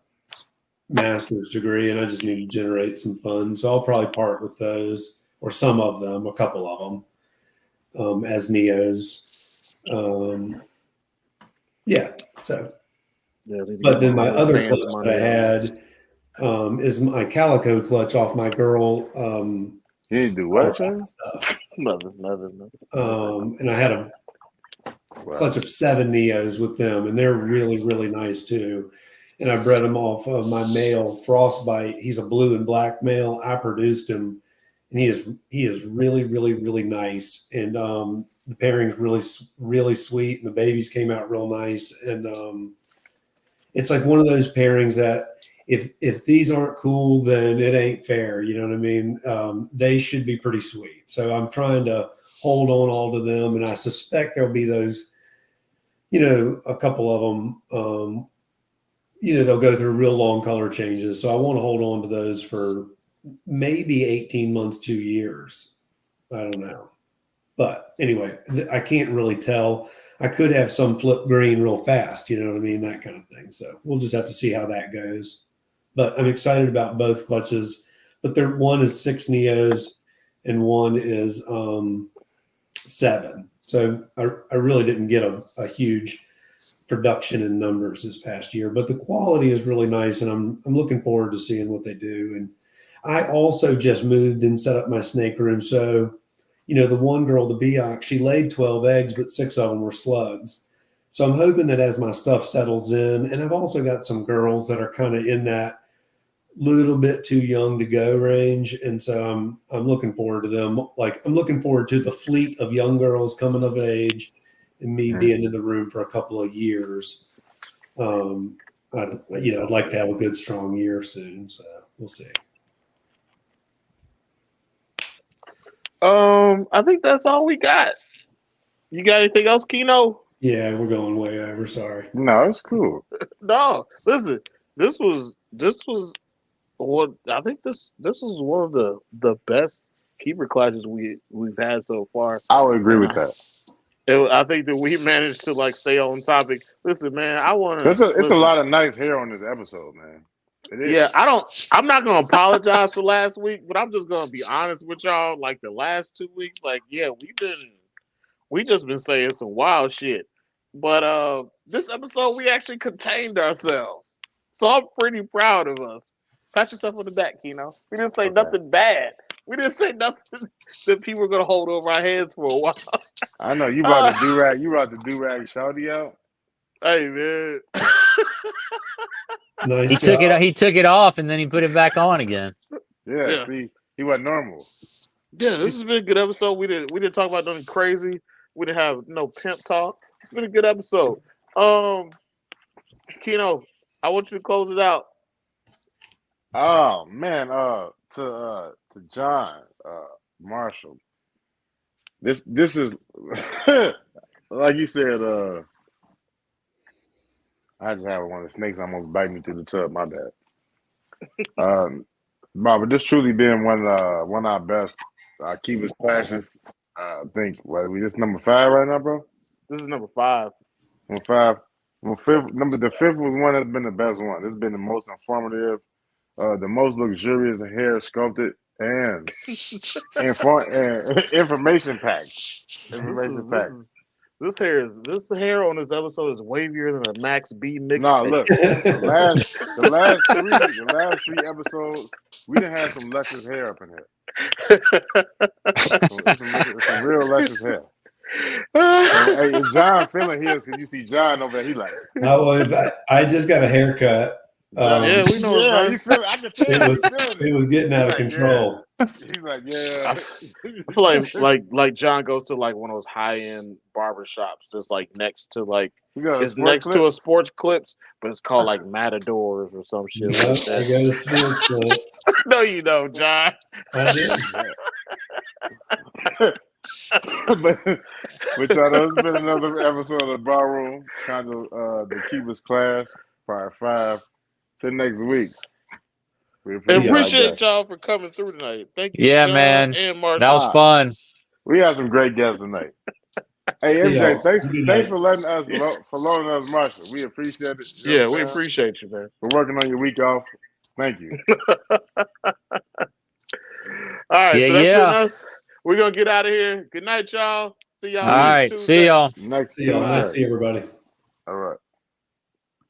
master's degree, and I just need to generate some funds. So I'll probably part with those, or some of them, a couple of them, as neos. Yeah, so. Yeah, But then my other clutch that I had, is my calico clutch off my girl. You need to do what? Stuff. Nothing. And I had a clutch of 7 Neos with them, and they're really, really nice too. And I bred them off of my male Frostbite. He's a blue and black male. I produced him, and he is really, really, really nice. And the pairing's really, really sweet, and the babies came out real nice. And it's like one of those pairings that if these aren't cool, then it ain't fair. You know what I mean? They should be pretty sweet. So I'm trying to hold on all to them, and I suspect there'll be those, a couple of them, they'll go through real long color changes. So I want to hold on to those for maybe 18 months, 2 years. I don't know. But anyway, I can't really tell. I could have some flip green real fast, you know what I mean? That kind of thing. So we'll just have to see how that goes. But I'm excited about both clutches. But one is 6 Neos and one is 7. So I really didn't get a huge production in numbers this past year, but the quality is really nice, and I'm looking forward to seeing what they do. And I also just moved and set up my snake room. So, the one girl, the Beox, she laid 12 eggs, but 6 of them were slugs. So I'm hoping that as my stuff settles in, and I've also got some girls that are kind of in that little bit too young to go range. And so I'm looking forward to them. Like, I'm looking forward to the fleet of young girls coming of age and me being in the room for a couple of years. I'd like to have a good, strong year soon. So we'll see. I think that's all we got. You got anything else, Keno? Yeah, we're going way over. Sorry. No, it's cool. No, listen. This was what I think. This was one of the best keeper classes we've had so far. I would agree with that. I think that we managed to stay on topic. Listen, man, I want to. It's a lot of nice hair on this episode, man. It is. Yeah, I'm not gonna apologize for last week, but I'm just gonna be honest with y'all. Like the last 2 weeks, we just been saying some wild shit. But this episode we actually contained ourselves, so I'm pretty proud of us. Pat yourself on the back, Keno. We didn't say nothing bad. We didn't say nothing that people are gonna hold over our heads for a while. I know you brought the do-rag. You brought the do-rag shawty out. Hey man. Nice. He took it off and then he put it back on again. Yeah. See, he wasn't normal. Yeah, this has been a good episode. We didn't talk about nothing crazy. We didn't have no pimp talk. It's been a good episode. Keno, I want you to close it out. Oh man, to John Marshall. This is like you said. I just have one of the snakes almost bite me through the tub. My bad. But this truly been one of our best keepers classes. I think we just number 5 right now, bro. This is number 5. Number 5. The fifth was one that's been the best one. This has been the most informative, the most luxurious hair sculpted, and information packed. This hair on this episode is wavier than a Max B mixtape. No, look, the last 3 episodes, we done had some luscious hair up in here. some real luscious hair. Hey, John feeling his because you see John over there. He like, I just got a haircut. Yeah, we know. Yeah, he's feeling. I can tell. It was getting out of control. Yeah. He's like, yeah. I feel like John goes to one of those high end barber shops, just next to it's next to a sports clips, but it's called Matadors or some shit like that. I got a sports clips. No, you don't, John. I did. but y'all, this has been another episode of the Bar Room, the Keepers class, part 5. Till next week. We appreciate y'all for coming through tonight. Thank you. Yeah, John man. And Marshall. That was fun. We had some great guests tonight. Hey, MJ, thanks for letting us for loaning us Marshall. We appreciate it. Yeah, we appreciate you, man. For working on your week off. Thank you. All right, so that's been us. We're gonna get out of here. Good night, y'all. See y'all. All right, Tuesday. see y'all. Next See y'all. Nice to see everybody. All right.